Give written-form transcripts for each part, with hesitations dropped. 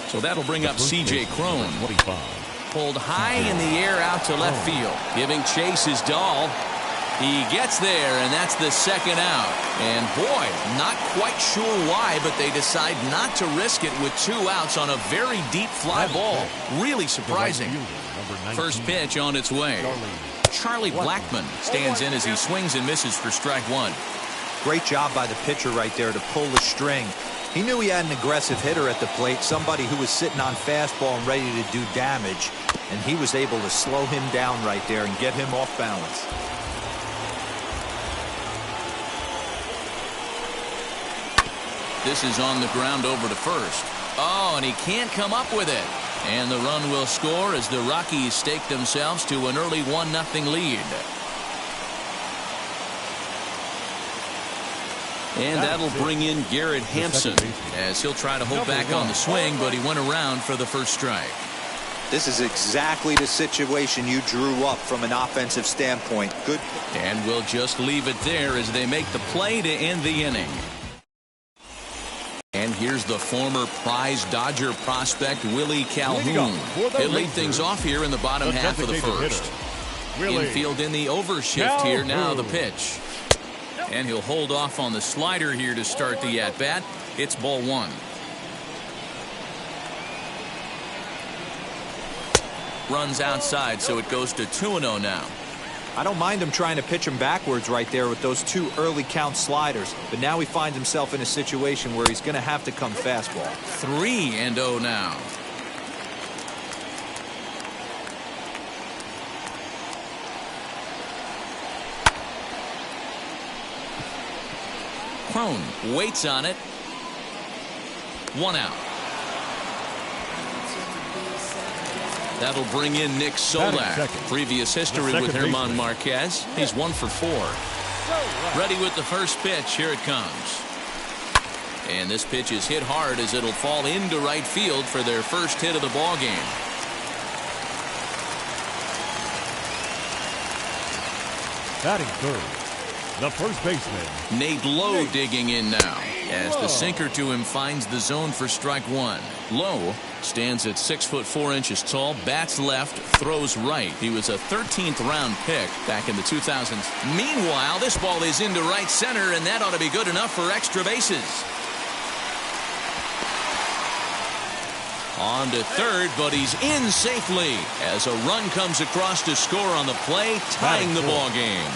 So that'll bring up C.J. Cron. 25. Pulled high in the air out to left field. Giving chase is Dahl. He gets there, and that's the second out. And boy, not quite sure why, but they decide not to risk it with 2 outs on a very deep fly ball. Really surprising. First pitch on its way. Charlie Blackmon stands in as he swings and misses for strike 1. Great job by the pitcher right there to pull the string. He knew he had an aggressive hitter at the plate, somebody who was sitting on fastball and ready to do damage, and he was able to slow him down right there and get him off balance. This is on the ground over to first. Oh, and he can't come up with it. And the run will score as the Rockies stake themselves to an early 1-0 lead. And that'll bring in Garrett Hampson as he'll try to hold back on the swing, but he went around for the first strike. This is exactly the situation you drew up from an offensive standpoint. Good. And we'll just leave it there as they make the play to end the inning. And here's the former prize Dodger prospect Willie Calhoun. He'll lead things off here in the bottom half of the first. Infield in the overshift here. Now the pitch. And he'll hold off on the slider here to start the at-bat. It's ball 1. Runs outside, so it goes to 2-0 now. I don't mind him trying to pitch him backwards right there with those 2 early count sliders, but now he finds himself in a situation where he's going to have to come fastball. 3-0 now. Cron waits on it. 1 out. That'll bring in Nick Solak. Previous history with German Marquez. He's 1 for 4. Ready with the first pitch. Here it comes. And this pitch is hit hard as it'll fall into right field for their first hit of the ball game. Batting third, the first baseman, Nate Lowe digging in now as the sinker to him finds the zone for strike 1. Lowe stands at 6'4" tall, bats left, throws right. He was a 13th round pick back in the 2000s. Meanwhile, this ball is into right center, and that ought to be good enough for extra bases. On to third, but he's in safely as a run comes across to score on the play, tying the ball game.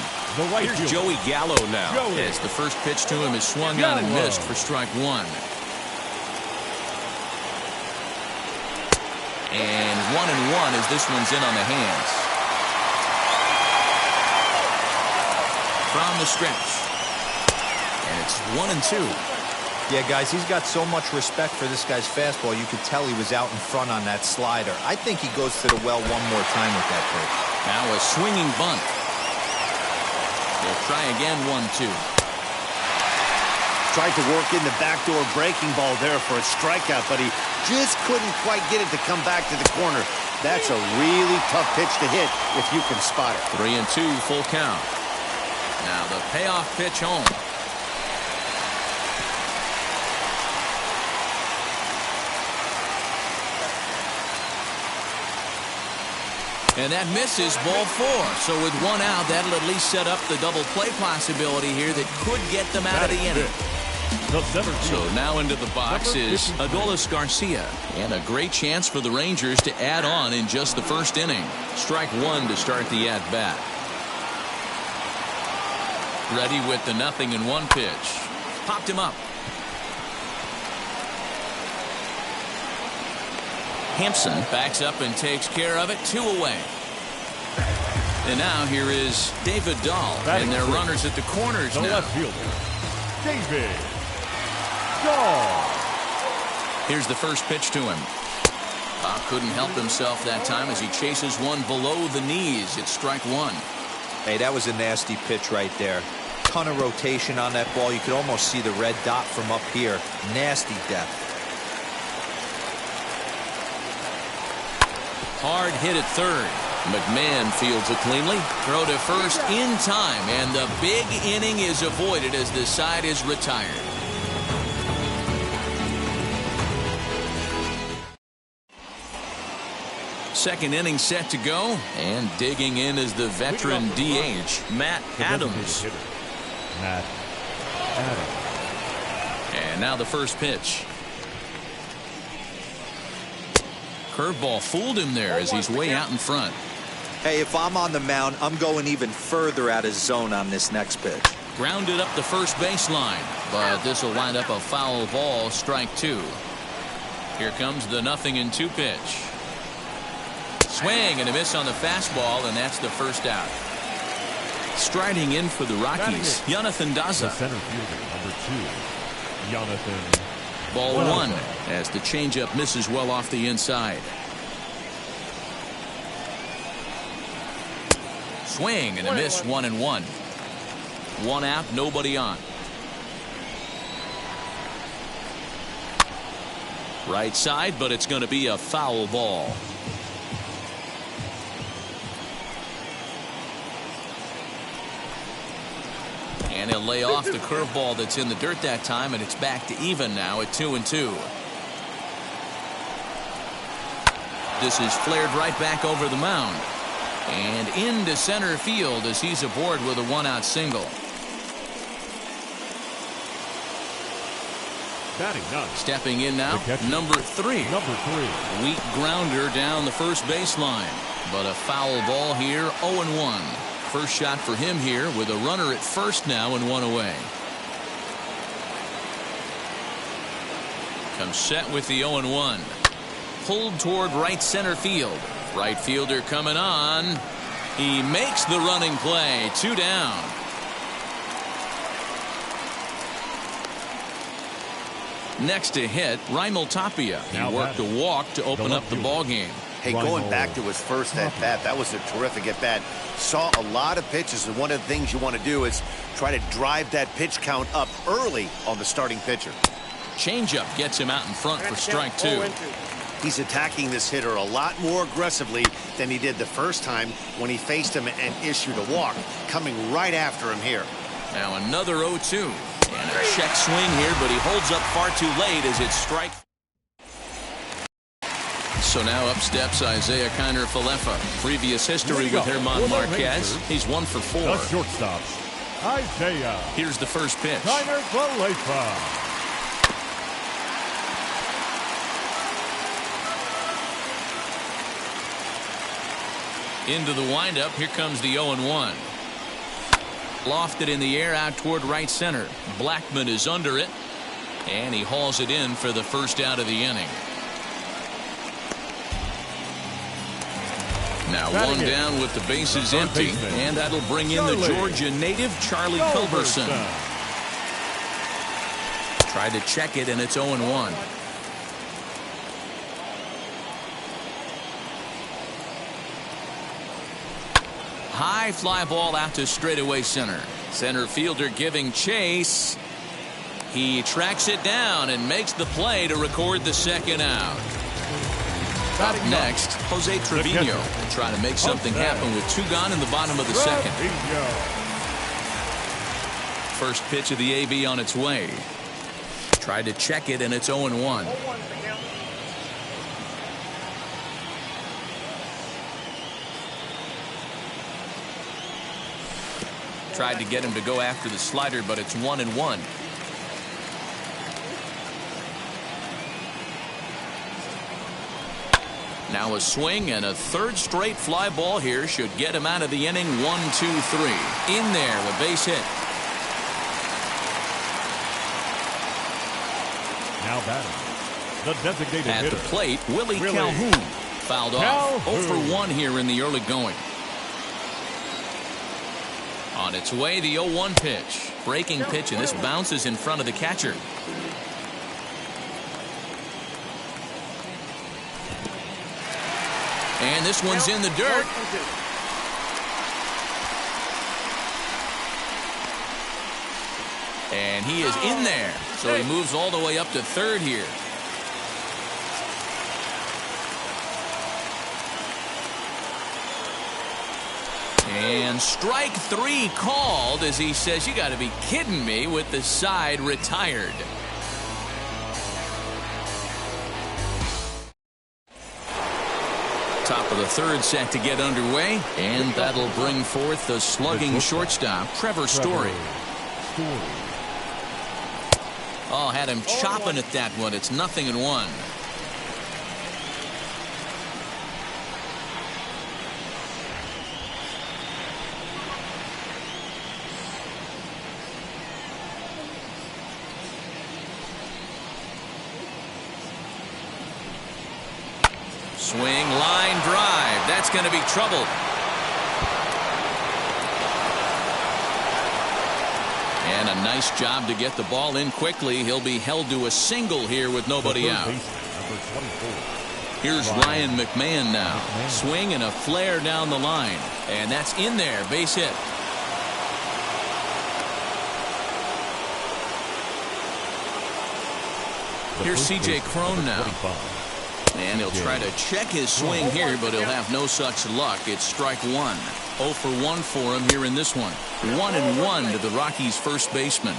Here's Joey Gallo now as the first pitch to him is swung on and missed for strike 1. And 1-1 as this one's in on the hands. From the stretch. And it's 1-2. Yeah, guys, he's got so much respect for this guy's fastball. You could tell he was out in front on that slider. I think he goes to the well one more time with that pitch. Now a swinging bunt. They'll try again. 1-2. Tried to work in the backdoor breaking ball there for a strikeout, but he just couldn't quite get it to come back to the corner. That's a really tough pitch to hit if you can spot it. 3-2, full count. Now the payoff pitch home. And that misses, ball 4. So with 1 out, that'll at least set up the double play possibility here that could get them out of the inning. So now into the box is Adolis Garcia. And a great chance for the Rangers to add on in just the first inning. Strike 1 to start the at-bat. Ready with the 0-1 pitch. Popped him up. Hampson backs up and takes care of it. 2 away. And now here is David Dahl. And their runners at the corners now. Left fielder, David Dahl. Here's the first pitch to him. Bob couldn't help himself that time as he chases one below the knees. It's strike 1. Hey, that was a nasty pitch right there. Ton of rotation on that ball. You could almost see the red dot from up here. Nasty depth. Hard hit at third. McMahon fields it cleanly. Throw to first in time, and the big inning is avoided as the side is retired. Second inning set to go, and digging in is the veteran DH, Matt Adams. Matt Adams. And now the first pitch. Curveball fooled him there as he's way out in front. Hey, if I'm on the mound, I'm going even further out of zone on this next pitch. Grounded up the first baseline, but this will wind up a foul ball, strike two. Here comes the 0-2 pitch. Swing and a miss on the fastball, and that's the first out. Striding in for the Rockies, Jonathan Daza. The center fielder, number 2, Jonathan. Ball one as the changeup misses well off the inside. Swing and a miss, 1-1. One out, nobody on. Right side, but it's going to be a foul ball. And he'll lay off the curveball that's in the dirt that time, and it's back to even now at 2-2. This is flared right back over the mound. And into center field as he's aboard with a one-out single. Batting ninth. Stepping in now, number 3. Weak grounder down the first baseline. But a foul ball here, 0-1. First shot for him here with a runner at first now and one away. Comes set with the 0-1. Pulled toward right center field. Right fielder coming on. He makes the running play. 2 down. Next to hit, Raimel Tapia. He worked a walk to open up the ball game. Hey, going back to his first at-bat, that was a terrific at-bat. Saw a lot of pitches, and one of the things you want to do is try to drive that pitch count up early on the starting pitcher. Changeup gets him out in front for strike 2. He's attacking this hitter a lot more aggressively than he did the first time when he faced him and issued a walk. Coming right after him here. Now another 0-2. And a check swing here, but he holds up far too late as it's strike. So now up steps Isaiah Kiner-Falefa. Previous history with German Marquez. He's 1 for 4. The shortstop, Isaiah. Here's the first pitch. Kiner-Falefa. Into the windup. Here comes the 0-1. Lofted in the air out toward right center. Blackman is under it. And he hauls it in for the first out of the inning. Now one down with the bases empty. And that'll bring in the Georgia native, Charlie Culberson. Tried to check it, and it's 0-1. High fly ball out to straightaway center. Center fielder giving chase. He tracks it down and makes the play to record the second out. Up next, Jose Trevino trying to make something happen with 2 gone in the bottom of the second. First pitch of the AB on its way. Tried to check it, and it's 0-1. Tried to get him to go after the slider, but it's 1-1. Now a swing and a third straight fly ball here should get him out of the inning. 1-2-3. In there, a base hit. Now batting, the designated at hitter. the plate, Willie Calhoun. Fouled off. 0 for 1 here in the early going. On its way, the 0-1 pitch. Breaking pitch, and this bounces in front of the catcher. And this one's in the dirt. And he is in there. So he moves all the way up to third here. And strike 3 called as he says, "You got to be kidding me," with the side retired. Top of the third set to get underway, and that'll bring forth the slugging shortstop, Trevor Story. Oh, had him chopping at that one. It's 0-1. Swing, line drive. That's going to be trouble. And a nice job to get the ball in quickly. He'll be held to a single here with nobody out. Here's Ryan McMahon now. Swing and a flare down the line. And that's in there. Base hit. Here's C.J. Cron now. And he'll try to check his swing here, but he'll have no such luck. It's strike one. 0 for 1 for him here in this one. 1-1 to the Rockies' first baseman.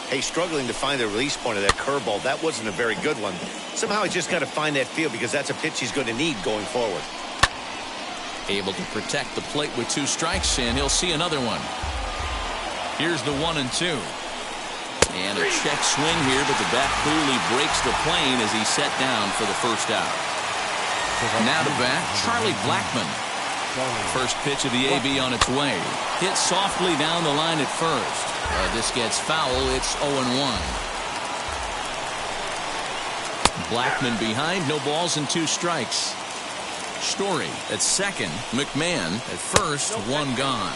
Hey, struggling to find the release point of that curveball. That wasn't a very good one. Somehow he's just got to find that feel because that's a pitch he's going to need going forward. Able to protect the plate with 2 strikes, and he'll see another one. Here's the 1-2. And a check swing here, but the bat clearly breaks the plane as he's set down for the first out. Now to bat, Charlie Blackmon. First pitch of the AB on its way. Hit softly down the line at first. This gets foul. It's 0-1. Blackmon behind, no balls and 2 strikes. Story at second. McMahon at first, 1 gone.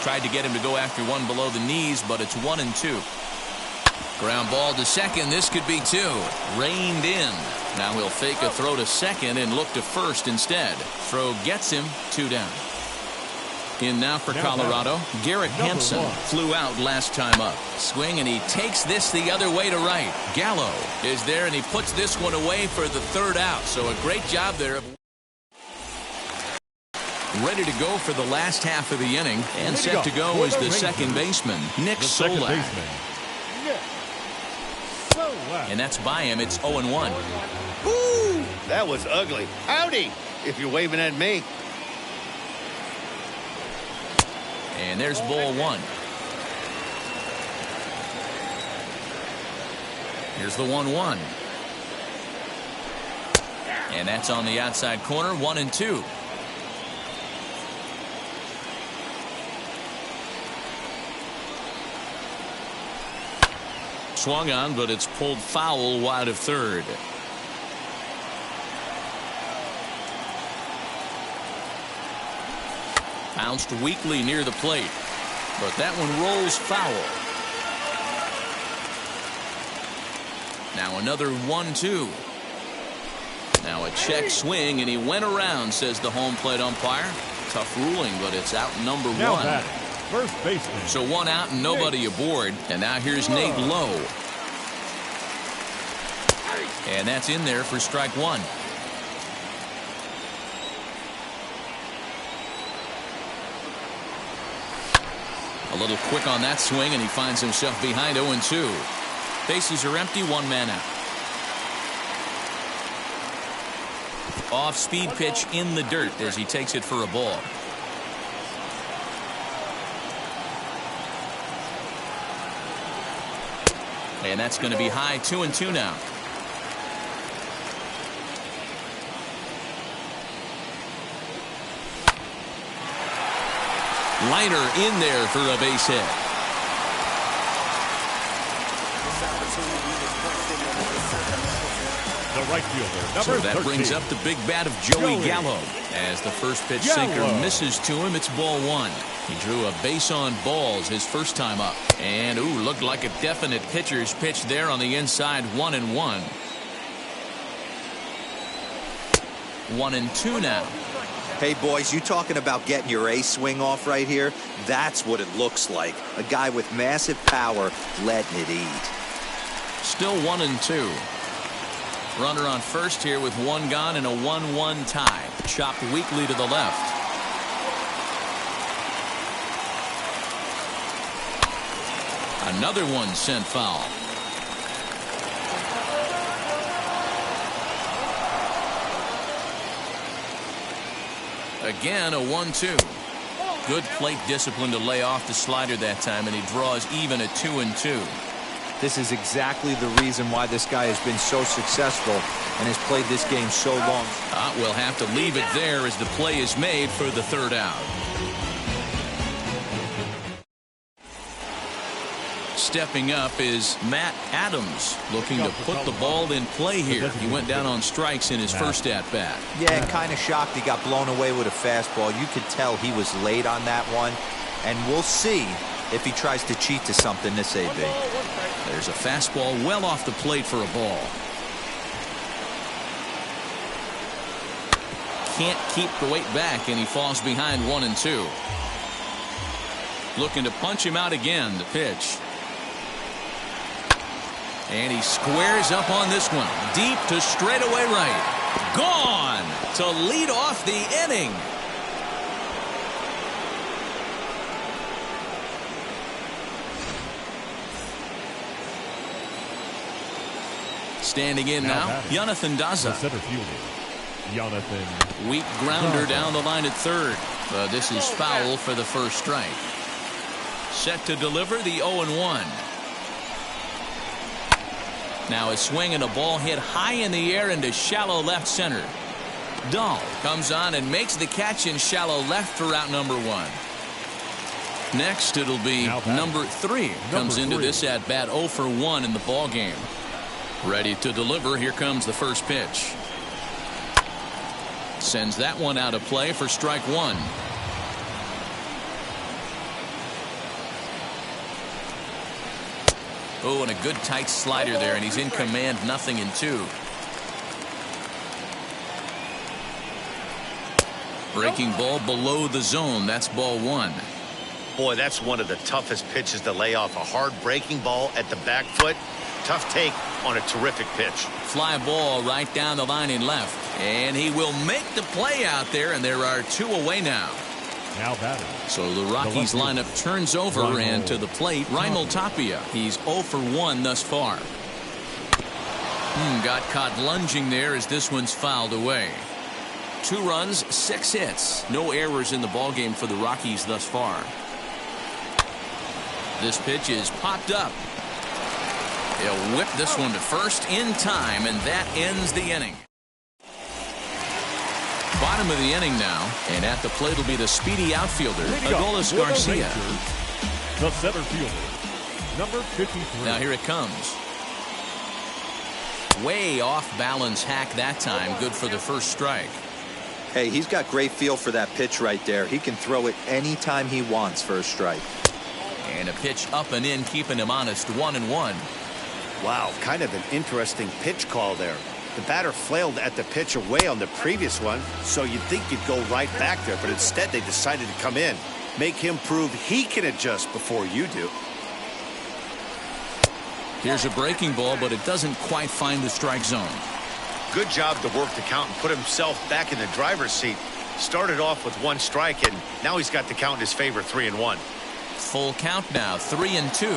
Tried to get him to go after one below the knees, but it's 1-2. Ground ball to second. This could be 2. Reined in. Now he'll fake a throw to second and look to first instead. Throw gets him 2 down. In now for Colorado, Garrett Hampson flew out last time up. Swing, and he takes this the other way to right. Gallo is there, and he puts this one away for the 3rd out. So a great job there. Ready to go for the last half of the inning, and set to go is the second baseman, Nick Solak. And that's by him. It's 0-1. Woo! That was ugly. Howdy, if you're waving at me. And there's ball 1. Here's the 1-1. And that's on the outside corner. 1-2. Swung on, but it's pulled foul wide of third. Bounced weakly near the plate, but that one rolls foul. Now another 1-2. Now a check swing, and he went around, says the home plate umpire. Tough ruling, but it's out number 1. First baseman. So 1 out and nobody aboard. And now here's Nate Lowe. And that's in there for strike 1. A little quick on that swing, and he finds himself behind 0-2. Bases are empty, 1 man out. Off-speed pitch in the dirt as he takes it for a ball. And that's going to be high. 2-2 now. Liner in there for a base hit. The right fielder, So number that 13. brings up the big bat of Joey Gallo. As the first pitch sinker misses to him, it's ball 1. He drew a base on balls his first time up. And, ooh, looked like a definite pitcher's pitch there on the inside. 1-1. 1-2 now. Hey, boys, you talking about getting your A swing off right here? That's what it looks like. A guy with massive power letting it eat. Still 1-2. Runner on first here with 1 gone and a 1-1 tie. Chopped weakly to the left. Another one sent foul. Again, a 1-2. Good plate discipline to lay off the slider that time, and he draws even a 2-2. This is exactly the reason why this guy has been so successful and has played this game so long. We'll have to leave it there as the play is made for the third out. Stepping up is Matt Adams, looking to put the ball in play here. He went down on strikes in his first at-bat. Yeah, kind of shocked he got blown away with a fastball. You could tell he was late on that one, and we'll see if he tries to cheat to something this AB. There's a fastball well off the plate for a ball. Can't keep the weight back, and he falls behind 1-2. Looking to punch him out again. The pitch. And he squares up on this one. Deep to straightaway right. Gone to lead off the inning. Standing in now, Jonathan Daza. Center fielder, Jonathan. Weak grounder down the line at third. But this is foul for the first strike. Set to deliver the 0-1. Now a swing and a ball hit high in the air into shallow left center. Dahl comes on and makes the catch in shallow left for out number 1. Next it'll be number 3. Comes into this at bat 0 for 1 in the ball game. Ready to deliver. Here comes the first pitch. Sends that one out of play for strike 1. Oh, and a good tight slider there, and he's in command. 0-2. Breaking ball below the zone. That's ball 1. Boy, that's one of the toughest pitches to lay off. A hard breaking ball at the back foot. Tough take on a terrific pitch. Fly ball right down the line in left. And he will make the play out there, and there are 2 away now. Now batting. So the Rockies lineup turns over, and to the plate, Raimel Tapia. He's 0 for 1 thus far. Got caught lunging there as this one's fouled away. 2 runs, 6 hits. No errors in the ballgame for the Rockies thus far. This pitch is popped up. He'll whip this one to first in time, and that ends the inning. Bottom of the inning now, and at the plate will be the speedy outfielder, Adolis Garcia. The center fielder, number 53. Now here it comes. Way off balance hack that time. Good for the first strike. Hey, he's got great feel for that pitch right there. He can throw it anytime he wants for a strike. And a pitch up and in, keeping him honest. 1-1. Wow, kind of an interesting pitch call there. The batter flailed at the pitch away on the previous one, so you'd think you'd go right back there, but instead they decided to come in. Make him prove he can adjust before you do. Here's a breaking ball, but it doesn't quite find the strike zone. Good job to work the count and put himself back in the driver's seat. Started off with 1 strike, and now he's got the count in his favor, 3-1. Full count now, 3-2.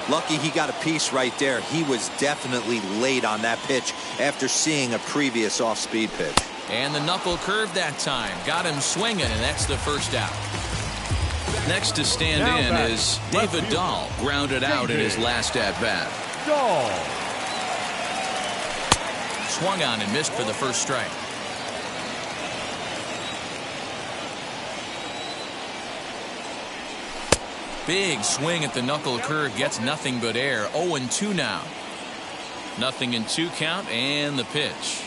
Lucky he got a piece right there. He was definitely late on that pitch after seeing a previous off-speed pitch. And the knuckle curve that time. Got him swinging, and that's the first out. Next to stand in is David Dahl, grounded out in his last at-bat. Dahl. Swung on and missed for the first strike. Big swing at the knuckle curve, gets nothing but air. 0-2 now. 0-2 count, and the pitch.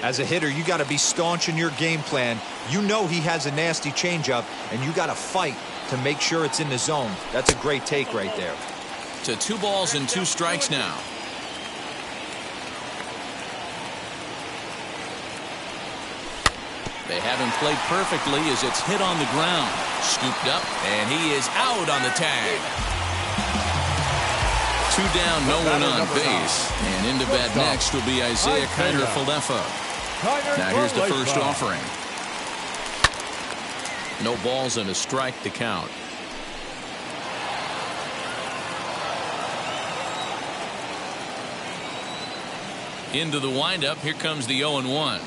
As a hitter, you got to be staunch in your game plan. You know he has a nasty changeup, and you got to fight to make sure it's in the zone. That's a great take right there. To 2 balls and 2 strikes now. They haven't played perfectly as it's hit on the ground. Scooped up, and he is out on the tag. 2 down, no one on base. And into bat next will be Isaiah Kiner-Falefa. Now here's the first offering. No balls and a strike to count. Into the windup. Here comes the 0-1.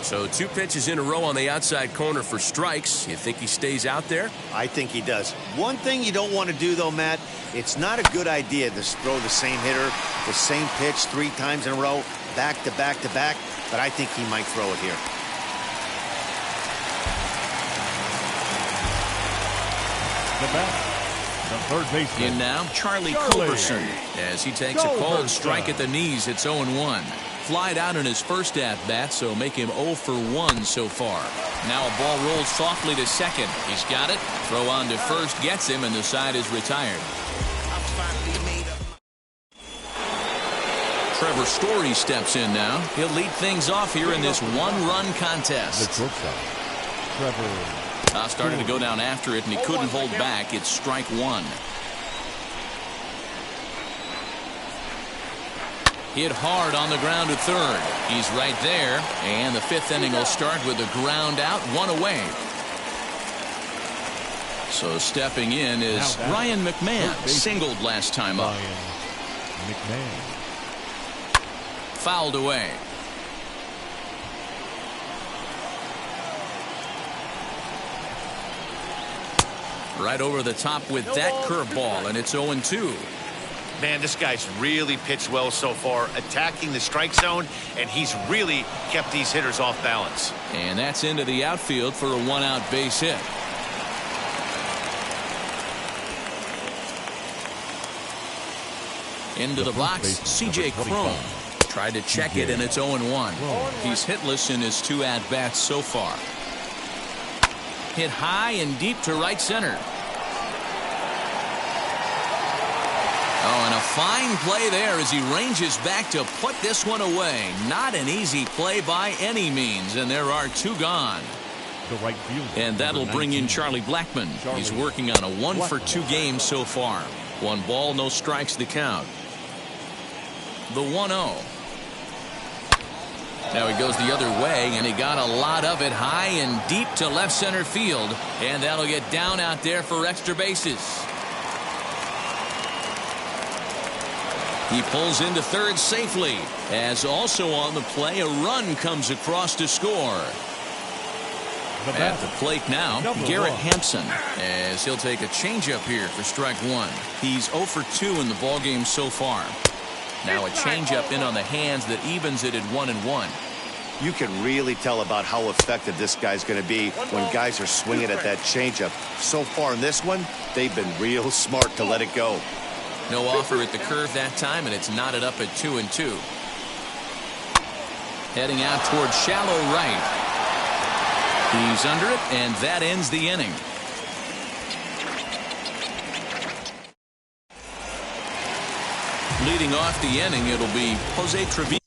So 2 pitches in a row on the outside corner for strikes. You think he stays out there? I think he does. One thing you don't want to do, though, Matt, it's not a good idea to throw the same hitter, the same pitch 3 times in a row, back to back to back, but I think he might throw it here. The bat, the third baseman. In now, Charlie Culberson, as he takes a cold strike at the knees. It's 0-1. Flied out in his first at-bat, so make him 0 for 1 so far. Now a ball rolls softly to second. He's got it. Throw on to first gets him, and the side is retired. Trevor Story steps in now. He'll lead things off here in this 1-run contest. The shortstop, Trevor. Started to go down after it, and he couldn't hold back. It's strike 1. Hit hard on the ground to third. He's right there, and the 5th inning will start with a ground out, 1 away. So stepping in is Ryan McMahon, singled last time up. Ryan McMahon. Fouled away. Right over the top with that curveball, and it's 0-2. Man, this guy's really pitched well so far, attacking the strike zone, and he's really kept these hitters off balance. And that's into the outfield for a 1-out base hit. Into the box, C.J. Cron. Tried to check it, and it's 0-1. He's hitless in his 2 at-bats so far. Hit high and deep to right center. Oh, and a fine play there as he ranges back to put this one away. Not an easy play by any means, and there are 2 gone. The right fielder. And that'll bring in Charlie Blackmon. He's working on a 1 for 2 game so far. 1 ball, no strikes the count. The 1-0. Now he goes the other way, and he got a lot of it high and deep to left center field. And that'll get down out there for extra bases. He pulls into third safely, as also on the play, a run comes across to score. At the plate now, Garrett Hampson, as he'll take a changeup here for strike 1. He's 0 for 2 in the ballgame so far. Now a changeup in on the hands that evens it at 1-1. You can really tell about how effective this guy's going to be when guys are swinging at that changeup. So far in this one, they've been real smart to let it go. No offer at the curve that time, and it's knotted up at 2-2. Heading out towards shallow right. He's under it, and that ends the inning. Leading off the inning, it'll be Jose Trevino.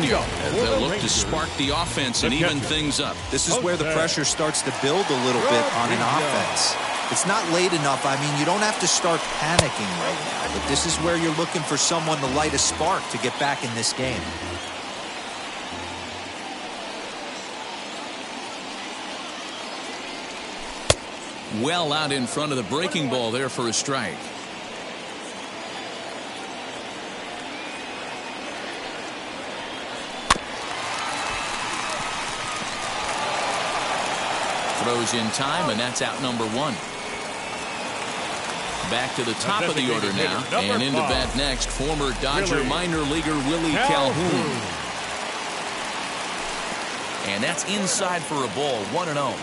As they'll look to spark the offense and even things up. This is where the pressure starts to build a little bit on an offense. It's not late enough. I mean, you don't have to start panicking right now, but this is where you're looking for someone to light a spark to get back in this game. Well out in front of the breaking ball there for a strike. Throws in time, and that's out number 1. Back to the top of the order now, and into bat next, former Dodger minor leaguer Willie Calhoun. And that's inside for a ball, 1-0.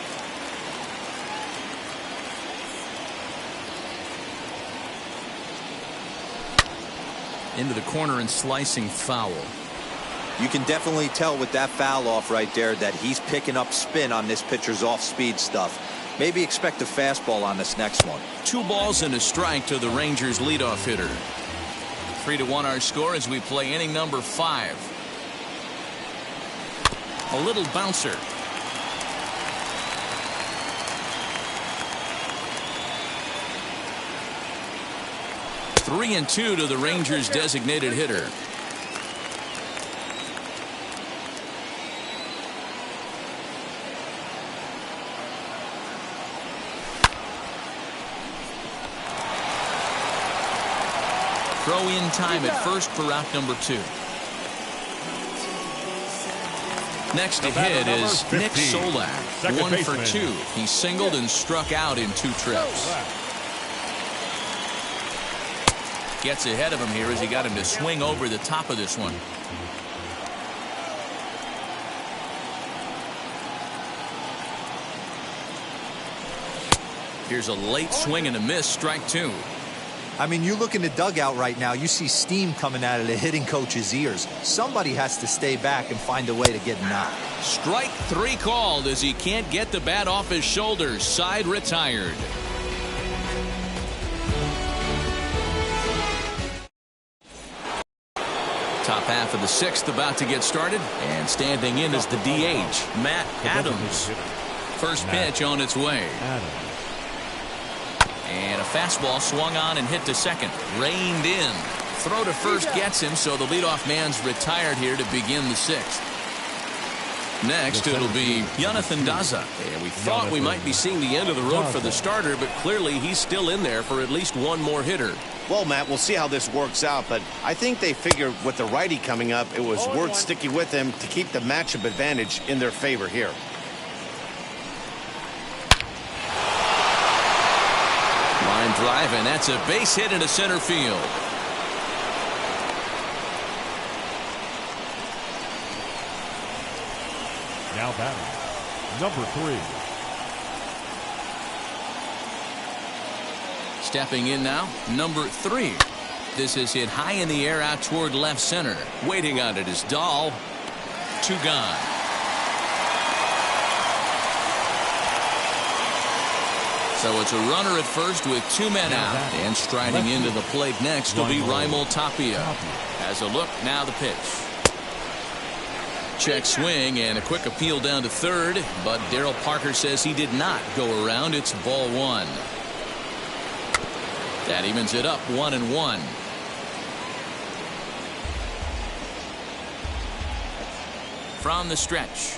Into the corner and slicing foul. You can definitely tell with that foul off right there that he's picking up spin on this pitcher's off-speed stuff. Maybe expect a fastball on this next one. 2 balls and a strike to the Rangers leadoff hitter. 3-1 our score as we play inning number 5. A little bouncer. Three and 2 to the Rangers designated hitter. Throw in time at first for out number 2. Next to hit is Nick Solak, 1 for 2. He singled and struck out in 2 trips. Gets ahead of him here as he got him to swing over the top of this one. Here's a late swing and a miss, strike 2. I mean, you look in the dugout right now, you see steam coming out of the hitting coach's ears. Somebody has to stay back and find a way to get knocked. Strike 3 called as he can't get the bat off his shoulders. Side retired. Top half of the 6th about to get started, and standing in is the DH, Matt Adams. First pitch on its way. And a fastball swung on and hit to second. Reined in. Throw to first gets him, so the leadoff man's retired here to begin the 6th. Next, it'll be Jonathan Daza. And we thought we might be seeing the end of the road for the starter, but clearly he's still in there for at least one more hitter. Well, Matt, we'll see how this works out, but I think they figured with the righty coming up, it was worth sticking with him to keep the matchup advantage in their favor here. Line drive, and that's a base hit into center field. Now batting, number 3. Stepping in now, number 3. This is hit high in the air out toward left center. Waiting on it is Dahl. 2 gone. So it's a runner at first with 2 men out. And striding into the plate next will be Raimel Tapia. Has a look, now the pitch. Check swing and a quick appeal down to third, but Darryl Parker says he did not go around. It's ball 1. That evens it up 1-1. From the stretch.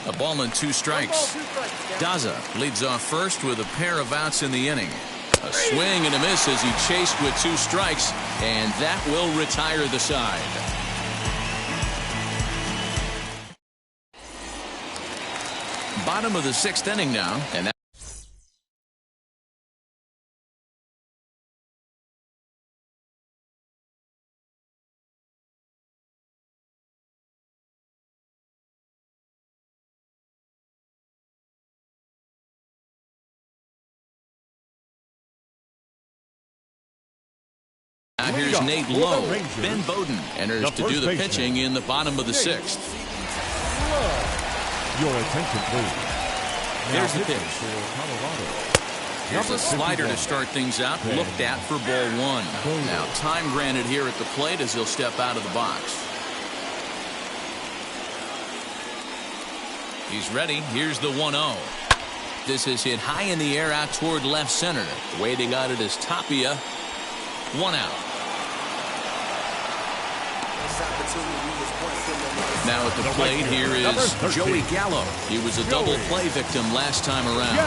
A ball and 2 strikes. Daza leads off first with a pair of outs in the inning. A swing and a miss as he chased with 2 strikes, and that will retire the side. Bottom of the 6th inning now, and that here's Nate Lowe. Ben Bowden enters to do the pitching in the bottom of the 6th. Your attention, please. Here's the pitch. Here's a slider to start things out. Looked at for ball 1. Now time granted here at the plate as he'll step out of the box. He's ready. Here's the 1-0. This is hit high in the air out toward left center. Waiting on it is Tapia. 1 out. Now at the plate here is Joey Gallo. He was a double play victim last time around.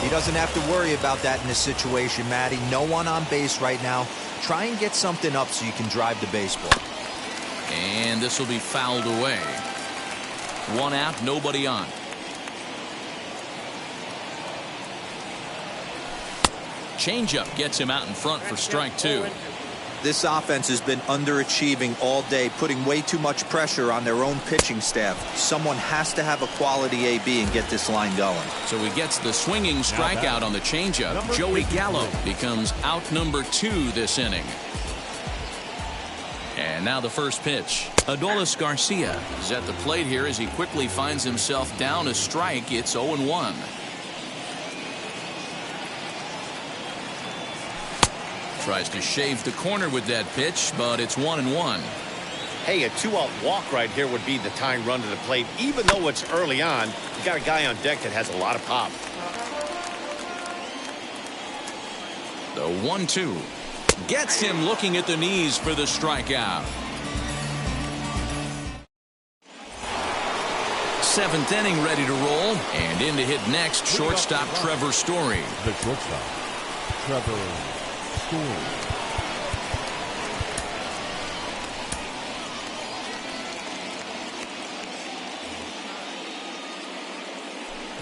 He doesn't have to worry about that in this situation, Matty. No one on base right now. Try and get something up so you can drive the baseball. And this will be fouled away. 1 out, nobody on. Changeup gets him out in front for strike 2. This offense has been underachieving all day, putting way too much pressure on their own pitching staff. Someone has to have a quality AB and get this line going. So he gets the swinging strikeout on the changeup. Joey Gallo becomes out number 2 this inning. And now the first pitch. Adolis Garcia is at the plate here as he quickly finds himself down a strike. It's 0-1. Tries to shave the corner with that pitch, but it's 1-1. Hey, a 2-out walk right here would be the tying run to the plate. Even though it's early on, you got a guy on deck that has a lot of pop. The 1-2 gets him looking at the knees for the strikeout. 7th inning ready to roll, and in to hit next, shortstop Trevor Story. The shortstop, Trevor Story.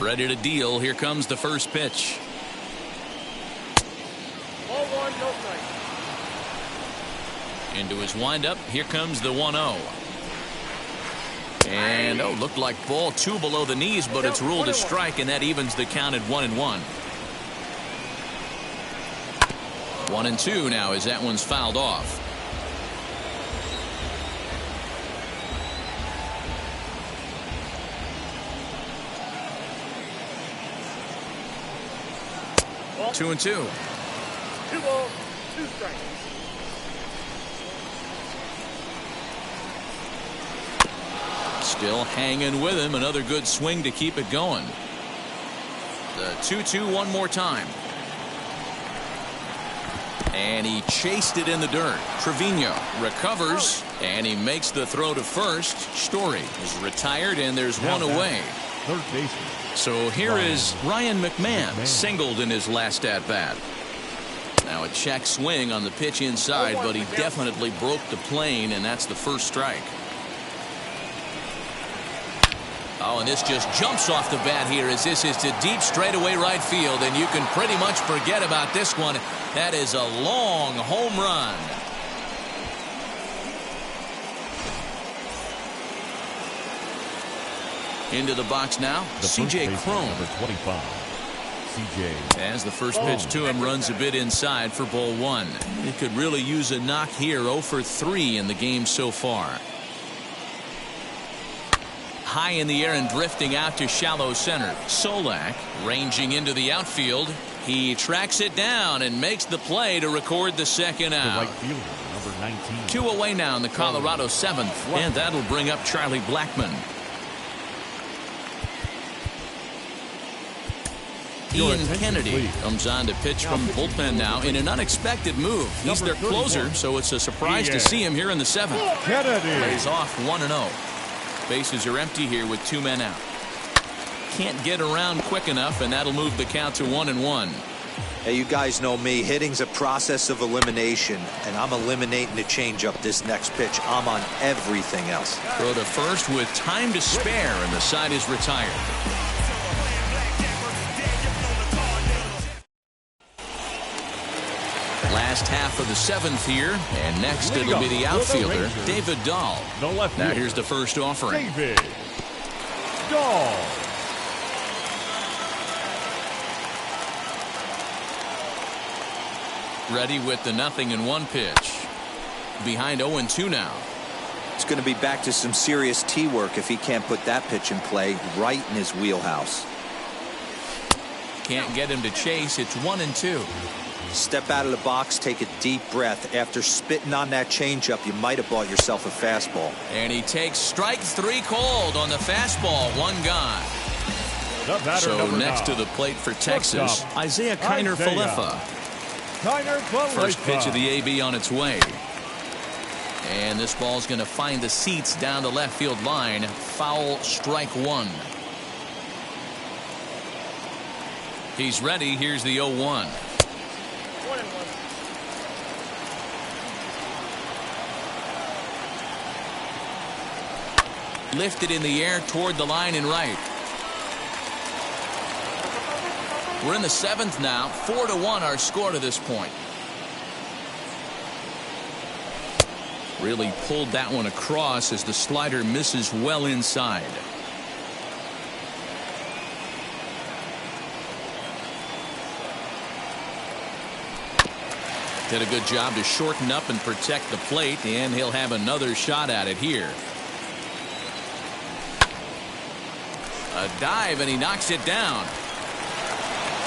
Ready to deal. Here comes the first pitch. Ball one, no strike. Into his windup. Here comes the 1-0. And looked like ball 2 below the knees, but it's ruled a strike, and that evens the count at 1-1. 1-2 now as that one's fouled off. Ball. 2-2. 2 balls, 2 strikes. Still hanging with him. Another good swing to keep it going. The 2-2 one more time. And he chased it in the dirt. Trevino recovers, and he makes the throw to first. Story is retired, and there's one away. Third baseman. So here is Ryan McMahon, singled in his last at-bat. Now a check swing on the pitch inside, but he definitely broke the plane, and that's the first strike. Oh, and this just jumps off the bat here as this is to deep straightaway right field, and you can pretty much forget about this one. That is a long home run. Into the box now, C.J. Cron. Number 25. C.J. As the first pitch to him runs a bit inside for ball 1. He could really use a knock here. 0 for 3 in the game so far. High in the air and drifting out to shallow center. Solak ranging into the outfield. He tracks it down and makes the play to record the second out. The right fielder, number 19. 2 away now in the Colorado 7th, and that'll bring up Charlie Blackmon. Ian Kennedy comes on to pitch from bullpen now in an unexpected move. He's their closer, so it's a surprise to see him here in the 7th. Kennedy Plays off 1-0. Bases are empty here with 2 men out. Can't get around quick enough, and that'll move the count to 1-1. Hey, you guys know me. Hitting's a process of elimination, and I'm eliminating the changeup this next pitch. I'm on everything else. Throw to first with time to spare, and the side is retired. Last half of the 7th here, and next it'll be the outfielder, David Dahl. The left Now fielder, here's the first offering. David Dahl. Ready with the 0-1 pitch. Behind 0-2 now. It's going to be back to some serious tee work if he can't put that pitch in play right in his wheelhouse. Can't get him to chase. It's 1-2. Step out of the box, take a deep breath. After spitting on that changeup, you might have bought yourself a fastball. And he takes strike 3 cold on the fastball. 1 gone. So next to the plate for Texas, Isaiah Kiner Falefa. First pitch of the AB on its way. And this ball's going to find the seats down the left field line. Foul, strike 1. He's ready. Here's the 0-1. 1-1. Lifted in the air toward the line and right. We're in the 7th now. 4-1 our score to this point. Really pulled that one across as the slider misses well inside. Did a good job to shorten up and protect the plate, and he'll have another shot at it here. A dive, and he knocks it down.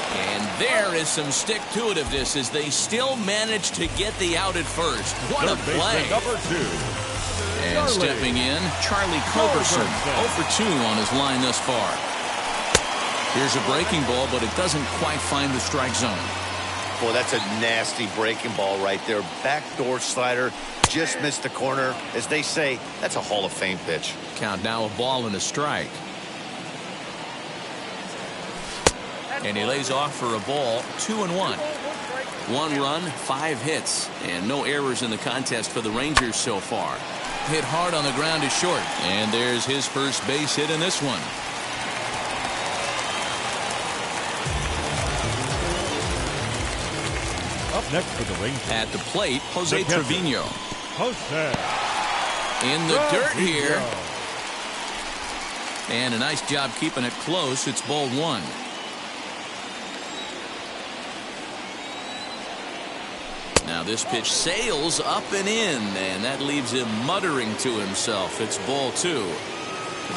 And there is some stick-to-itiveness as they still manage to get the out at first. What a play. Number 2. And stepping in, Charlie Culberson. 0 for 2 on his line thus far. Here's a breaking ball, but it doesn't quite find the strike zone. Boy, that's a nasty breaking ball right there. Backdoor slider, just missed the corner. As they say, that's a Hall of Fame pitch. Count now a ball and a strike. And he lays off for a ball. 2-1. 1 run, 5 hits, and no errors in the contest for the Rangers so far. Hit hard on the ground to short, and there's his first base hit in this one. Up next for the Rangers. At the plate, Jose The catcher. Trevino. Jose. In the dirt here. Trevino. And a nice job keeping it close. It's ball one. Now this pitch sails up and in, and that leaves him muttering to himself. It's ball two.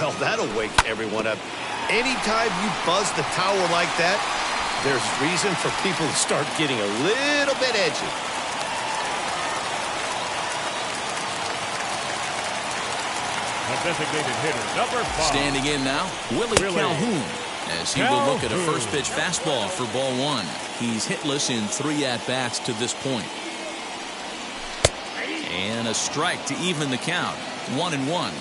Well, that'll wake everyone up. Anytime you buzz the tower like that, there's reason for people to start getting a little bit edgy. The designated hitter, number 5. Standing in now, Willie Calhoun, as he will look at a first pitch fastball for ball one. He's hitless in 3 at-bats to this point. And a strike to even the count. 1-1.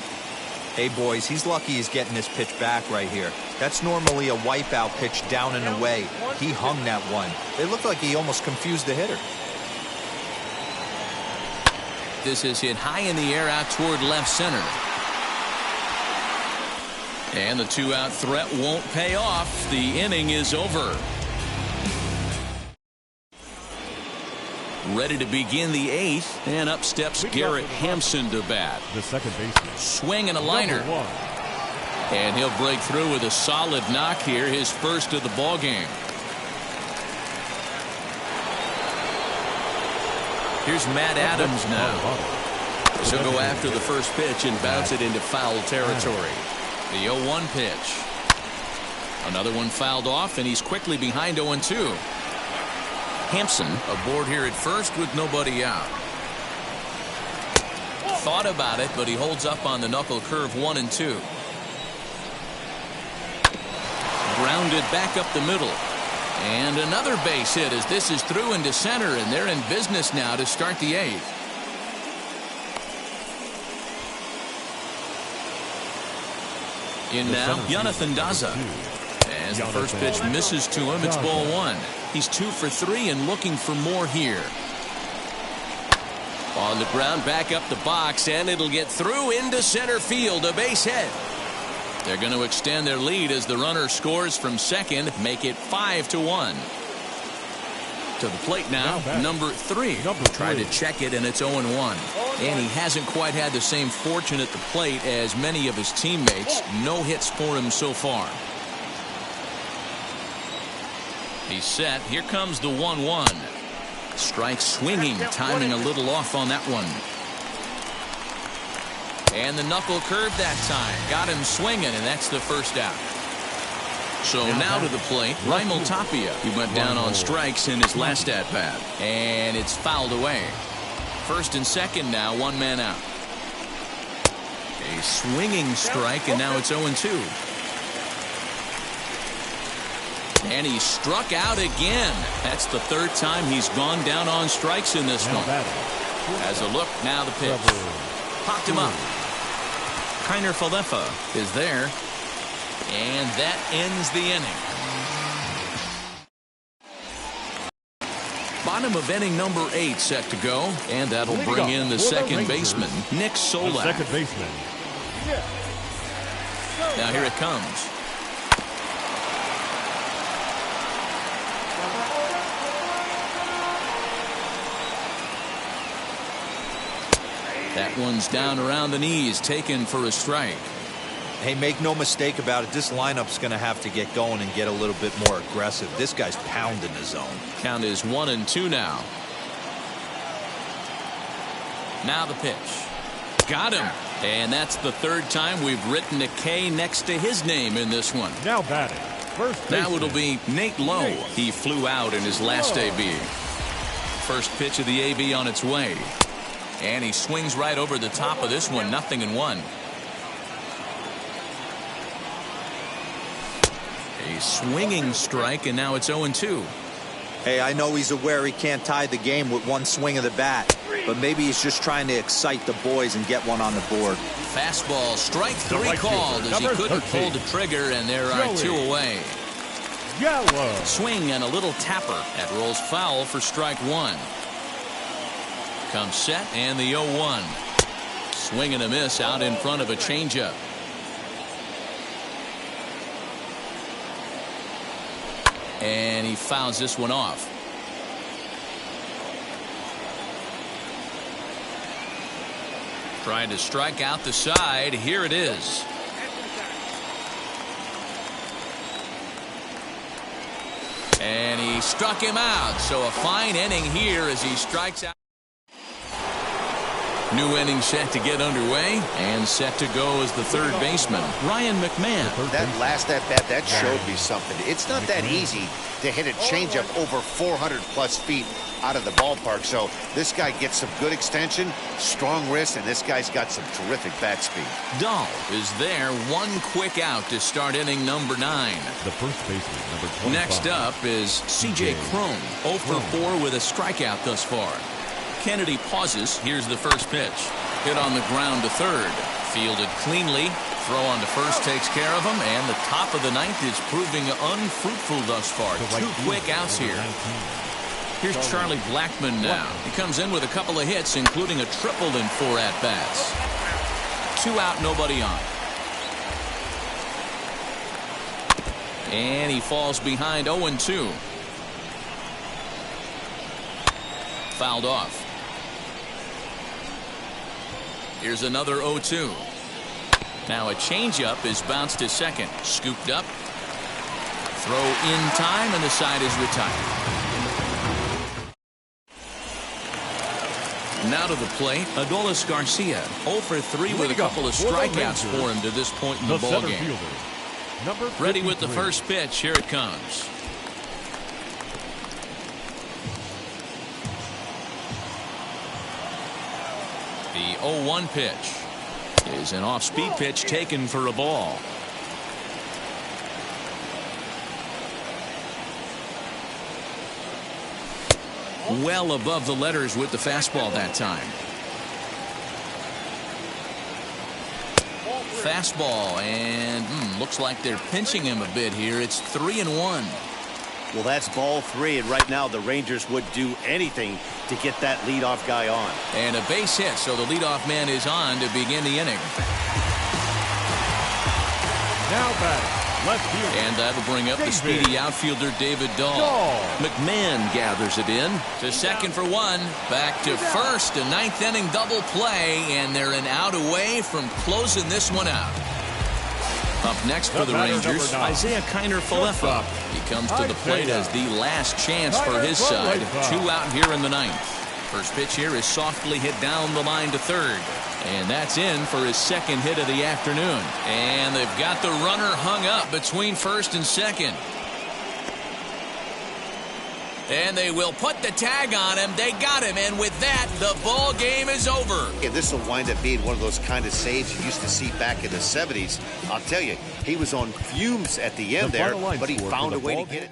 Hey, boys, he's lucky he's getting this pitch back right here. That's normally a wipeout pitch down and away. He hung that one. It looked like he almost confused the hitter. This is hit high in the air out toward left center. And the 2-out threat won't pay off. The inning is over. Ready to begin the 8th, and up steps Garrett Hampson to bat. The second baseman. Swing and a liner. Number 1. And he'll break through with a solid knock here, his first of the ball game. Here's Matt Adams now. So go after the first pitch and bounce it into foul territory. The 0-1 pitch. Another one fouled off, and he's quickly behind 0-2. Hampson aboard here at first with nobody out. Thought about it, but he holds up on the knuckle curve 1-2. Grounded back up the middle. And another base hit as this is through into center, and they're in business now to start the 8th. In now, Jonathan Daza. As the first pitch misses to him, it's ball one. He's 2 for 3 and looking for more here. On the ground, back up the box, and it'll get through into center field, a base hit. They're going to extend their lead as the runner scores from second, make it 5-1. To the plate now, number 3. Try to check it, and it's 0-1. And he hasn't quite had the same fortune at the plate as many of his teammates. No hits for him so far. He's set. Here comes the 1-1. Strike swinging, timing a little off on that one. And the knuckle curve that time. Got him swinging, and that's the first out. So now to the plate, Raimel Tapia. He went down on strikes in his last at-bat. And it's fouled away. First and second now, 1 man out. A swinging strike, and now it's 0-2. And he struck out again. That's the 3rd time he's gone down on strikes in this one. As a look, now the pitch. Popped him up. Kiner Falefa is there. And that ends the inning. Bottom of inning number 8 set to go. And that'll bring in the second baseman, Nick Solak. Second baseman. Now here it comes. That one's down around the knees, taken for a strike. Hey, make no mistake about it, this lineup's going to have to get going and get a little bit more aggressive. This guy's pounding the zone. Count is 1-2 now. Now the pitch. Got him. And that's the 3rd time we've written a K next to his name in this one. Now batting. First now it'll be Nate Lowe. He flew out in his last AB. First pitch of the AB on its way. And he swings right over the top of this one, 0-1. A swinging strike, and now it's 0-2. Hey, I know he's aware he can't tie the game with one swing of the bat, but maybe he's just trying to excite the boys and get one on the board. Fastball, strike 3 called as he couldn't pull the trigger, and there are 2 away. Yellow. Swing and a little tapper. That rolls foul for strike 1. Comes set, and the 0-1. Swing and a miss out in front of a changeup. And he fouls this one off. Trying to strike out the side. Here it is. And he struck him out. So a fine inning here as he strikes out. New inning set to get underway and set to go as the third baseman, Ryan McMahon. That last at-bat, that showed me something. It's not that easy to hit a changeup over 400-plus feet out of the ballpark. So this guy gets some good extension, strong wrist, and this guy's got some terrific bat speed. Dahl is there. One quick out to start inning number 9. The first baseman, number 25. Next up is C.J. Cron, 0 for 4 with a strikeout thus far. Kennedy pauses. Here's the first pitch. Hit on the ground to third. Fielded cleanly. Throw on to first takes care of him. And the top of the ninth is proving unfruitful thus far. 2 quick outs here. Here's Charlie Blackmon now. He comes in with a couple of hits, including a triple in 4 at-bats. 2 out, nobody on. And he falls behind 0-2. Fouled off. Here's another 0-2. Now a changeup is bounced to second. Scooped up. Throw in time, and the side is retired. Now to the plate, Adolis Garcia. 0 for 3 with a couple of strikeouts for him to this point in the ballgame. Ready with the first pitch. Here it comes. The 0-1 pitch is an off-speed pitch taken for a ball. Well above the letters with the fastball that time. Fastball, and looks like they're pinching him a bit here. It's 3-1. Well, that's ball 3, and right now the Rangers would do anything to get that leadoff guy on. And a base hit, so the leadoff man is on to begin the inning. Now back, left field. And that'll bring up the speedy outfielder David Dahl. McMahon gathers it in to second for 1. Back to first, a 9th inning double play, and they're an out away from closing this one out. Up next for the Rangers, Isaiah Kiner-Falefa. He comes to the plate as the last chance for his side. 2 out here in the 9th. First pitch here is softly hit down the line to third. And that's in for his second hit of the afternoon. And they've got the runner hung up between first and second. And they will put the tag on him. They got him, and with that, the ball game is over. Yeah, this will wind up being one of those kind of saves you used to see back in the 70s. I'll tell you, he was on fumes at the end there, but he found a way to get it.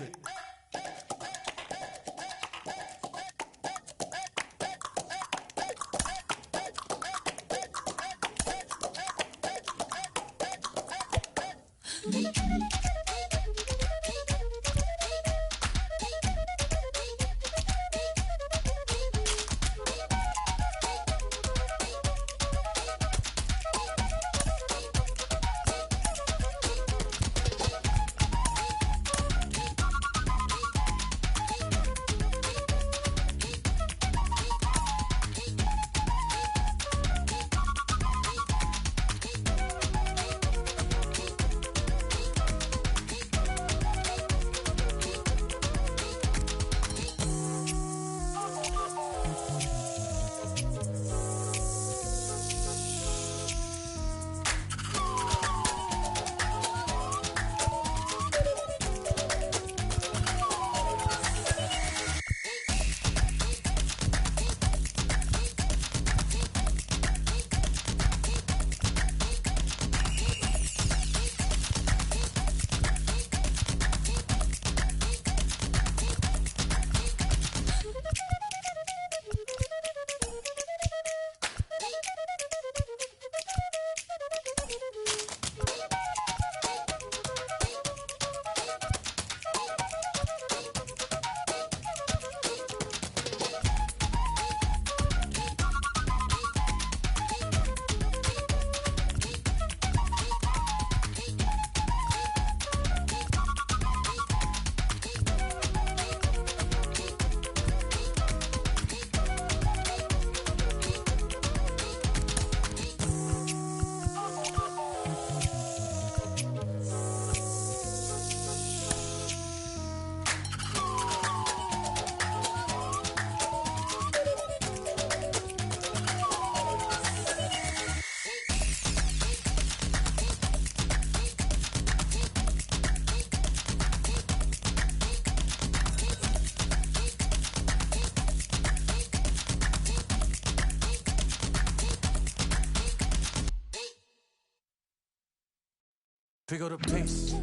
Pick up the pace,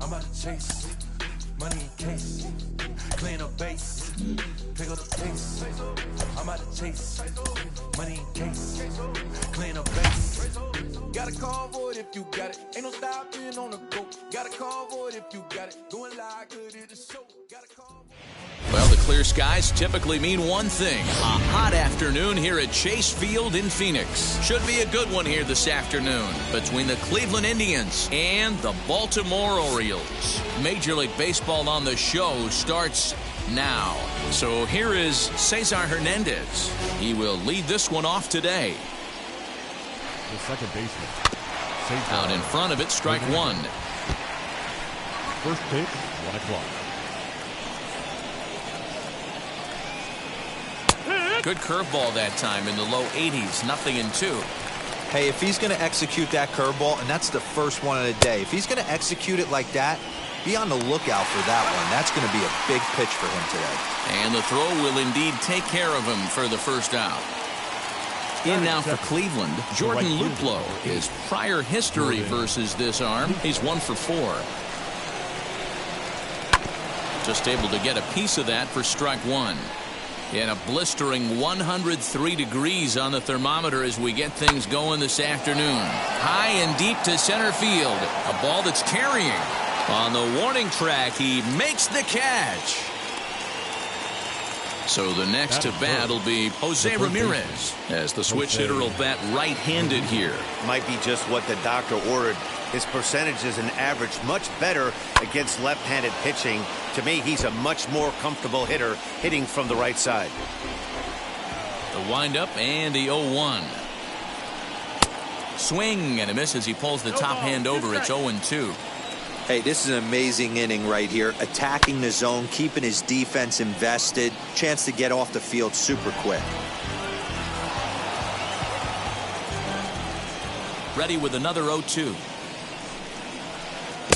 I'm out to chase, money in case, clean up base. Pick up the pace, I'm out to chase, money in case, clean up base. Got a call for it if you got it, ain't no stopping on the go. Got a call for it if you got it, going live, good at the show. Got a call. Well, the clear skies typically mean one thing. A hot afternoon here at Chase Field in Phoenix. Should be a good one here this afternoon between the Cleveland Indians and the Baltimore Orioles. Major League Baseball on the show starts now. So here is Cesar Hernandez. He will lead this one off today. The second baseman. Cesar. Out in front of it, strike one. First pitch, 1 o'clock. Good curveball that time in the low 80s, 0-2. Hey, if he's going to execute that curveball, and that's the first one of the day, if he's going to execute it like that, be on the lookout for that one. That's going to be a big pitch for him today. And the throw will indeed take care of him for the first out. In now for Cleveland, Jordan Luplow. His prior history versus this arm, he's 1 for 4. Just able to get a piece of that for strike one. And a blistering 103 degrees on the thermometer as we get things going this afternoon. High and deep to center field. A ball that's carrying. On the warning track, he makes the catch. So the next to bat will be Jose Ramirez, as the switch hitter will bat right-handed here. Might be just what the doctor ordered. His percentages and average much better against left-handed pitching. To me, he's a much more comfortable hitter hitting from the right side. The windup and the 0-1. Swing and a miss as he pulls the top hand over. It's 0-2. Hey, this is an amazing inning right here. Attacking the zone, keeping his defense invested. Chance to get off the field super quick. Ready with another 0-2.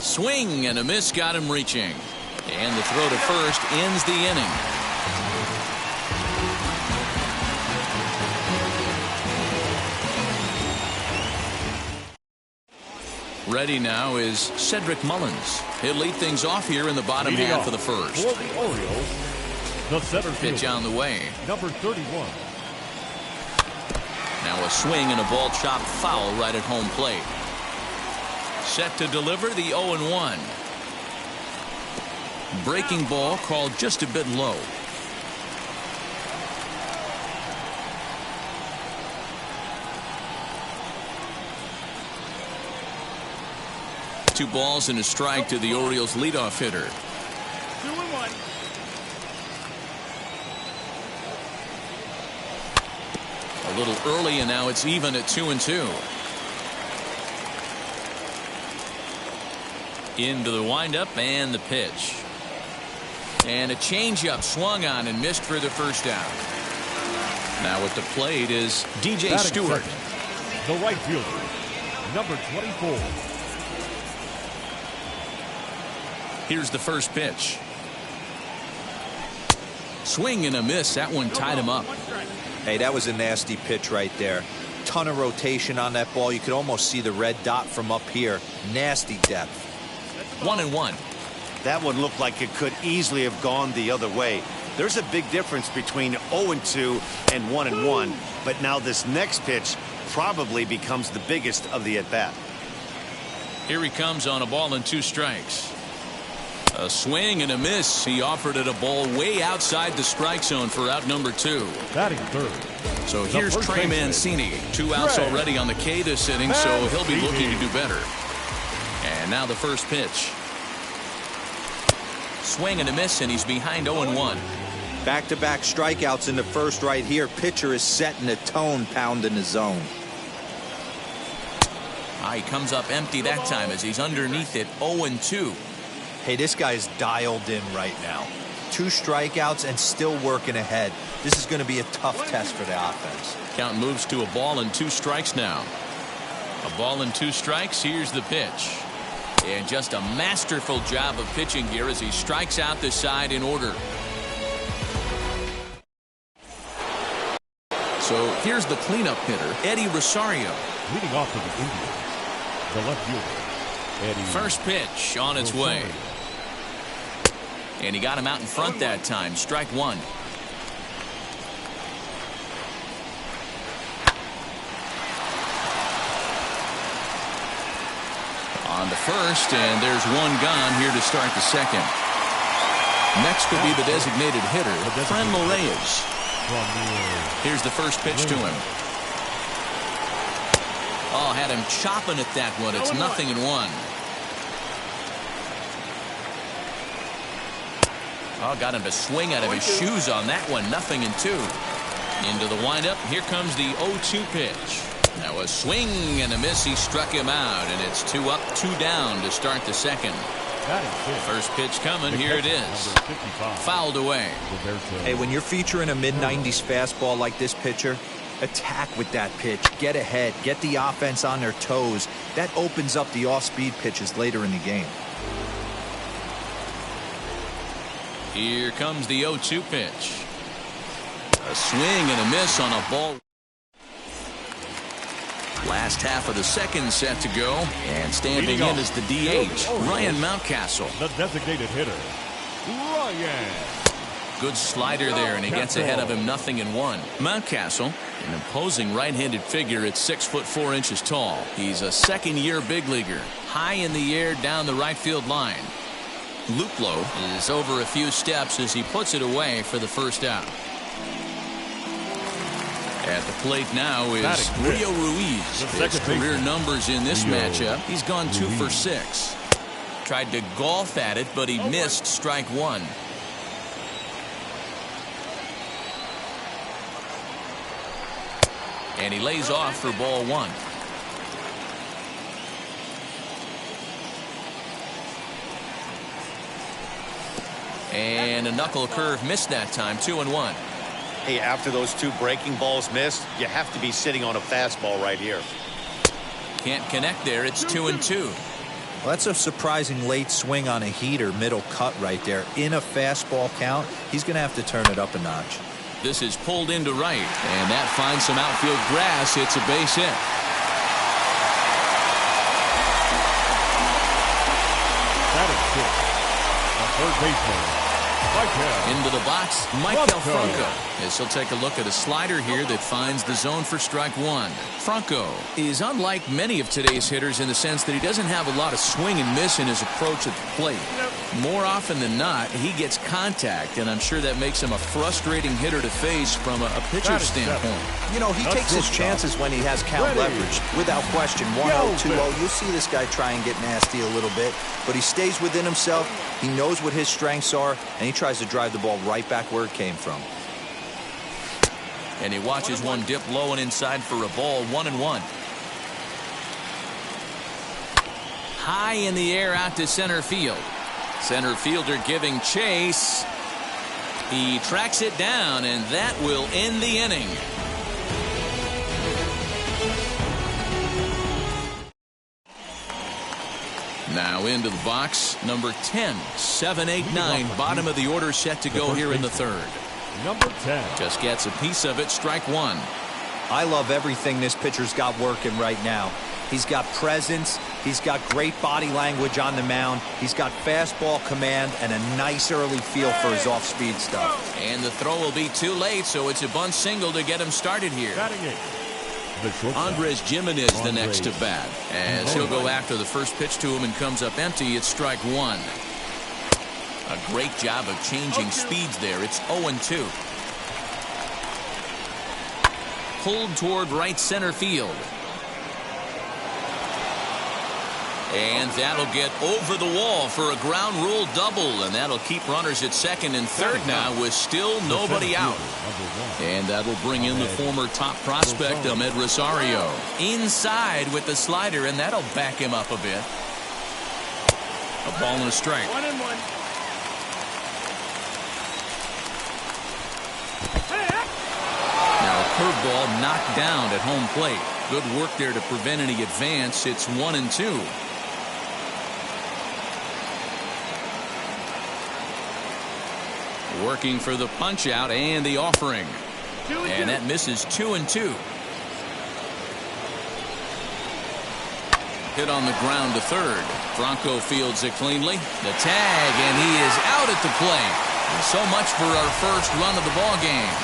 Swing and a miss got him reaching. And the throw to first ends the inning. Ready now is Cedric Mullins. He'll lead things off here in the bottom half of the first. For the Orioles, the center Pitch fielder, on the way. number 31. Now a swing and a ball chopped foul right at home plate. Set to deliver the 0-1. Breaking ball called just a bit low. Two balls and a strike to the Orioles leadoff hitter. 2-1. A little early, and now it's even at 2-2. Into the windup and the pitch. And a changeup swung on and missed for the first out. Now at the plate is DJ Batting Stewart. second, the right fielder, number 24. Here's the first pitch. Swing and a miss. That one tied him up. Hey, that was a nasty pitch right there. Ton of rotation on that ball. You could almost see the red dot from up here. Nasty depth. 1-1. That one looked like it could easily have gone the other way. There's a big difference between 0-2 and 1-1. But now this next pitch probably becomes the biggest of the at-bat. Here he comes on a ball and 2 strikes. A swing and a miss. He offered it a ball way outside the strike zone for out number 2. Batting third. So here's Trey Mancini. 2 outs already on the K this inning, so he'll be looking to do better. And now the first pitch. Swing and a miss, and he's behind 0-1. Back-to-back strikeouts in the first right here. Pitcher is setting the tone, pounding the zone. He comes up empty that time as he's underneath it, 0-2. Hey, this guy's dialed in right now. 2 strikeouts and still working ahead. This is going to be a tough test for the offense. Count moves to a ball and 2 strikes now. A ball and 2 strikes. Here's the pitch. And just a masterful job of pitching here as he strikes out the side in order. So here's the cleanup hitter, Eddie Rosario. Leading off for the Indians, the left fielder, First pitch on its way. And he got him out in front that time. Strike one. On to first, and there's one gone here to start the second. Next could be the designated hitter, Franmil Reyes. Here's the first pitch to him. Oh, had him chopping at that one. It's 0-1. Oh, got him to swing out of his shoes on that one. 0-2. Into the windup. Here comes the 0-2 pitch. Now a swing and a miss. He struck him out, and it's 2 up, 2 down to start the second. First pitch coming. Here it is. Fouled away. Hey, when you're featuring a mid-90s fastball like this pitcher, attack with that pitch. Get ahead. Get the offense on their toes. That opens up the off-speed pitches later in the game. Here comes the 0-2 pitch. A swing and a miss on a ball. Last half of the second set to go, and standing in is the DH, Ryan Mountcastle. The designated hitter, Ryan. Good slider there, and he gets ahead of him. 0-1. Mountcastle, an imposing right-handed figure at 6'4" tall. He's a second-year big leaguer, high in the air down the right field line. Luplo is over a few steps as he puts it away for the first out. At the plate now is Rio Ruiz. His career numbers in this matchup. He's gone 2 for 6. Tried to golf at it, but he missed strike one. And he lays off for ball one. And a knuckle curve missed that time. 2-1. Hey, after those 2 breaking balls missed, you have to be sitting on a fastball right here. Can't connect there. It's 2-2. Well, that's a surprising late swing on a heater, middle cut right there. In a fastball count, he's going to have to turn it up a notch. This is pulled into right, and that finds some outfield grass. It's a base hit. That is good. The third baseman. Into the box, Michael Franco, as he'll take a look at a slider here that finds the zone for strike one. Franco is unlike many of today's hitters in the sense that he doesn't have a lot of swing and miss in his approach at the plate. More often than not, he gets contact, and I'm sure that makes him a frustrating hitter to face from a pitcher's standpoint. You know, he takes his chances when he has count leverage. Without question, 1-0, 2-0, you'll see this guy try and get nasty a little bit, but he stays within himself. He knows what his strengths are, and he tries to drive the ball right back where it came from. And he watches one dip low and inside for a ball. 1-1. High in the air out to center field. Center fielder giving chase. He tracks it down, and that will end the inning. Now into the box, number 10, 7, 8, 9, bottom of the order set to go here in the third. Number 10. Just gets a piece of it, strike one. I love everything this pitcher's got working right now. He's got presence. He's got great body language on the mound. He's got fastball command and a nice early feel for his off-speed stuff. And the throw will be too late, so it's a bunt single to get him started here. Andres Gimenez the next to bat, as he'll go after the first pitch to him and comes up empty. It's strike one. A great job of changing speeds there. It's 0-2. Pulled toward right center field. And that'll get over the wall for a ground rule double, and that'll keep runners at second and third now with still nobody out. And that'll bring in the former top prospect, Ahmed Rosario. Inside with the slider, and that'll back him up a bit. A ball and a strike. 1-1. Now a curveball knocked down at home plate. Good work there to prevent any advance. It's 1-2. Working for the punch out and the offering. And that misses 2-2. Hit on the ground to third. Bronco fields it cleanly. The tag, and he is out at the plate. So much for our first run of the ball game.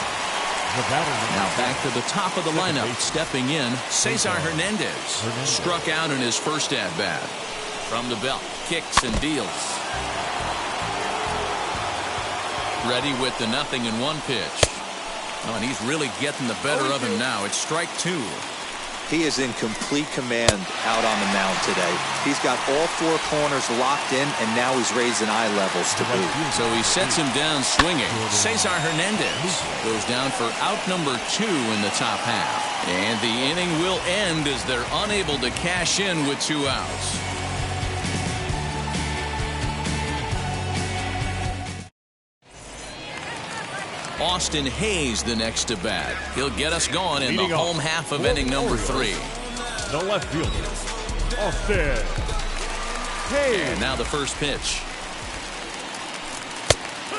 Now back to the top of the lineup. Stepping in, Cesar Hernandez. Struck out in his first at-bat. From the belt, kicks and deals. Ready with the 0-1 pitch. Oh, and he's really getting the better of him now. It's strike 2. He is in complete command out on the mound today. He's got all 4 corners locked in, and now he's raising eye levels to boot. So he sets him down swinging. Cesar Hernandez goes down for out number 2 in the top half. And the inning will end as they're unable to cash in with 2 outs. Austin Hayes the next to bat. He'll get us going in the home half of inning number 3. The left fielder, Austin Hayes. And now the first pitch.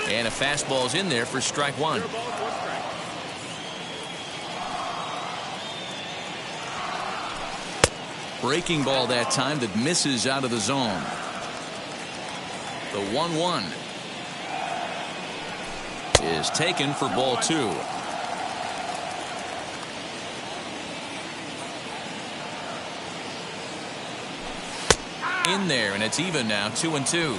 And a fastball's in there for strike 1. Breaking ball that time that misses out of the zone. The 1-1. Is taken for ball 2. In there, and it's even now, 2-2.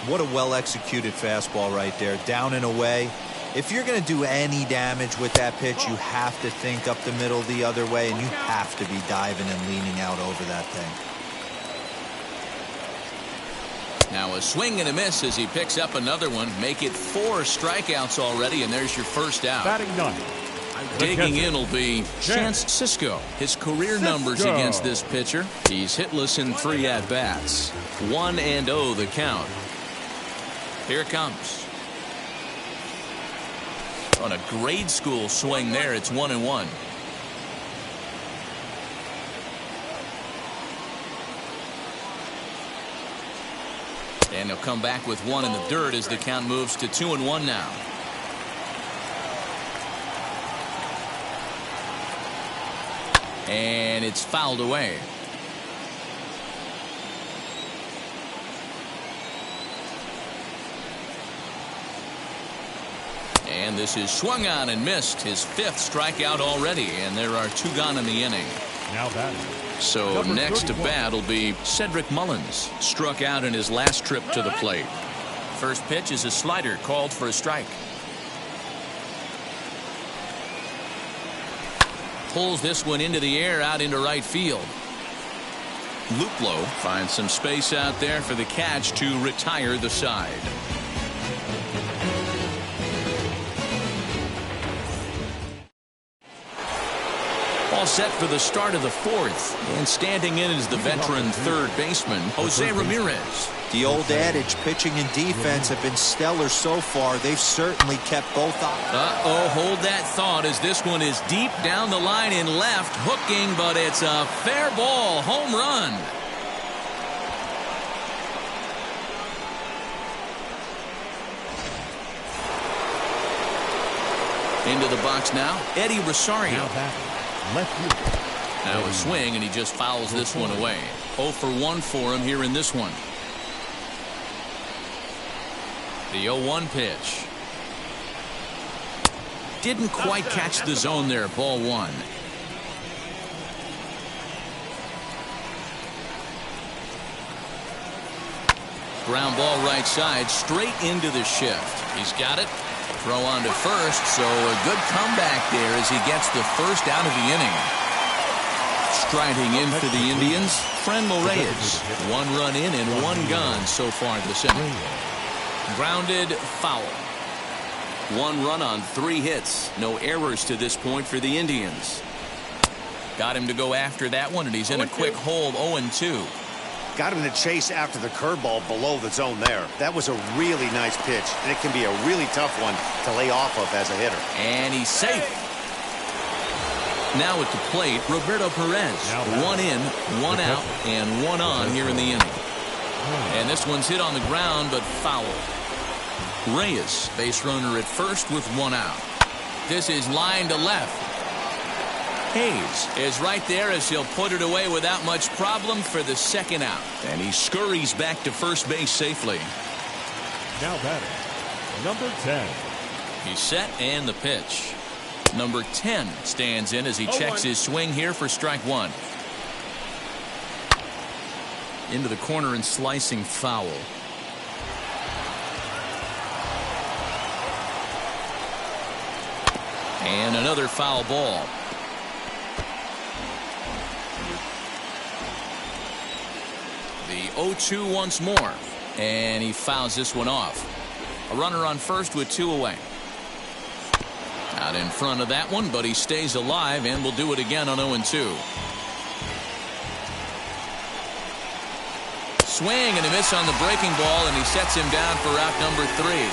What a well-executed fastball right there, down and away. If you're going to do any damage with that pitch, you have to think up the middle the other way, and you have to be diving and leaning out over that thing. Now a swing and a miss as he picks up another one. Make it 4 strikeouts already, and there's your first out. Batting 9. Digging in will be Chance Sisco. His career numbers against this pitcher. He's hitless in 3 at-bats. 1-0 the count. Here it comes. On a grade school swing there, it's 1-1. And he'll come back with 1 in the dirt as the count moves to 2-1 now. And it's fouled away. And this is swung on and missed. His 5th strikeout already, and there are 2 gone in the inning. Now batting. So Number next to 31. bat will be Cedric Mullins. Struck out in his last trip to the plate. First pitch is a slider called for a strike. Pulls this one into the air out into right field. Luplow finds some space out there for the catch to retire the side. All set for the start of the 4th, and standing in is the veteran third baseman Jose Ramirez. The old adage, pitching and defense have been stellar so far. They've certainly kept both up. Hold that thought as this one is deep down the line in left, hooking, but it's a fair ball, home run. Into the box now, Eddie Rosario. Now batting. Left fielder. Now a swing, and he just fouls this one away. 0 for 1 for him here in this one. The 0-1 pitch. Didn't quite catch the zone there. Ball 1. Ground ball right side, straight into the shift. He's got it. Throw on to first, so a good comeback there as he gets the first out of the inning. Striding in for the Indians, Franmil Reyes. 1 run in and 1 gone so far this inning. Grounded foul. 1 run on 3 hits. No errors to this point for the Indians. Got him to go after that one, and he's in a quick hold. 0-2. Got him to chase after the curveball below the zone there. That was a really nice pitch, and it can be a really tough one to lay off of as a hitter. And he's safe. Now at the plate, Roberto Perez. 1 in, 1 out, and 1 on here in the inning. And this one's hit on the ground, but foul. Reyes, base runner at first with 1 out. This is line to left. Hayes is right there as he'll put it away without much problem for the second out. And he scurries back to first base safely. Now batting, number 10. He's set and the pitch. Number 10 stands in as he checks his swing here for strike one. Into the corner and slicing foul. And another foul ball. The 0-2 once more. And he fouls this one off. A runner on first with two away. Out in front of that one, but he stays alive and will do it again on 0-2. Swing and a miss on the breaking ball, and he sets him down for out number 3.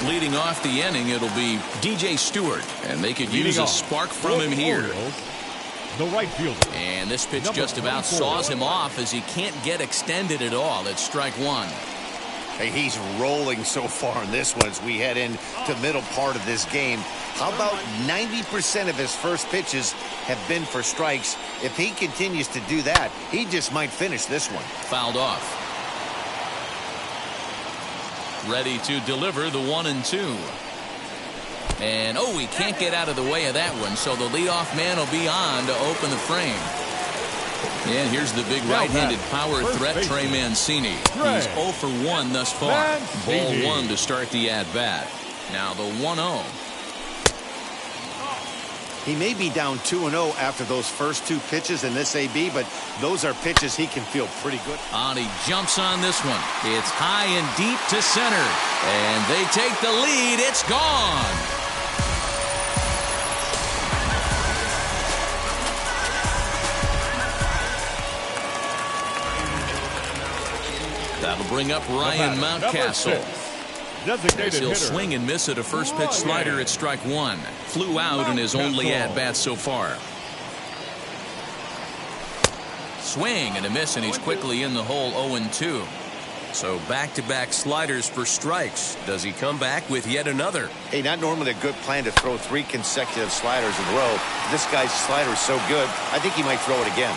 Leading off the inning, it'll be DJ Stewart, and they could use a spark from him here. The right fielder. And this pitch just about saws him off as he can't get extended at all. It's strike one. Hey, he's rolling so far in this one as we head into the middle part of this game. How about 90% of his first pitches have been for strikes? If he continues to do that, he just might finish this one. Fouled off. Ready to deliver the 1-2. And he can't get out of the way of that one, so the leadoff man will be on to open the frame. And here's the big right-handed power threat, Trey Mancini. He's 0 for 1 thus far. Ball 1 to start the at-bat. Now the 1-0. He may be down 2-0 after those first two pitches in this AB, but those are pitches he can feel pretty good. And he jumps on this one. It's high and deep to center. And they take the lead. It's gone. That'll bring up Ryan Mountcastle. As he'll swing and miss at a first pitch slider at strike one. Flew out in his only at-bat so far. Swing and a miss, and he's quickly in the hole 0-2. So back-to-back sliders for strikes. Does he come back with yet another? Hey, not normally a good plan to throw 3 consecutive sliders in a row. This guy's slider is so good, I think he might throw it again.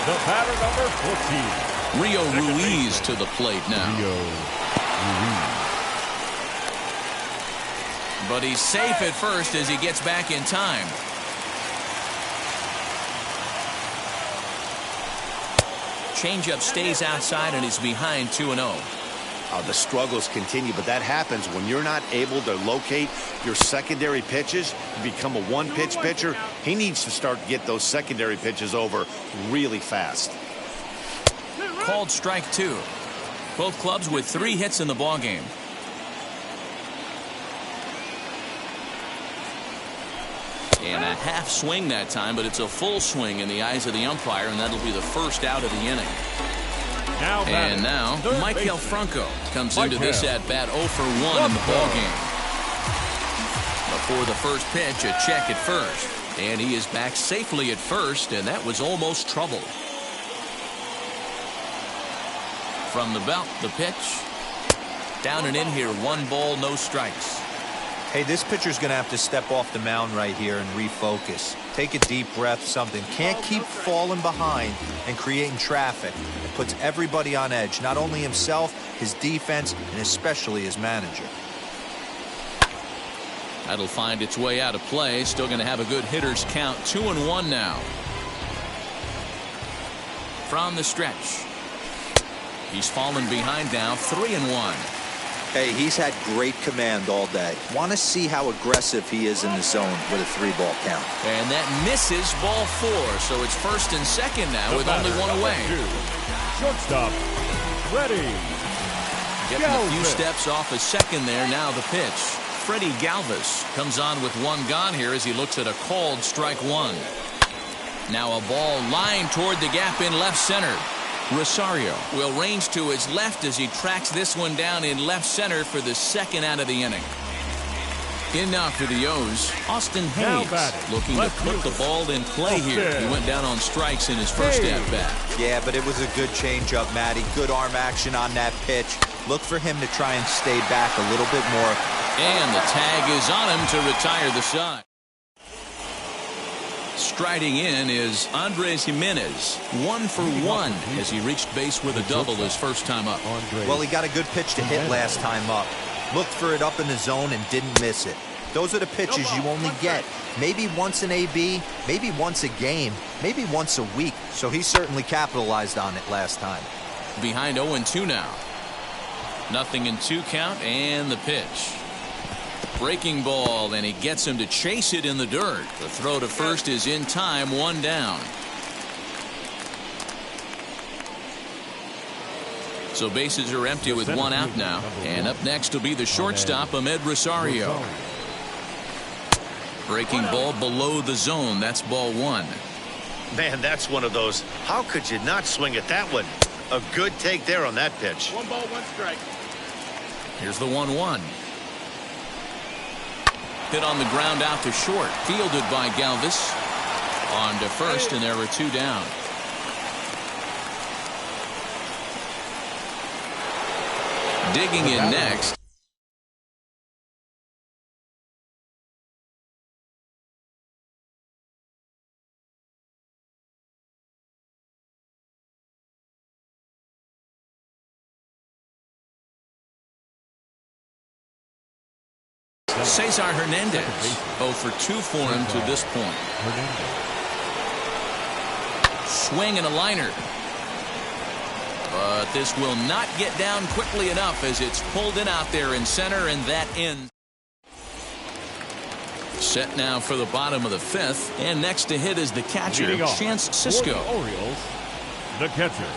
The batter, number 14. Rio Ruiz to the plate now. Rio Ruiz. But he's safe at first as he gets back in time. Changeup stays outside and he's behind 2-0. The struggles continue, but that happens when you're not able to locate your secondary pitches. You become a one-pitch pitcher. He needs to start to get those secondary pitches over really fast. Called strike 2. Both clubs with 3 hits in the ballgame. And a half swing that time, but it's a full swing in the eyes of the umpire, and that'll be the first out of the inning. And now, Michael Franco comes into this at-bat 0 for 1 in the ballgame. Before the first pitch, a check at first. And he is back safely at first, and that was almost trouble. From the belt, the pitch. Down and in here, 1 ball, no strikes. Hey, this pitcher's going to have to step off the mound right here and refocus. Take a deep breath, something. Can't keep falling behind and creating traffic. It puts everybody on edge, not only himself, his defense, and especially his manager. That'll find its way out of play. Still going to have a good hitter's count. 2-1 now. From the stretch. He's fallen behind now. 3-1. Hey, he's had great command all day. Want to see how aggressive he is in the zone with a 3-ball count. And that misses ball 4. So it's first and second now with only 1 away. Shortstop, ready. Getting a few steps off a second there. Now the pitch. Freddie Galvis comes on with 1 gone here as he looks at a called strike 1. Now a ball lined toward the gap in left center. Rosario will range to his left as he tracks this one down in left center for the second out of the inning. In now for the O's, Austin Now Hayes, batting, looking to left put the fielder, ball in play here. He went down on strikes in his first at-bat. Yeah, but it was a good changeup, Matty. Good arm action on that pitch. Look for him to try and stay back a little bit more. And the tag is on him to retire the side. Striding in is Andres Jimenez, 1 for 1 as he reached base with a double his first time up. Well, he got a good pitch to hit last time up. Looked for it up in the zone and didn't miss it. Those are the pitches you only get maybe once an AB, maybe once a game, maybe once a week. So he certainly capitalized on it last time. Behind 0-2 now. 0-2 count and the pitch. Breaking ball, and he gets him to chase it in the dirt. The throw to first is in time, 1 down. So bases are empty with 1 out now. And up next will be the shortstop, Ahmed Rosario. Breaking ball below the zone. That's ball 1. Man, that's one of those. How could you not swing at that one? A good take there on that pitch. 1 ball, 1 strike. Here's the 1-1. Hit on the ground out to short. Fielded by Galvis. On to first, and there are 2 down. Digging in next. Cesar Hernandez. 0 for 2 for him to this point. Swing and a liner. But this will not get down quickly enough as it's pulled in out there in center, and that in. Set now for the bottom of the 5th, and next to hit is the catcher, Chance Cisco. Orioles, the catcher,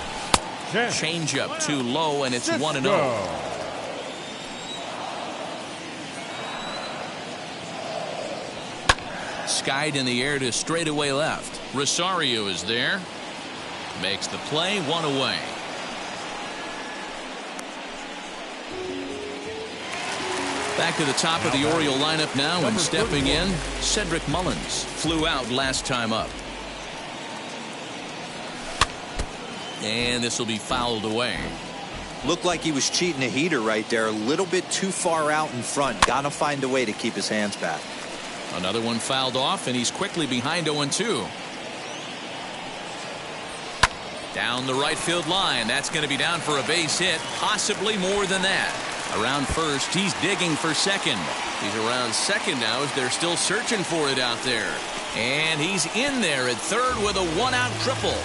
Changeup too low, and it's 1-0. Skied in the air to straightaway left. Rosario is there. Makes the play, 1 away. Back to the top of the Oriole lineup now, and stepping in, Cedric Mullins. Flew out last time up. And this will be fouled away. Looked like he was cheating a heater right there. A little bit too far out in front. Gotta find a way to keep his hands back. Another one fouled off, and he's quickly behind 0-2. Down the right field line. That's going to be down for a base hit, possibly more than that. Around first, he's digging for second. He's around second now as they're still searching for it out there. And he's in there at third with a 1-out triple.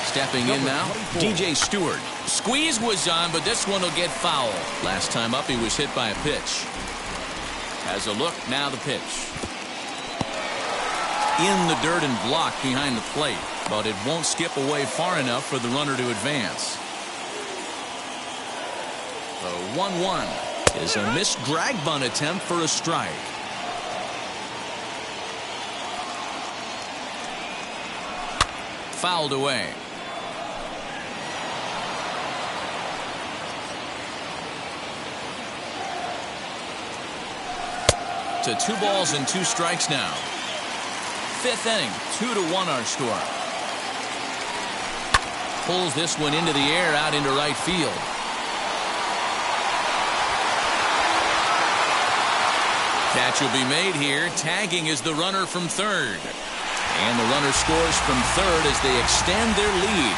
Stepping in now, DJ Stewart. Squeeze was on, but this one will get foul. Last time up, he was hit by a pitch. Has a look, now the pitch. In the dirt and blocked behind the plate, but it won't skip away far enough for the runner to advance. The 1-1 is a missed drag bunt attempt for a strike. Fouled away. To 2 balls and 2 strikes now. 5th inning, 2-1 our score. Pulls this one into the air out into right field. Catch will be made here. Tagging is the runner from third. And the runner scores from third as they extend their lead.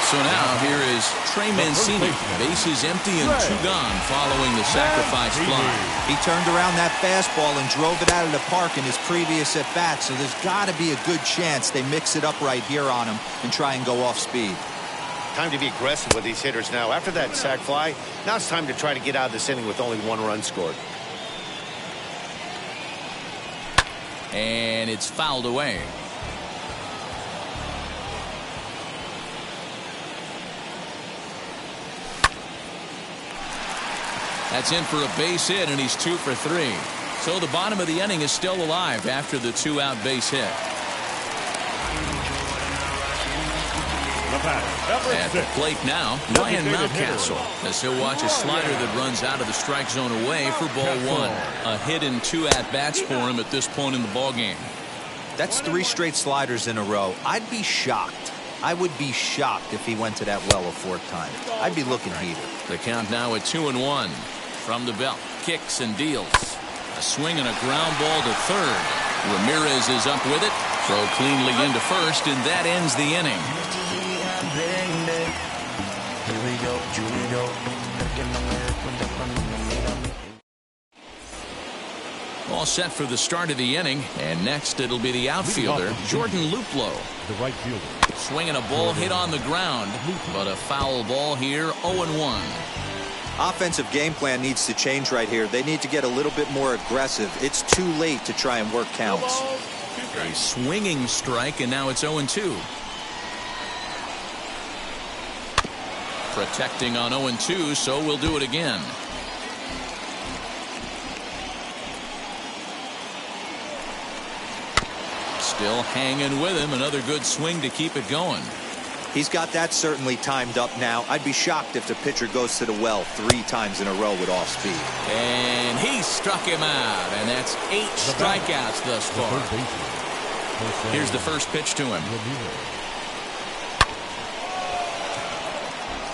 So now here is Trey Mancini. Bases empty and 2 gone following the sacrifice fly. He turned around that fastball and drove it out of the park in his previous at-bat, so there's got to be a good chance they mix it up right here on him and try and go off speed. Time to be aggressive with these hitters now. After that sac fly, now it's time to try to get out of this inning with only 1 run scored. And it's fouled away. That's in for a base hit, and he's 2 for 3. So the bottom of the inning is still alive after the 2-out base hit. At the plate now, Ryan Mountcastle, as he'll watch a slider that runs out of the strike zone away for ball one. A hit and 2 at-bats for him at this point in the ballgame. That's 3 straight sliders in a row. I'd be shocked. I would be shocked if he went to that well a 4th time. I'd be looking heated. The count now at 2-1. From the belt, kicks and deals. A swing and a ground ball to third. Ramirez is up with it. Throw cleanly into first, and that ends the inning. All set for the start of the inning, and next it'll be the outfielder, Jordan Luplow. The right fielder. Swinging a ball hit on the ground, but a foul ball here, 0-1. Offensive game plan needs to change right here. They need to get a little bit more aggressive. It's too late to try and work counts. A swinging strike, and now it's 0-2. Protecting on 0-2, so we'll do it again. Still hanging with him. Another good swing to keep it going. He's got that certainly timed up now. I'd be shocked if the pitcher goes to the well 3 times in a row with off speed. And he struck him out, and that's 8 strikeouts thus far. Here's the first pitch to him.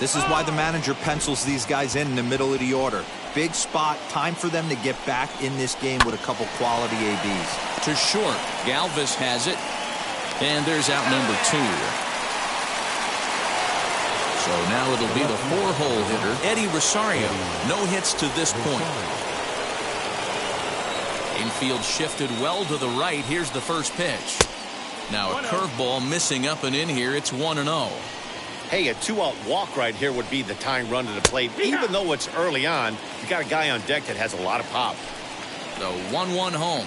This is why the manager pencils these guys in the middle of the order. Big spot, time for them to get back in this game with a couple quality ABs. To short, Galvis has it, and there's out number 2. So now it'll be the 4-hole hitter, Eddie Rosario. No hits to this point. Infield shifted well to the right. Here's the first pitch. Now a curveball missing up and in here. It's 1-0. Hey, a 2-out walk right here would be the tying run to the plate. Even though it's early on, you got a guy on deck that has a lot of pop. The 1-1 home.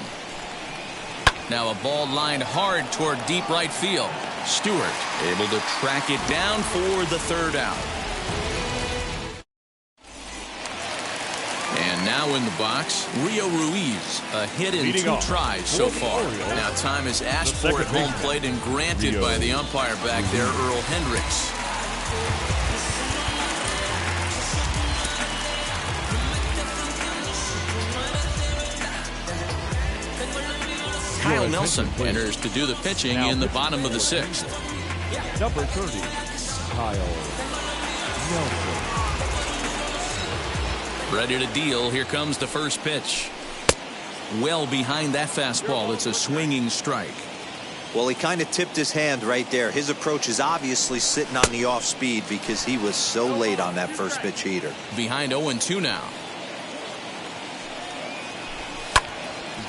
Now a ball lined hard toward deep right field. Stewart able to track it down for the 3rd out. And now in the box, Rio Ruiz. A hit in 2 tries so far. Now time is asked for at home plate and granted by the umpire back there, Earl Hendricks. Kyle Nelson enters to do the pitching in the bottom of the 6th. Number 30, Kyle Nelson. Ready to deal. Here comes the first pitch. Well behind that fastball. It's a swinging strike. Well, he kind of tipped his hand right there. His approach is obviously sitting on the off speed because he was so late on that first pitch heater. Behind 0-2 now.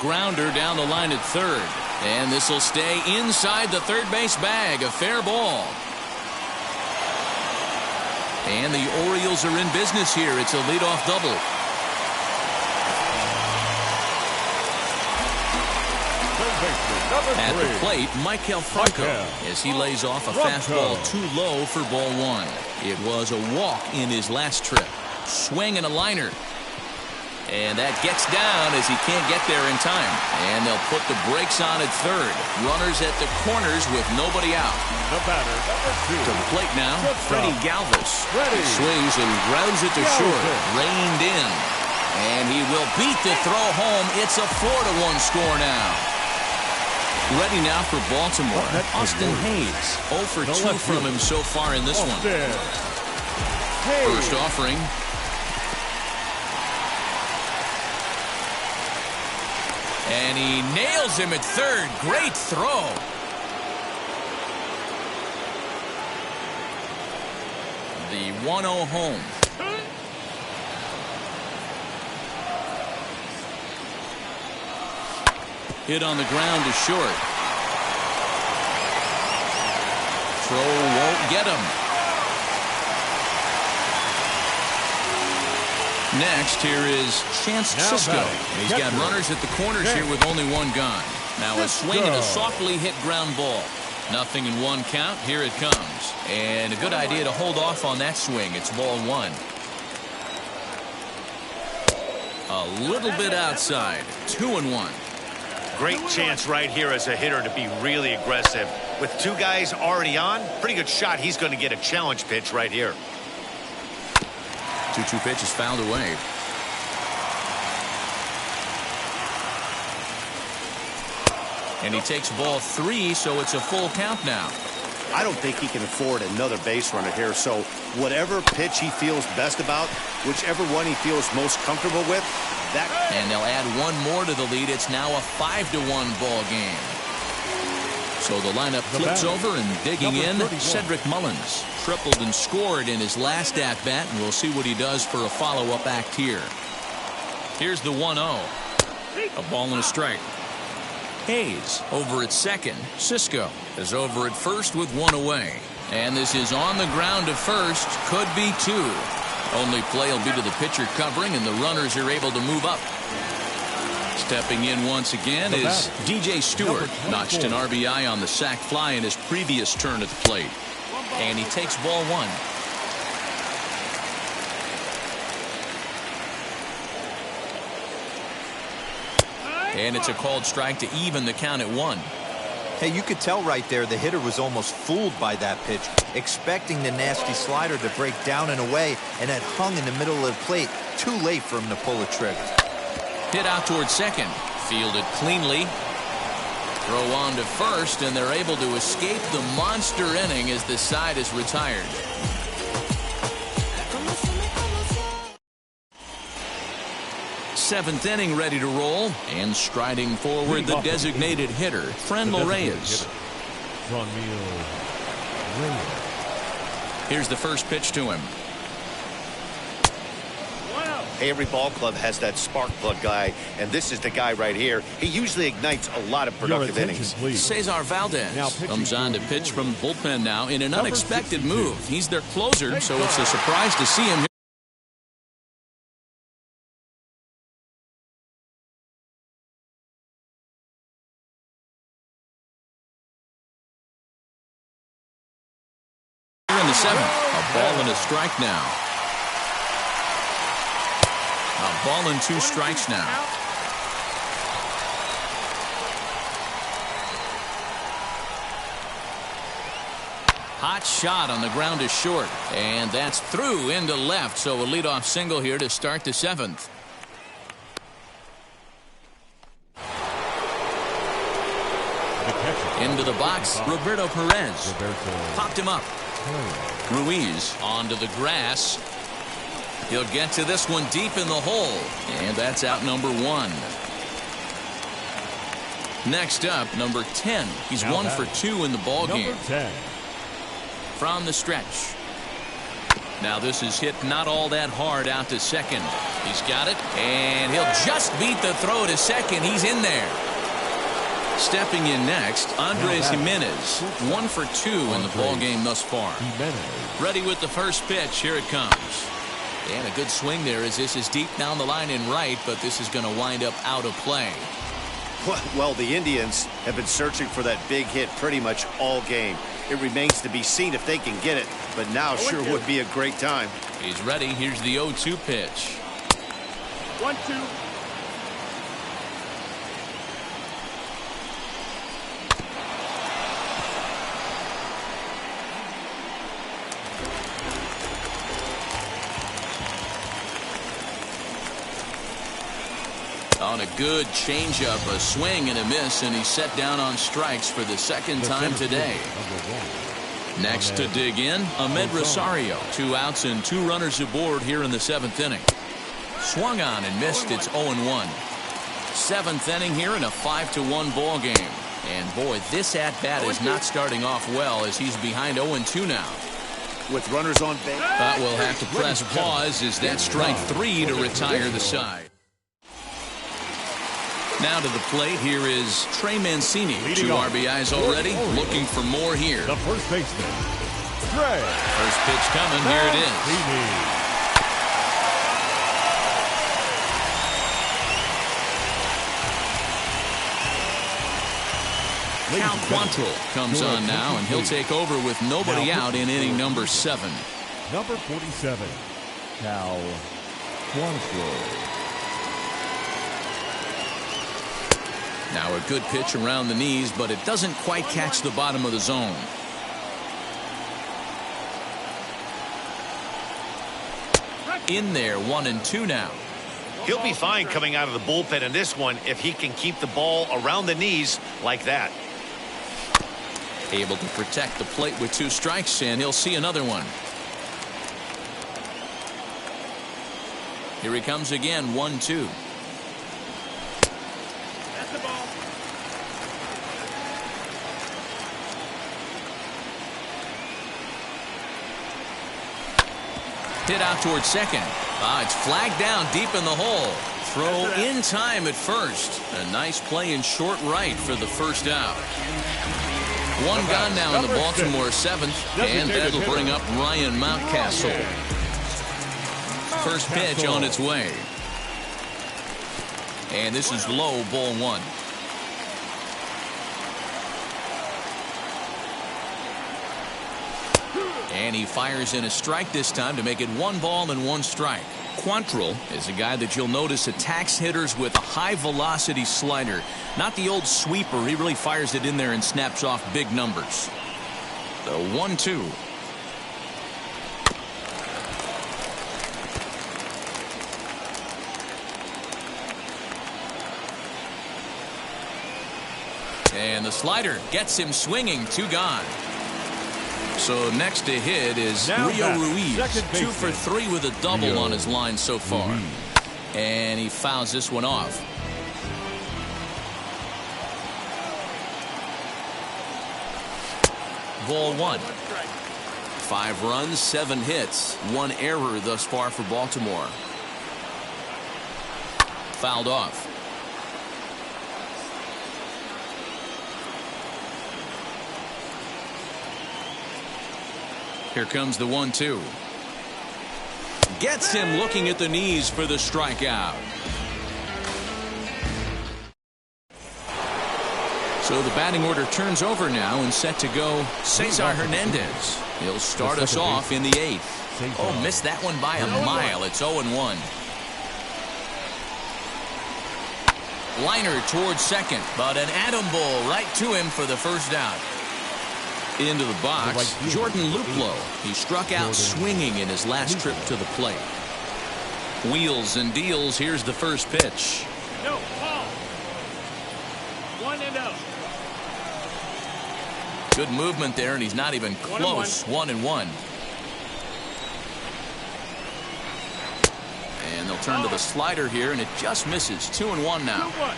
Grounder down the line at third. And this will stay inside the third base bag. A fair ball. And the Orioles are in business here. It's a leadoff double. At the plate, Michael Franco, as he lays off a fastball too low for ball 1. It was a walk in his last trip. Swing and a liner. And that gets down as he can't get there in time. And they'll put the brakes on at third. Runners at the corners with nobody out. The batter, number 2. To the plate now, Freddie Galvis. He swings and grounds it to short. Reined in. And he will beat the throw home. It's a 4-1 score now. Ready now for Baltimore. Austin Hayes. 0 for 2 from him so far in this one. First offering. And he nails him at third. Great throw. The 1-0 home. Hit on the ground to short. Throw won't get him. Next, here is Chance Sisco. He's got runners at the corners here with only 1 gone. Now a swing and a softly hit ground ball. Nothing in 1 count. Here it comes. And a good idea to hold off on that swing. It's ball 1. A little bit outside. 2-1. Great chance right here as a hitter to be really aggressive. With two guys already on, pretty good shot. He's going to get a challenge pitch right here. 2-2 pitch is fouled away. And he takes ball 3, so it's a full count now. I don't think he can afford another base runner here, so whatever pitch he feels best about, whichever one he feels most comfortable with, that... And they'll add one more to the lead. It's now a 5-1 ball game. So the lineup flips over, and digging in, Cedric Mullins. Tripled and scored in his last at-bat, and we'll see what he does for a follow-up act here. Here's the 1-0. A ball and a strike. Hayes over at second. Cisco is over at first with one away. And this is on the ground to first. Could be 2. Only play will be to the pitcher covering, and the runners are able to move up. Stepping in once again is DJ Stewart. Notched an RBI on the sac fly in his previous turn at the plate. And he takes ball 1. And it's a called strike to even the count at 1. Hey, you could tell right there the hitter was almost fooled by that pitch, expecting the nasty slider to break down and away, and had hung in the middle of the plate. Too late for him to pull the trigger. Hit out towards second. Fielded cleanly. Throw on to first, and they're able to escape the monster inning as the side is retired. Seventh inning ready to roll, and striding forward the designated hitter, Franmil Reyes. Here's the first pitch to him. Hey, every ball club has that spark plug guy, and this is the guy right here. He usually ignites a lot of productive innings. Cesar Valdez comes on to pitch from the bullpen now in an unexpected move. He's their closer, so it's a surprise to see him here. In the 7th, a ball and a strike now. A ball and 2 strikes now. Hot shot on the ground is short, and that's through into left, so a leadoff single here to start the 7th. Into the box, Roberto Perez. Popped him up. Ruiz onto the grass. He'll get to this one deep in the hole, and that's out number 1. Next up, number 10. He's 1 for 2 in the ball game. From the stretch. Now this is hit not all that hard out to second. He's got it, and he'll just beat the throw to second. He's in there. Stepping in next, Andres Jimenez. 1 for 2 in the ball game thus far. Ready with the first pitch. Here it comes. And a good swing there as this is deep down the line in right, but this is going to wind up out of play. Well, the Indians have been searching for that big hit pretty much all game. It remains to be seen if they can get it, but now sure would be a great time. He's ready. Here's the 0-2 pitch. 1-2. On a good changeup, a swing and a miss, and he's set down on strikes for the second time today. Next to dig in, Ahmed Rosario. 2 outs and 2 runners aboard here in the 7th inning. Swung on and missed. It's 0-1. 7th inning here in a 5-1 ball game. And boy, this at-bat is not starting off well as he's behind 0-2 now. With runners on base. But we'll have to press pause as that strike 3 to retire the side. Now to the plate, here is Trey Mancini. 2 RBIs already, looking for more here. The first baseman, Trey. First pitch coming, here it is. Cal Quantrill comes on now, and he'll take over with nobody out in inning number 7. Number 47, Cal Quantrill. Now a good pitch around the knees, but it doesn't quite catch the bottom of the zone. In there, 1-2 now. He'll be fine coming out of the bullpen in this one if he can keep the ball around the knees like that. Able to protect the plate with 2 strikes, and he'll see another one. Here he comes again, 1-2. That's the ball. Hit out towards second. It's flagged down deep in the hole. Throw in time at first. A nice play in short right for the first out. One gone now in the Baltimore 7th, and that'll bring up Ryan Mountcastle. First pitch on its way. And this is low, ball 1. And he fires in a strike this time to make it 1 ball and 1 strike. Quantrill is a guy that you'll notice attacks hitters with a high velocity slider. Not the old sweeper. He really fires it in there and snaps off big numbers. The 1-2. And the slider gets him swinging. 2 gone. So next to hit is Rio Ruiz. 2 for 3 with a double on his line so far. And he fouls this one off. Ball 1. 5 runs, 7 hits, 1 error thus far for Baltimore. Fouled off. Here comes the 1-2. Gets him looking at the knees for the strikeout. So the batting order turns over now and set to go Cesar Hernandez. He'll start us off in the 8th. Oh, missed that one by a mile. It's 0-1. Liner towards second, but an atom ball right to him for the first out. Into the box, Jordan Luplow. He struck out swinging in his last trip to the plate. Wheels and deals. Here's the first pitch. No, ball. 1-0. Good movement there, and he's not even close. 1-1. And they'll turn to the slider here, and it just misses. 2-1 now. 2-1.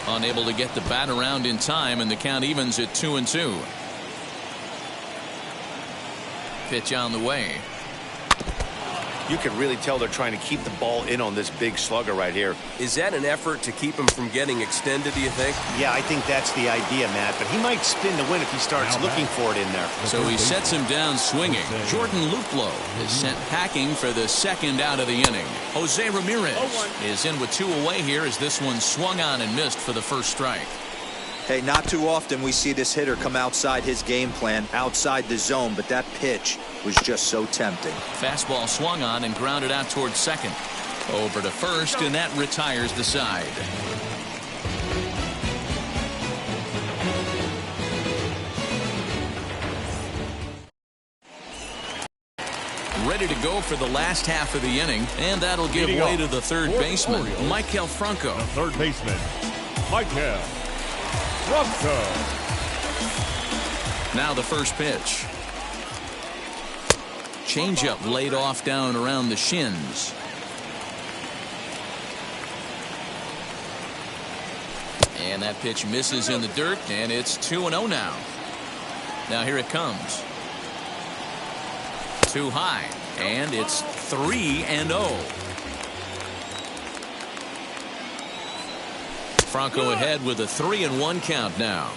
Unable to get the bat around in time, and the count evens at 2-2. Pitch on the way. You can really tell they're trying to keep the ball in on this big slugger right here. Is that an effort to keep him from getting extended, do you think? Yeah, I think that's the idea, Matt, but he might spin to win if he starts looking for it in there. So he sets him down swinging. Jordan Luplow is sent packing for the second out of the inning. Jose Ramirez is in with 2 away here as this one swung on and missed for the first strike. Hey, not too often we see this hitter come outside his game plan, outside the zone, but that pitch was just so tempting. Fastball swung on and grounded out towards second. Over to first, and that retires the side. Ready to go for the last half of the inning, and that'll give way to the third baseman, Maikel Franco. The third baseman, Maikel Franco. Now the first pitch. Changeup laid off down around the shins. And that pitch misses in the dirt, and it's 2-0 now. Now here it comes. Too high, and it's 3-0. Franco ahead with a 3-1 count now.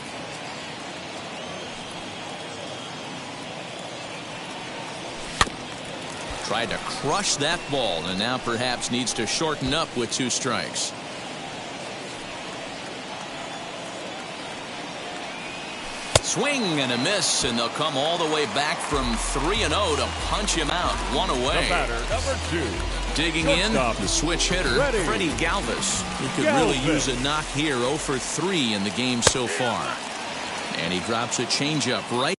Tried to crush that ball, and now perhaps needs to shorten up with 2 strikes. Swing and a miss, and they'll come all the way back from 3-0 to punch him out. 1 away. The batter, number 2, Digging in, Shortstop. the switch hitter, Ready. Freddie Galvis. He could really use a knock here. 0 for 3 in the game so far. And he drops a changeup right.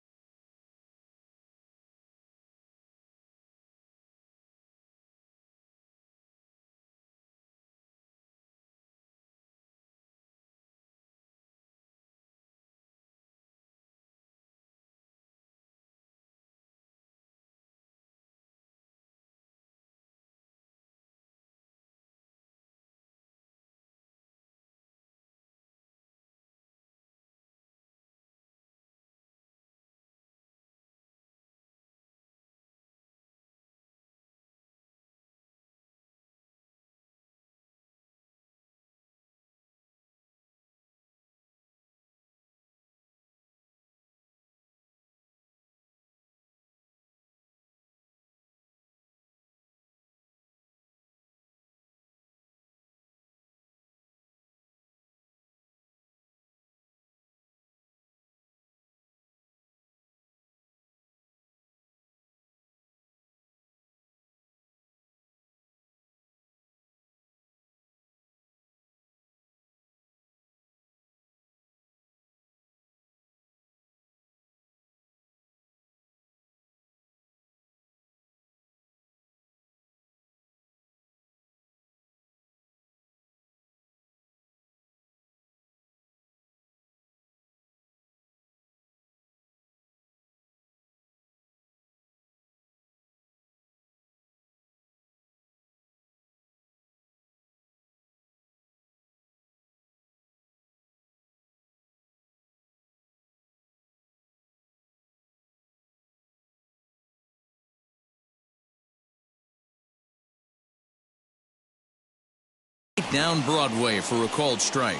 Down Broadway for a called strike.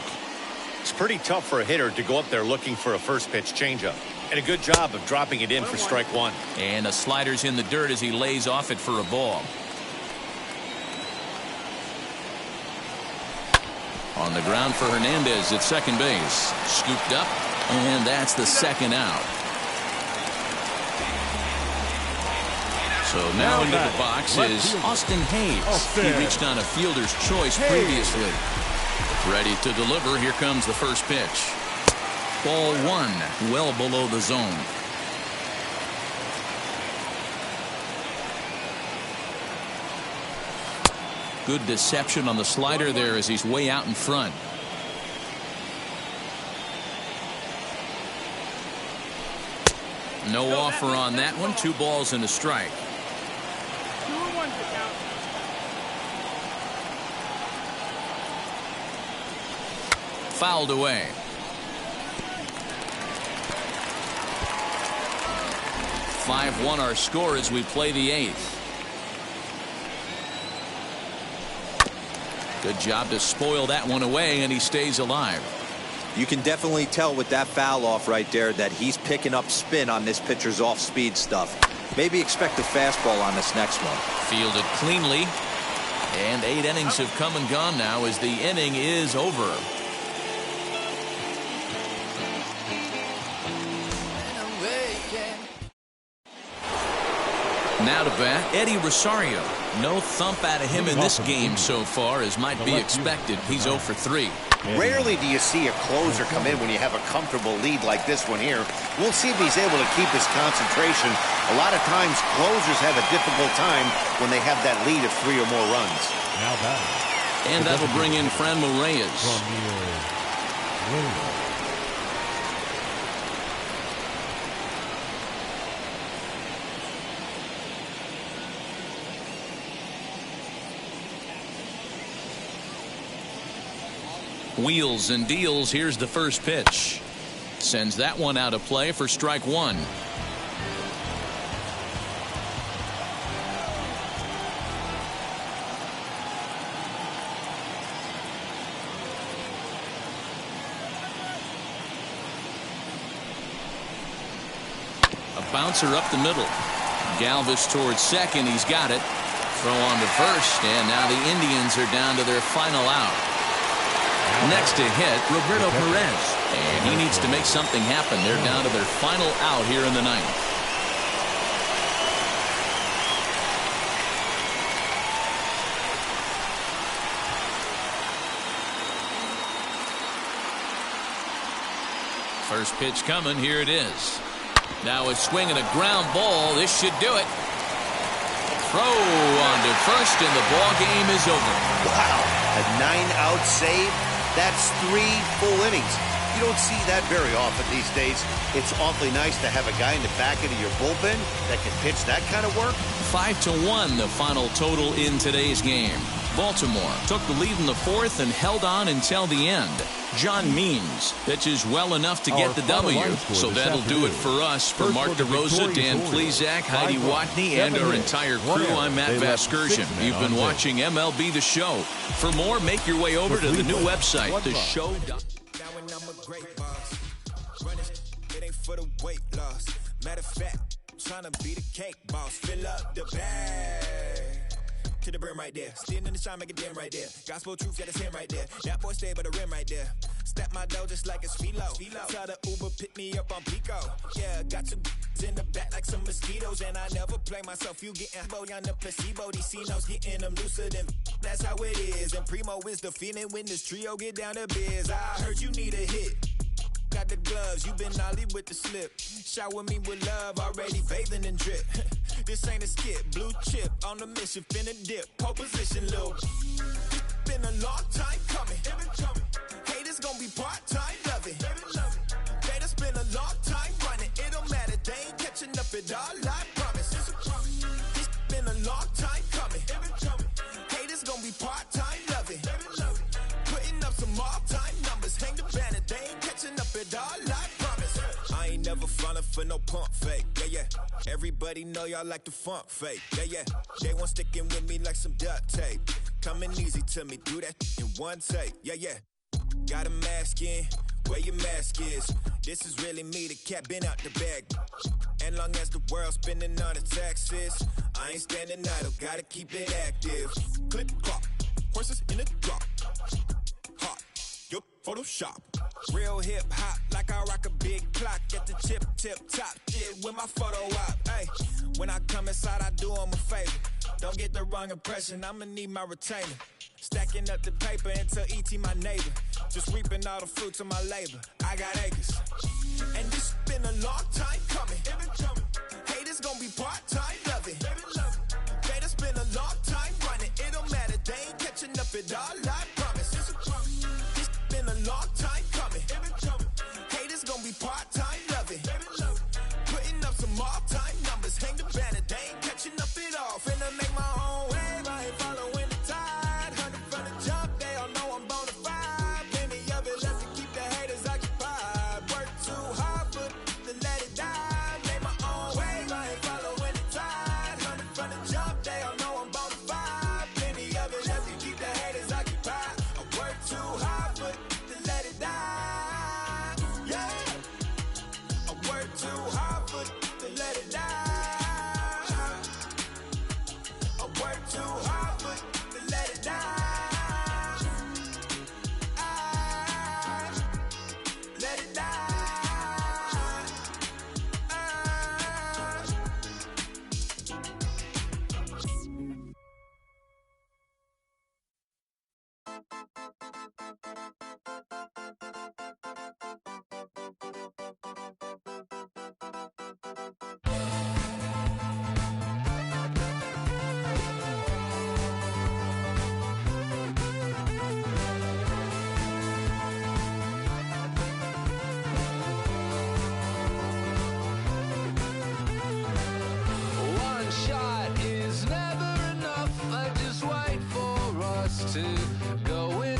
It's pretty tough for a hitter to go up there looking for a first pitch changeup. And a good job of dropping it in for strike one. And a slider's in the dirt as he lays off it for a ball. On the ground for Hernandez at second base. Scooped up, and that's the second out. So now into the box is Austin Hayes. He reached on a fielder's choice previously. Ready to deliver. Here comes the first pitch. Ball one, well below the zone. Good deception on the slider there as he's way out in front. No offer on that one. 2 balls and a strike. 2-1 to count. Fouled away. (5-1) our score as we play the 8th. Good job to spoil that one away, and he stays alive. You can definitely tell with that foul off right there that he's picking up spin on this pitcher's off-speed stuff. Maybe expect a fastball on this next one. Fielded cleanly. And 8 innings have come and gone now as the inning is over. Now to bat, Eddie Rosario. No thump out of him in this game so far, as might be expected. He's 0 for 3. Rarely do you see a closer come in when you have a comfortable lead like this one here. We'll see if he's able to keep his concentration. A lot of times, closers have a difficult time when they have that lead of 3 or more runs. Now batting. And that'll bring in Franmil Reyes. Wheels and deals. Here's the first pitch. Sends that one out of play for strike one. A bouncer up the middle. Galvis towards second. He's got it. Throw on to first, and now the Indians are down to their final out. Next to hit, Roberto Perez. And he needs to make something happen. They're down to their final out here in the ninth. First pitch coming. Here it is. Now it's swinging a ground ball. This should do it. Throw on to first, and the ball game is over. Wow, a 9-out save. That's 3 full innings. You don't see that very often these days. It's awfully nice to have a guy in the back end of your bullpen that can pitch that kind of work. 5-1 the final total in today's game. Baltimore took the lead in the fourth and held on until the end. John Means pitches well enough to get the W. So that'll do it for us. For Mark DeRosa, Dan Plesac, Heidi Watney, and our entire crew, I'm Matt Vasgersian. You've been watching MLB The Show. For more, make your way over to the new website, theshow.com. I'm a great boss. Running, it ain't for the weight loss. Matter of fact, trying to be the cake boss. Fill up the bag to the brim right there. Standing in the shine, make it dim right there. Gospel truth, got his hand right there. That boy stay by the rim right there. Step my dough just like it's philo. Tell the Uber pick me up on Pico. Yeah, got two in the back like some mosquitoes, and I never play myself. You getting boy on the placebo. These C-notes getting them looser than. That's how it is. And Primo is the feeling when this trio get down to biz. I heard you need a hit. Got the gloves, you been ollie with the slip. Shower me with love, already bathing in drip. This ain't a skip, blue chip on the mission, finna dip. Pole position, little. It's been a long time coming. Haters gonna be part-time, love it. They done spent a long time running. It don't matter, they ain't catching up at all, I promise. It's been a long time coming. Haters gonna be part-time, love it. Putting up some all-time numbers, hang the banner, they ain't catching up at all, I promise. I ain't never falling for no pump fake, yeah. Everybody know y'all like the funk fake, yeah. They want sticking with me like some duct tape. Coming easy to me, do that in one take, yeah. Got a mask in, where your mask is. This is really me, the cat been out the bag. And long as the world's spending on the taxes, I ain't standing idle, gotta keep it active. Click clock, horses in the drop. Hot, yup, Photoshop. Real hip hop, like I rock a big clock at the tip top. Shit with my photo op. Hey, when I come inside, I do 'em a favor. Don't get the wrong impression, I'ma need my retainer. Stacking up the paper until ET my neighbor. Just reaping all the fruits of my labor. I got acres. And this been a long time coming. Haters gonna be part-time, love it. They done spent a long time running. It don't matter, they ain't catching up at all, I promise. It's been a long time coming. Haters gonna be part-time, love it. Putting up some all-time numbers, hang the banner, they ain't catching up at all. Finna make my own wave, I ain't following the tide. 100 from the jump, they all know I'm bona fide. Plenty of it left to keep the haters occupied. Work too hard, but to let it die. Make my own wave, I ain't following the tide. 100 from the jump, they all know I'm bona fide. Plenty of it left to keep the haters occupied. I work too hard, but to let it die. Yeah, I work too hard, but to let it die. I work too hard, but to let it die. Let it die. One shot is never enough. I just wait for us to go in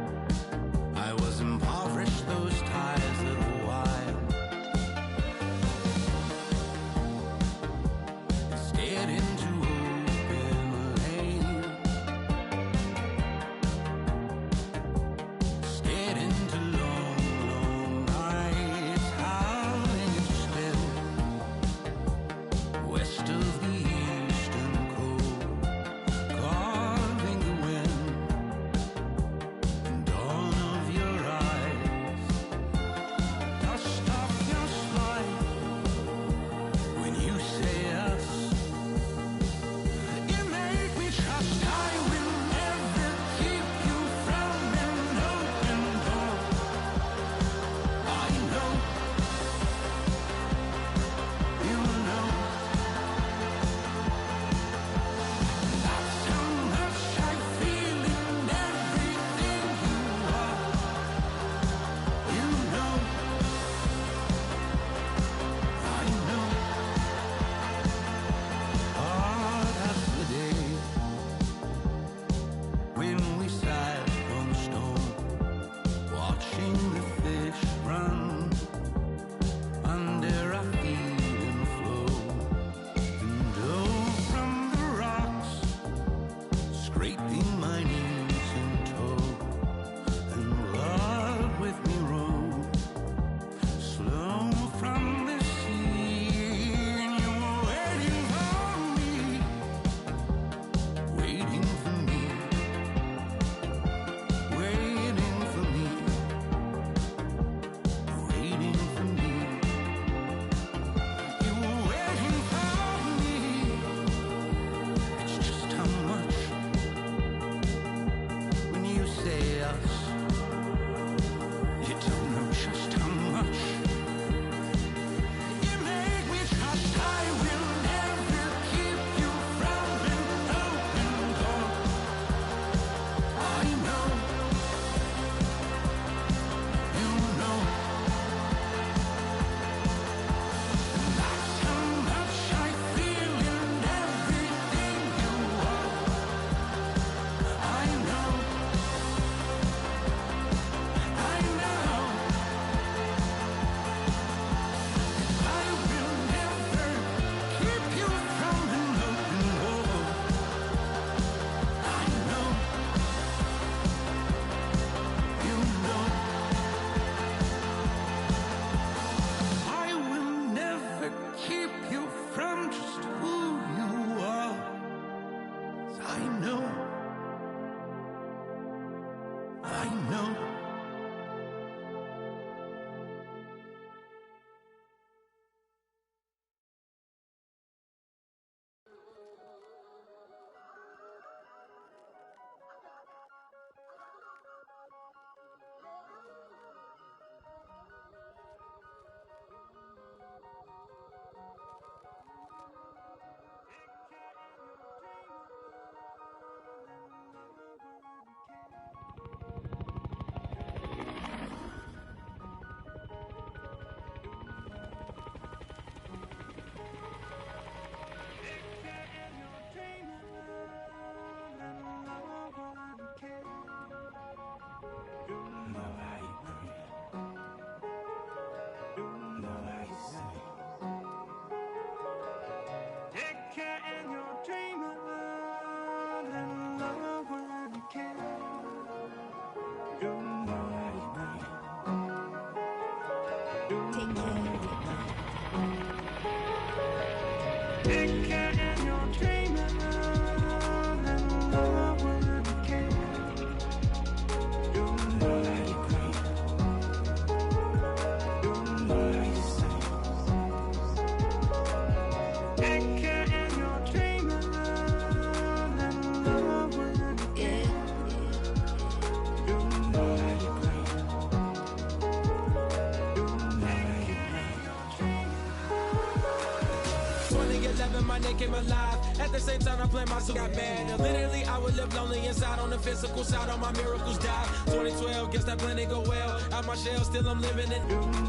name came alive. At the same time, I planned my suit got mad. And literally, I would live lonely inside on the physical side. All my miracles died. 2012, guess that plan didn't go well. Out my shell, still I'm living it.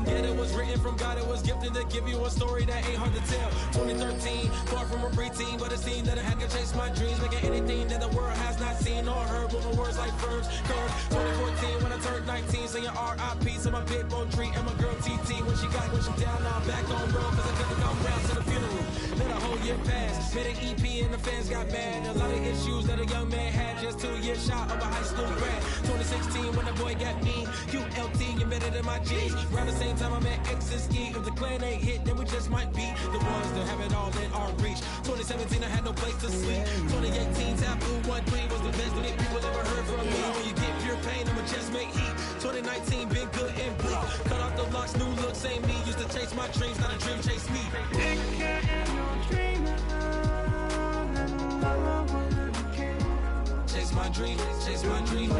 Yet it was written from God, it was gifted to give you a story that ain't hard to tell. 2013, far from a preteen, but it seemed that I had to chase my dreams, making anything that the world has not seen or heard. Moving words like verbs, curves. 2014, when I turned 19, singing R.I.P. to my big bone tree and my girl TT. When she down, now I'm back on road, cause I couldn't come round to the funeral. Let a whole year pass, made an EP and the fans got mad. A lot of issues that a young man had, just 2 years shot of a high school grad. 2016, when the boy got me, QLT embedded in my G's. Around the same time I met X and Ski. If the clan ain't hit, then we just might be the ones that have it all in our reach. 2017, I had no place to sleep. 2018, Taboo 1-3 was the best that people ever heard from me. When you get pure pain, I'ma just make heat. 2019, been good and bleak. Cut off the locks, new look, same me. Used to chase my dreams, not a dream chase me. Chase my dream, chase my dream.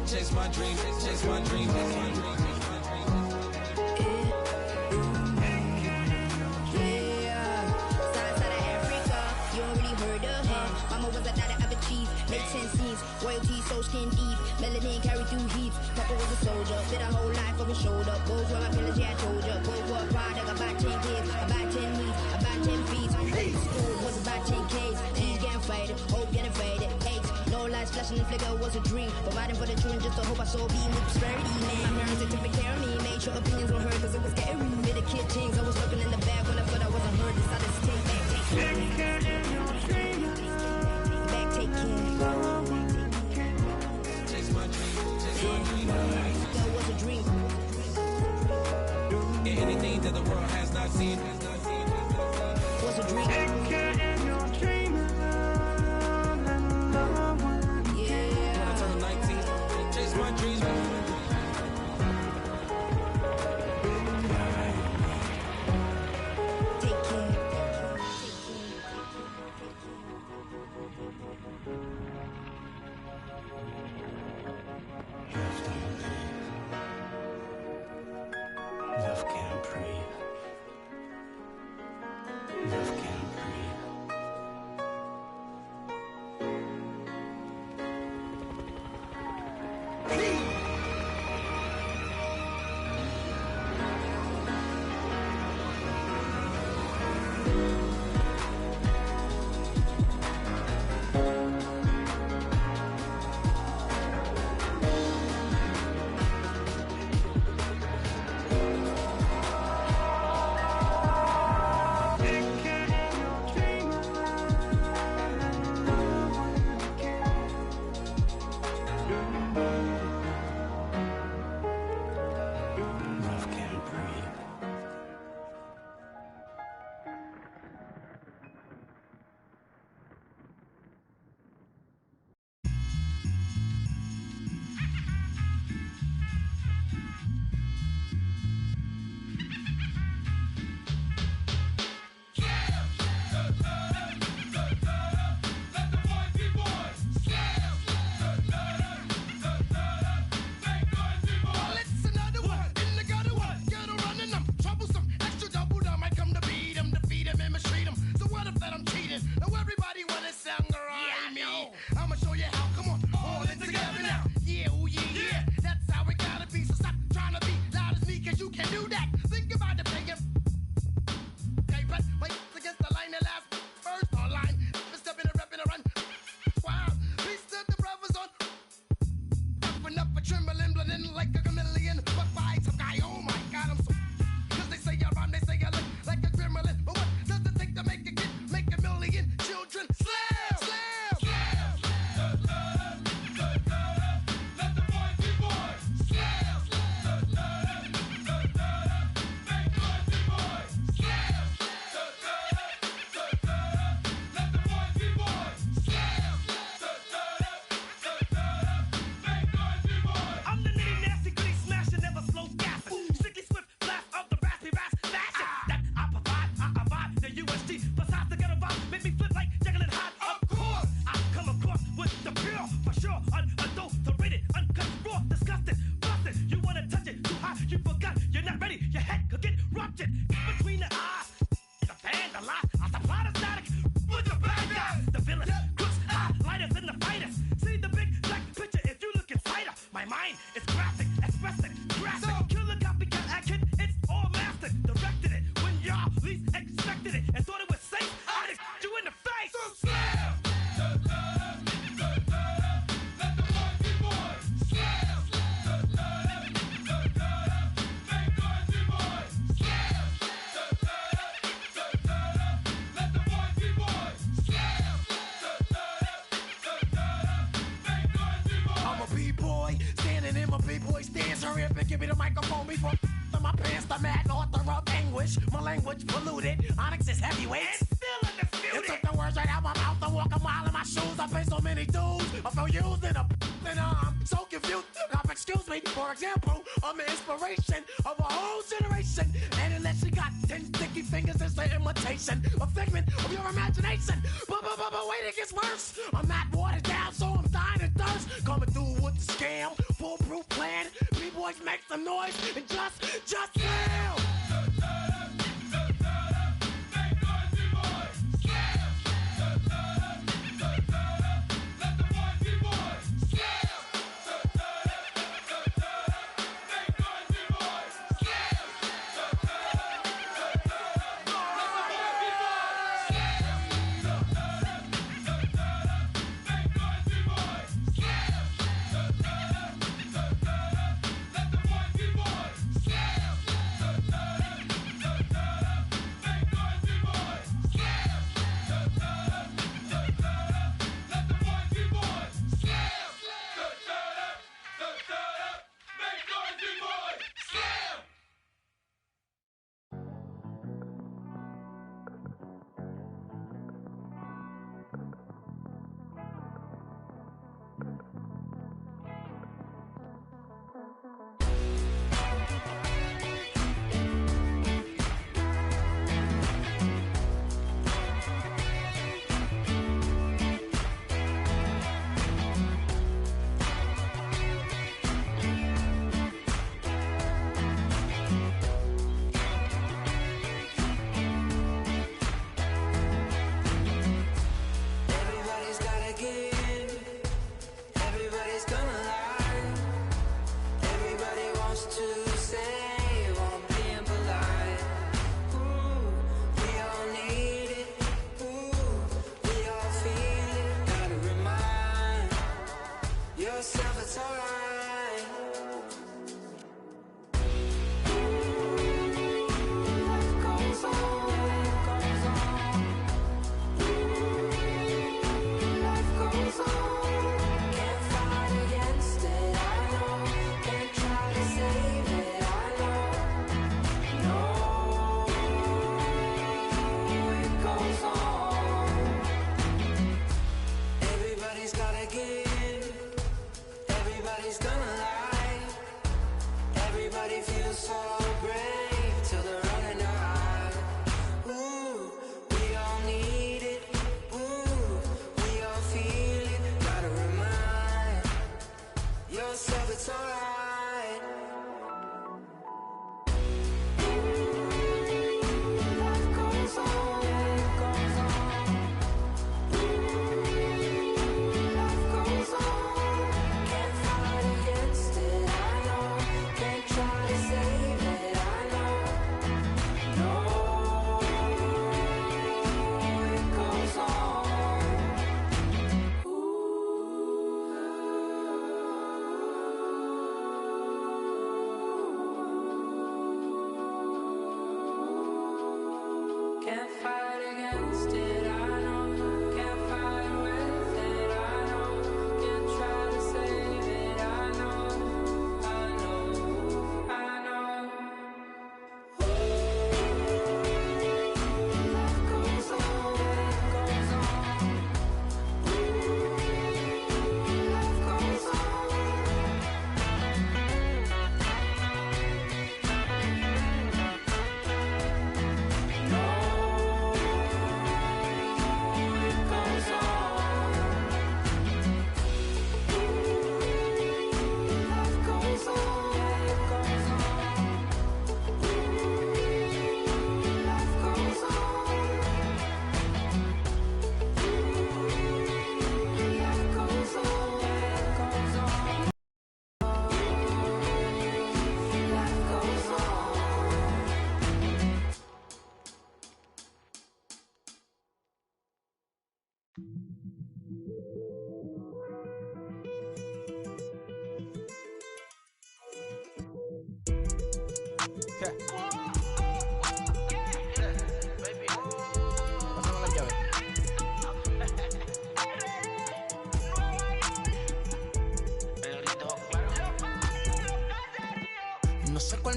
Chase my dream, chase my dream, chase my dream. Royalty so skin deep, melanin carry through heat. Papa was a soldier, did a whole life over shoulder. Both were my pillars, yeah, I told ya. Both were a product, about 10 kids, about 10 weeks, about 10 feet. School was about 10 Ks, T's getting faded, hope getting faded. Aches, no lights flashing, the flicker was a dream. Providing for the children just to hope I saw being with prosperity, man. My parents, they took care of me, made sure opinions were heard, cause it was scary. Made a kid things, I was looking in the back when I thought I wasn't heard. Decided to take back, take care. Back, take care. That was a dream. Anything that the world has not seen was a dream. Yeah. When I turned 19, chase my dreams. Take care. Love can't breathe. Love can't breathe. foolish, my language polluted. Onyx is heavyweight. And still undisputed. It took the words right out my mouth to walk a mile in my shoes. I pay so many dues. I feel used and I'm so confused. Excuse me, for example, I'm an inspiration of a whole generation. And unless you got 10 sticky fingers, it's an imitation, a figment of your imagination. But wait, it gets worse. I'm not watered down, so I'm dying of thirst. Coming through with the scam, foolproof plan. B-boys make some noise and just slam.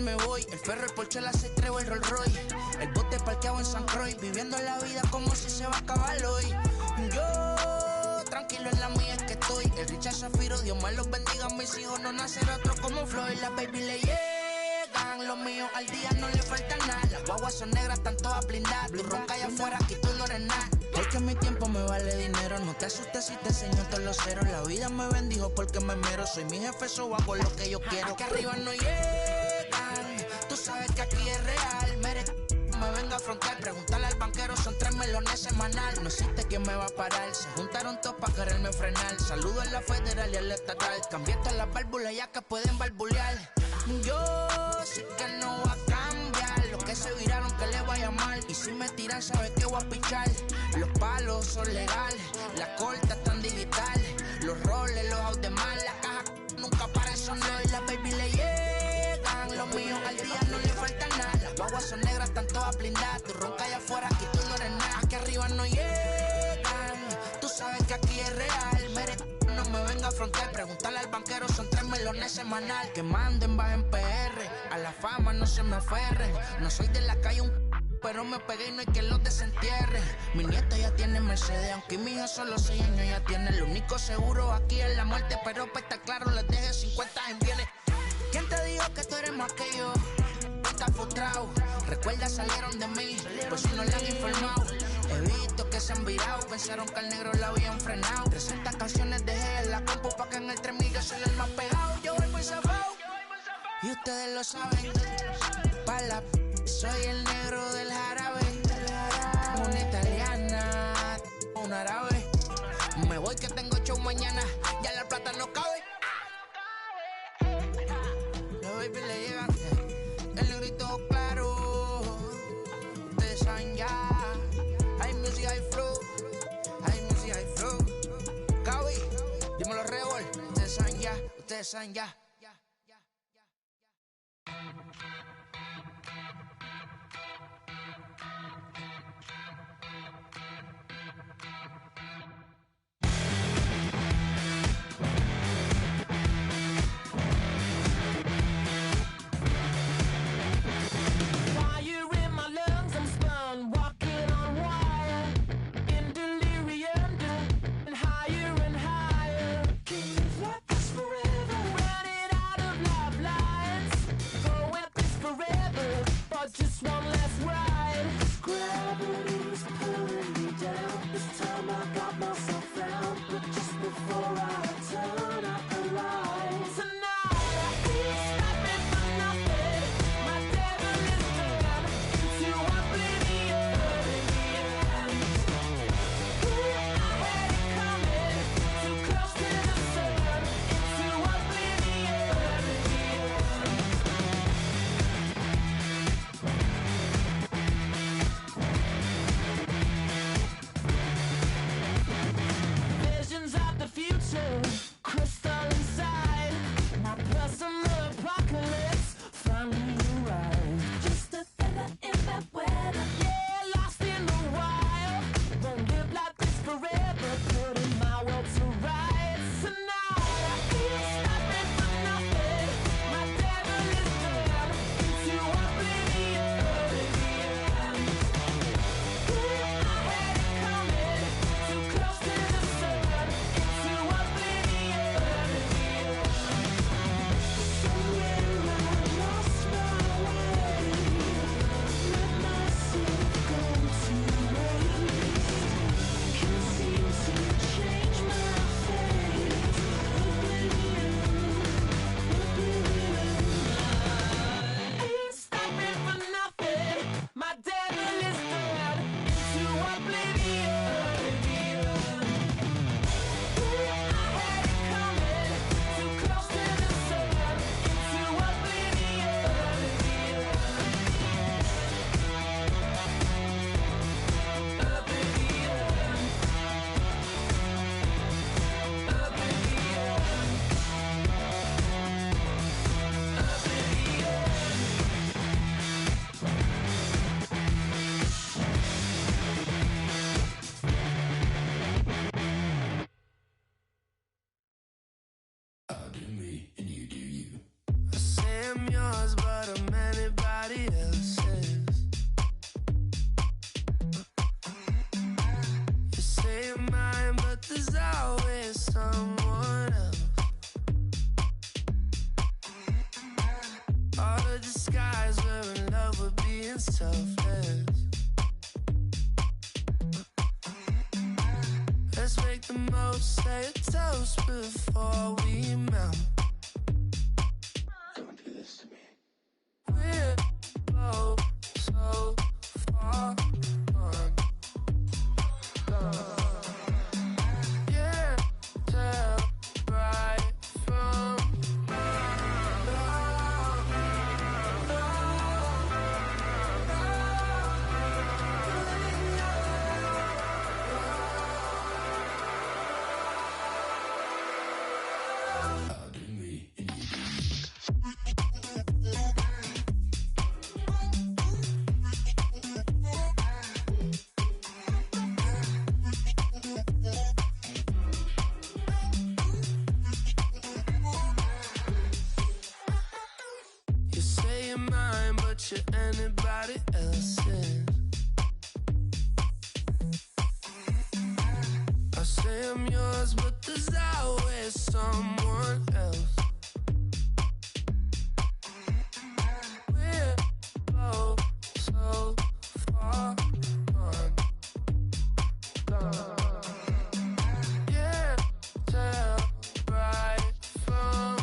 me voy. El ferro, el Porsche, la Cetreo, el Rolls Royce. El bote parqueado en San Croix. Viviendo la vida como si se va a acabar hoy. Yo, tranquilo en la mía es que estoy. El Richard Zafiro, Dios me los bendiga. Mis hijos no nacerán otro como Floyd. La baby le llegan. Los míos al día no le falta nada. Las guaguas son negras, están todas blindadas. Tu ronca allá afuera, aquí tú no eres nada. Es que mi tiempo me vale dinero. No te asustes si te enseño todos los ceros. La vida me bendijo porque me mero. Soy mi jefe, so hago lo que yo quiero. Aquí arriba no llegan. Tú sabes que aquí es real. Me venga a frontear, preguntarle al banquero, son 3 melones semanal. No existe quien me va a parar. Se juntaron todos para quererme frenar. Saludo a la federal y a la estatal. Cambié todas las válvulas ya que pueden barbulear. Yo sé que no va a cambiar. Los que se viraron que le vaya mal. Y si me tiran, sabes que voy a pichar. Los palos son legales, las cortas están digitales. Los roles, los out de mal, la caja nunca para eso no. Y la baby le llegan. Los míos al día no le falta nada. Las guaguas son negras, están todas blindadas. Tu ronca allá afuera, aquí tú no eres nada. Aquí arriba no llegan. Tú sabes que aquí es real. No me venga a frontear, preguntarle al banquero, son 3 melones semanal. Que manden, bajen PR, a la fama no se me aferren. No soy de la calle pero me pegué y no hay que los desentierre. Mi nieta ya tiene Mercedes, aunque mi hija solo 6 años ya tiene. Lo único seguro aquí es la muerte, pero para estar claro les deje 50 en bienes. ¿Quién te dijo que tú eres más que yo? Estás frustrado, recuerda salieron de mí, por si no le han informado. He visto que se han virado, pensaron que al negro la habían frenado. 300 canciones dejé en la compu pa' que en el 3000 yo soy el más pegado. Yo voy muy zafado, y ustedes lo saben. Pa' la soy el negro del jarabe. Una italiana, un árabe. Me voy que tengo show mañana, ya la plata no cabe. Los baby le llegan, el negrito claro. Ustedes saben ya. Hay music, hay flow. Hay music, hay flow. Cabi, dímelo Rebol. Ustedes saben ya, ustedes saben ya. Just one last ride. Gravity's pulling me down. This time I got myself found. But just before I turn out the lights, tonight I ain't stopping for nothing. My devil is gone into oblivion. I had it coming, too close to the sun, into oblivion. Visions of the future, crystal inside. My personal apocalypse finally arrived. Just a feather in that weather. Yeah, lost in the wild. Won't live like this forever. Putting my world to rights. Tonight I ain't stopping for nothing. My devil is gone into oblivion. I had it coming, too close to the sun, into oblivion. Somewhere I lost my way, let myself go to waste. Can't seem to change my fate. Ain't stopping for nothing. My devil is gone into oblivion. I had it coming, too close to the sun, into oblivion. I say I'm yours, but I'm selfless. Let's make the most, say a toast before we melt. Don't do this to me. We're both so far gone. Yeah, tell right from you say you're mine, but you're anybody else's. I say I'm yours, but there's always someone else. We're both so far gone. Yeah, tell right from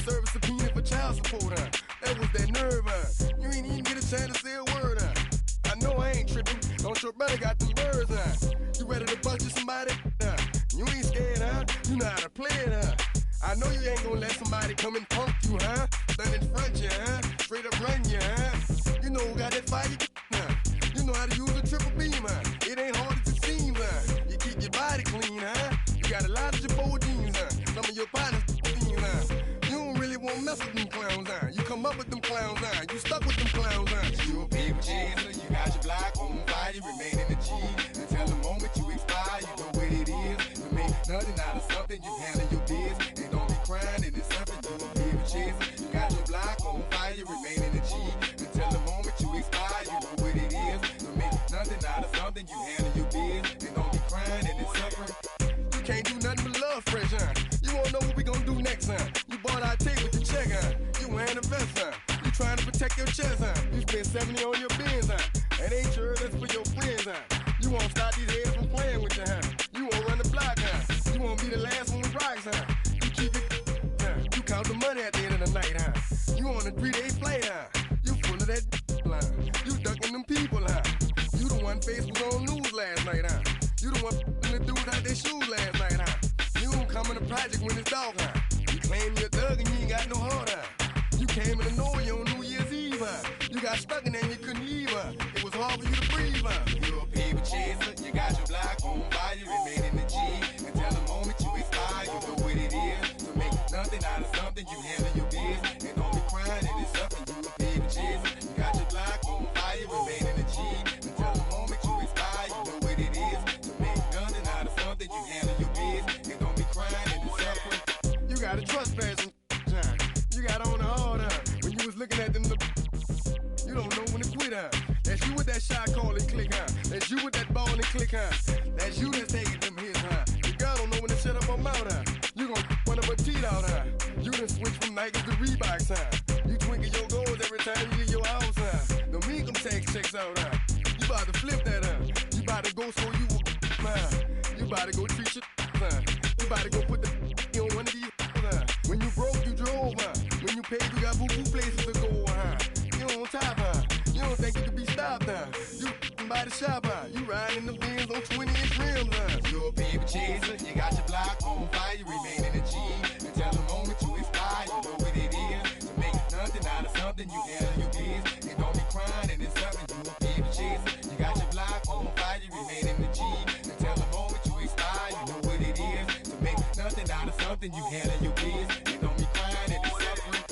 serve a subpoena for child support, That was that nerve, You ain't even get a chance to say a word, I know I ain't tripping. Don't your brother got them birds, You ready to bust you somebody, You ain't scared, You know how to play it, I know you ain't gonna let somebody come and punk you, Stand in front you, Straight up run you, You know who got that fire, You know how to use a triple beam, It ain't hard as it seems, You keep your body clean, You got a lot of your bold jeans, Some of your partners, You don't really wanna mess with them clowns, You come up with them clowns, You stuck with them clowns, You a people chaser, you got your block on fire, you remain in the G. Until the moment you expire, you know what it is. To make nothing out of something, you handle your biz. And don't be crying, it is something, you a people chaser. You got your block on fire, you remain in the G. Until the moment you expire, you know what it is. To make nothing out of something, you handle your biz. And don't be crying, it is suffering. You can't do nothing but love fresh, You wanna know what we gonna do next, You bought our tape with the check, You wearing a vest, You trying to protect your chest, You spent 70 on your bins, And ain't sure that's for your friends, You won't stop these heads from playing with you, You won't run the block, You won't be the last one with rocks, You keep it, You count the money at the end of the night, You on a 3-day flight, You full of that, You ducking them people, You the one face was on news last night, You the one the dudes out their shoes last night, You don't come in the project when it's dark, You claim you're a thug and you ain't got no heart, You came in the know you on New Year's Eve, You got stuck and then you couldn't leave, It was hard for you to breathe, You a people chaser, you got your block on fire, you remain in the G. Until the moment you expire, you know what it is. To make nothing out of something, you handle your biz. And don't be crying, it is something, you a people chaser. You got your block on fire, you remain in the G. Until the moment you expire, you know what it is. To make nothing out of something, you handle your biz. And don't be crying, it is suffering. You got a trespassing, You got on the hard, When you was looking at them, you don't know when to quit, That's you with that shot calling click, That's you with that ball and click, That's you that's taking them hits, The girl don't know when to shut up her mouth, You gon' one of her teeth out, You done switch from Nike to Reeboks, You twinkle your goals every time you leave your house, Don't make them tax checks out, You about to flip that, You about to go so you You about to go treat your, You about to go put the on one of these, When you broke, you drove, When you paid, you got boo-boo places to go, You on top, You don't think you can be stopped, You by the shop, You riding the Benz on 20-inch rims, You a people chaser, you got your block on fire, you remain in the G. Until the moment you expire, you know what it is. To make nothing out of something, you handle your biz. And don't be crying, and it's something, you a people chaser. You got your block on fire, you remain in the G. Until the moment you expire, you know what it is. To make nothing out of something, you handle your biz. And don't be crying, and it's suffering.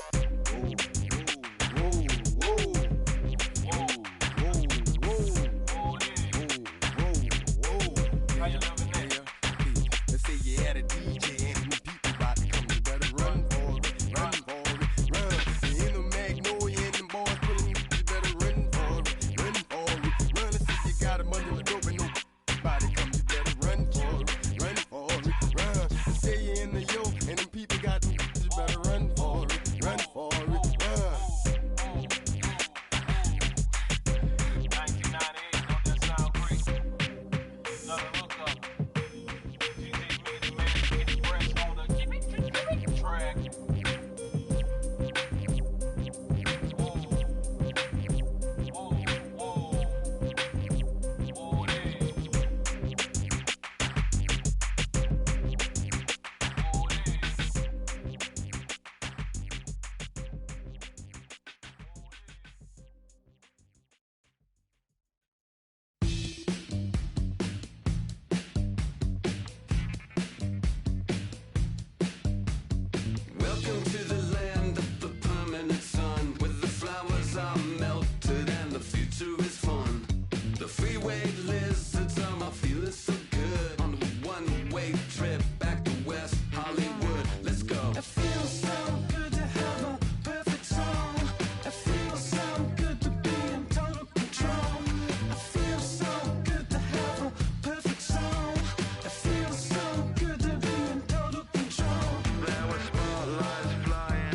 There were spotlights flying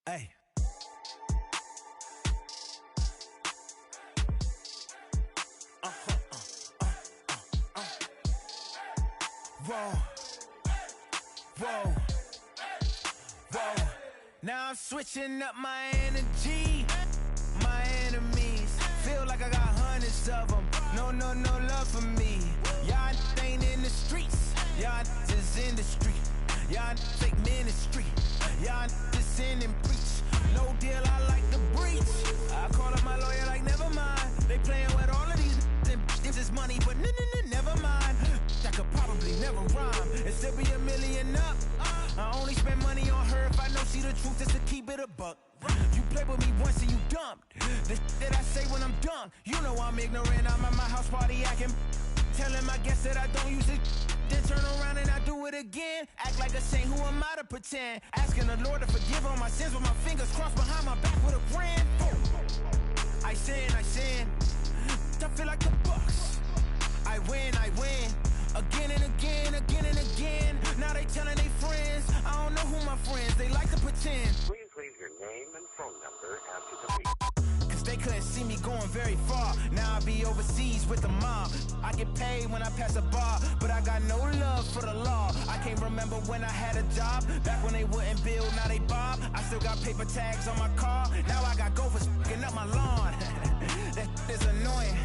Hey. Whoa. Whoa. Whoa. Now I'm switching up my energy. My enemies feel like I got hundreds of them. No love for me. Y'all ain't in the streets. Y'all just in the street. Y'all take ministry. Y'all just sin and preach. No deal, I like the breach. I call up my lawyer like, never mind. They playing with all of these and this is money, but never mind. I could probably never rhyme and still be $1 million up. I only spend money on her if I know she the truth, just to keep it a buck. You play with me once and you dumped. The that I say when I'm done, you know I'm ignorant. I'm at my house party acting, telling my guests that I don't use it. Then turn around and I do it again. Act like a saint, who am I to pretend? Asking the Lord to forgive all my sins with my fingers crossed behind my back with a grin. I sin. I feel like the Bucks. I win. Again and again. Now they telling they friends. I don't know who my friends, they like to pretend. Please leave your name and phone number after the beep. Cause they couldn't see me going very far. Now I be overseas with the mob. I get paid when I pass a bar, but I got no love for the law. I can't remember when I had a job. Back when they wouldn't build, now they bob. I still got paper tags on my car. Now I got gophers f***ing up my lawn. That is annoying.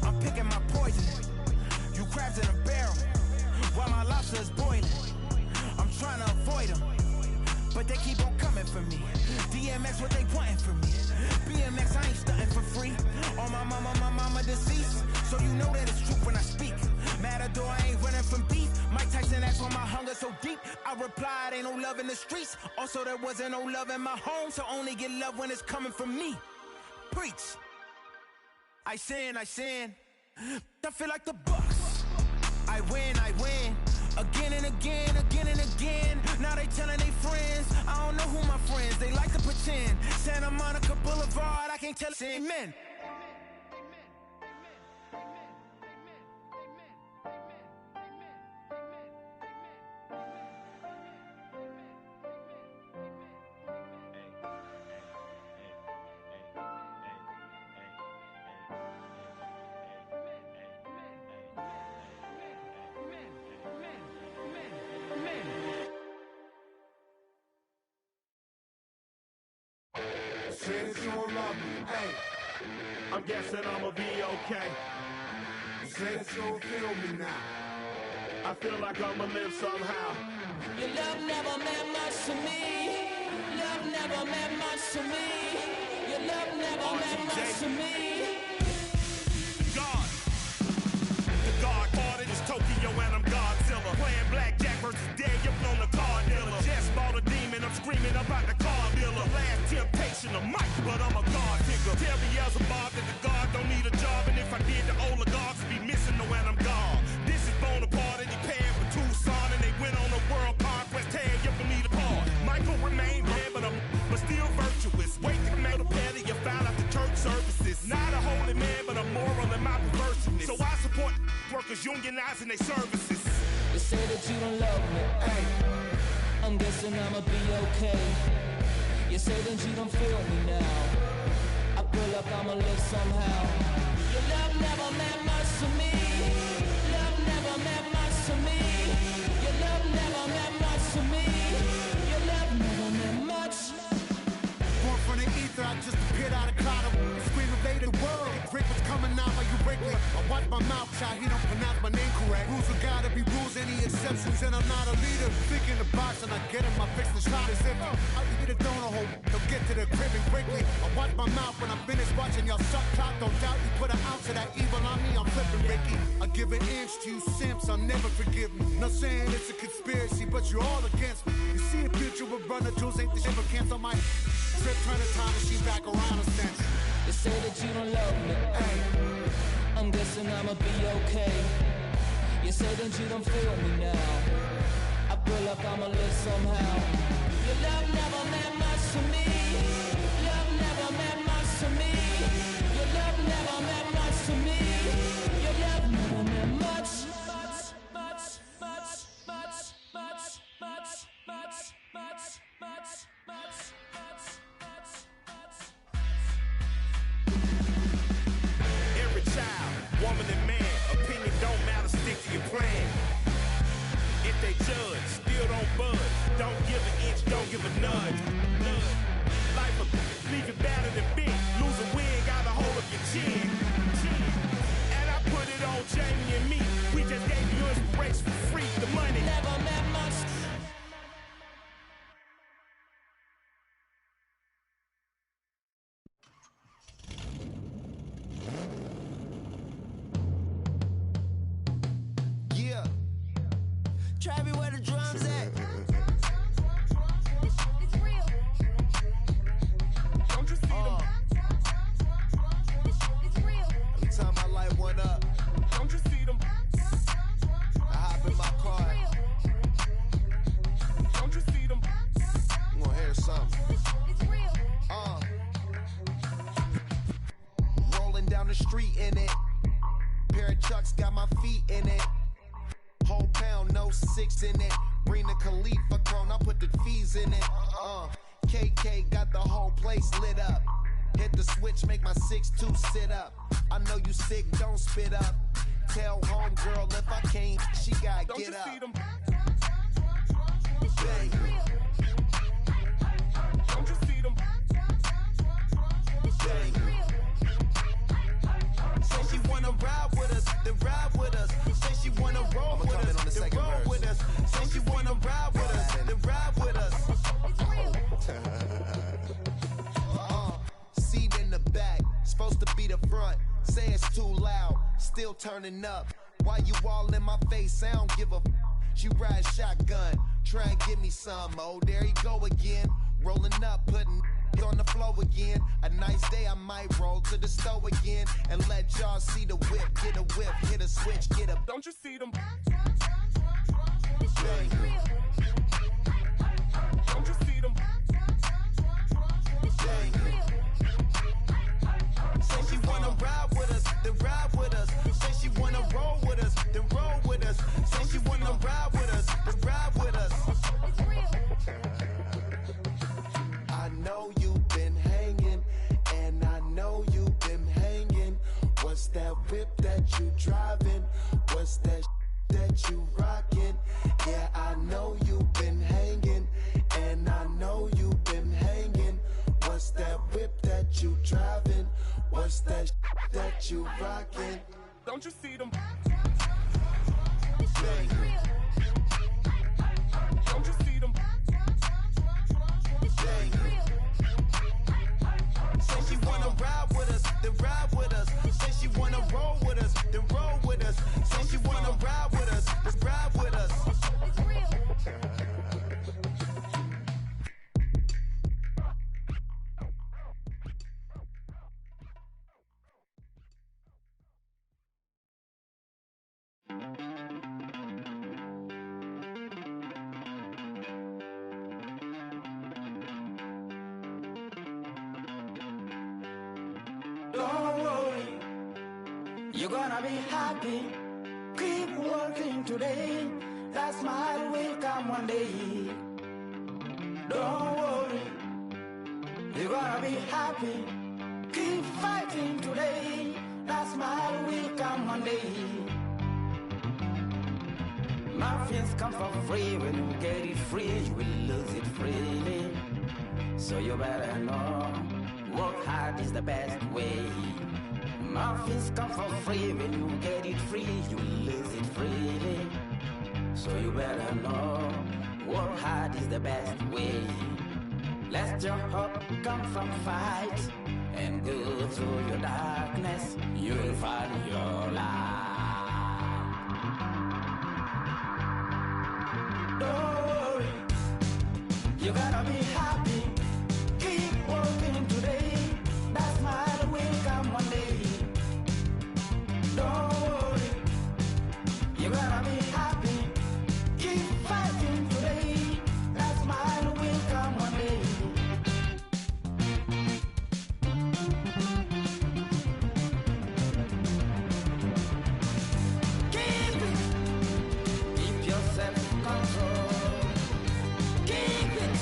I'm picking my poison. You crabs in a barrel, while my lobster is boiling. I'm trying to avoid them, but they keep on coming for me. DMX, what they wanting from me? BMX, I ain't stunting for free. On my mama deceased, so you know that it's true when I speak. Matador, I ain't running from beef. Mike Tyson asked why my hunger so deep. I replied, ain't no love in the streets. Also, there wasn't no love in my home, so only get love when it's coming from me. Preach. I sin. I feel like the Bucks. I win. Again and again. Now they telling they friends. I don't know who my friends, they like to pretend. Santa Monica Boulevard, I can't tell it. Amen. Say that you don't love me, hey. I'm guessing I'ma be okay. Say that you don't feel me now. I feel like I'ma live somehow. Your love never meant much to me. Love never meant much to me. Your love never meant much to me. The God parted is Tokyo and I'm Godzilla. Playing blackjack versus dead, you're on the card dealer. Just bought a demon, I'm screaming about the car dealer. Last temptation of Mike, but I'm a God figure. Tell Beelzebub that the God don't need a job, and if I did, the oligarchs would be missing the when I'm gone. This is Bonaparte and he paired with Tucson, and they went on a world conquest. Tear you from me apart. Michael remained dead, but still virtuous. Wait to make a pair that you found after church services. Not a holy man, but a moral in my perverseness. So I support workers unionizing their services. You say that you don't love me, hey. I'm guessing I'ma be okay. You say that you don't feel me now. I feel like I'ma live somehow. Your love never meant much to me. Love never meant much to me. Your love never meant much to me. Your love never meant much. Born from the ether, I just appeared out of cloud. Scream invaded the world. Break what's coming out like you break me. I watch my mouth shot, he don't pronounce my name correct. Rules will gotta be rules, any exceptions, and I'm not a leader. Think in the box and I get him, I fix the shot as if I hit a donut hole. They'll get to the crib and quickly. I watch my mouth when I'm finished watching y'all suck clock. Don't doubt you put an ounce of that evil on me, I'm flipping Ricky. I give an inch to you simps, I'll never forgive me. Not saying it's a conspiracy, but you're all against me. You see a picture with Brother Jules, ain't the shit, but cancel my trip, turn the time machine back around a sense. You say that you don't love me, hey. I'm guessing I'ma be okay. You say that you don't feel me now. I feel like I'ma live somehow. Your love never meant much to me. Love never meant much to me. Your love never meant much to me. Your love never meant much. Much. never meant much. Yeah. Travis, where the drums at? It's real. Don't you see them? It's real. Every time I light one up, Don't you see them? I hop in my car. Don't you see them? I'm gonna hear something. It's real. Rolling down the street in it. Pair of Chucks got my feet in it. Whole pound, no 6 in it. Bring the Khalifa clone, I put the fees in it. KK got the whole place lit up. Hit the switch, make my 6'2" sit up. I know you sick, don't spit up. Tell homegirl if I can't, she gotta Don't get you up. see them? Bang. Don't you see them? Bang. Say she wanna ride with us, then ride with us. Say she wanna roll with us, then roll with us. Say she wanna ride with us, then ride with us. Seat in the back, supposed to be the front. Say it's too loud, still turning up. Why you all in my face? I don't give a f. She ride shotgun, try and give me some. Oh, there he go again. Rolling up, putting on the floor again. A nice day, I might roll to the stove again and let y'all see the whip. Get a whip, hit a switch, get a. Don't you see them? Bang. Don't you see them? Bang. Say she wanna ride with us, then ride with us. Say she wanna roll with us, then roll with us. Say she wanna ride with us, then ride with us. I know you've been hanging, and I know you've been hanging. What's that whip that you driving? What's that that you rocking? Yeah, I know you've been hanging, and I know you've been hanging. What's that whip that you driving? What's that that you rocking? Don't you see them? Bang. Don't you see them? Bang. Say she wanna ride with us, then ride with us. Say she wanna roll with us, then roll with us. Say she wanna ride with us, then ride with us. Don't worry, you're gonna be happy. Keep working today. That smile will come one day. Don't worry, you're gonna be happy. Keep fighting today. That smile will come one day. Muffins come for free. When you get it free, you will lose it freely. So you better know, work hard is the best way. Muffins come for free. When you get it free, you will lose it freely. So you better know, work hard is the best way. Let your hope come from fight and go through your darkness. You'll find your light. Don't worry, you gotta be happy. Keep working today. That smile will come one day. Don't worry, you gotta be happy. Keep fighting today. That smile will come one day. Keep it. Keep your self-control. Keep it.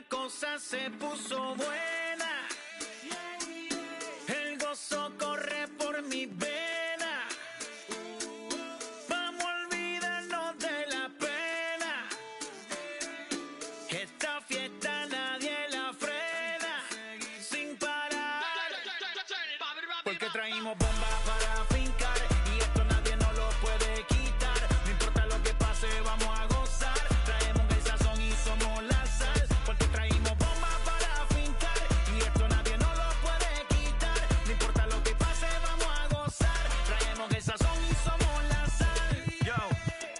la cosa se puso buena. El gozo corre por mi vena. Vamos a olvidarnos de la pena. Esta fiesta nadie la frena. Sin parar. Porque traímos bombas para fincar. Y esto nadie nos lo puede quitar. No importa lo que pase, vamos a gozar. Traemos el sazón y somos la sal. Porque traímos bombas para fincar. Y esto nadie nos lo puede quitar. No importa lo que pase, vamos a gozar. Traemos el sazón y somos la sal. Yo,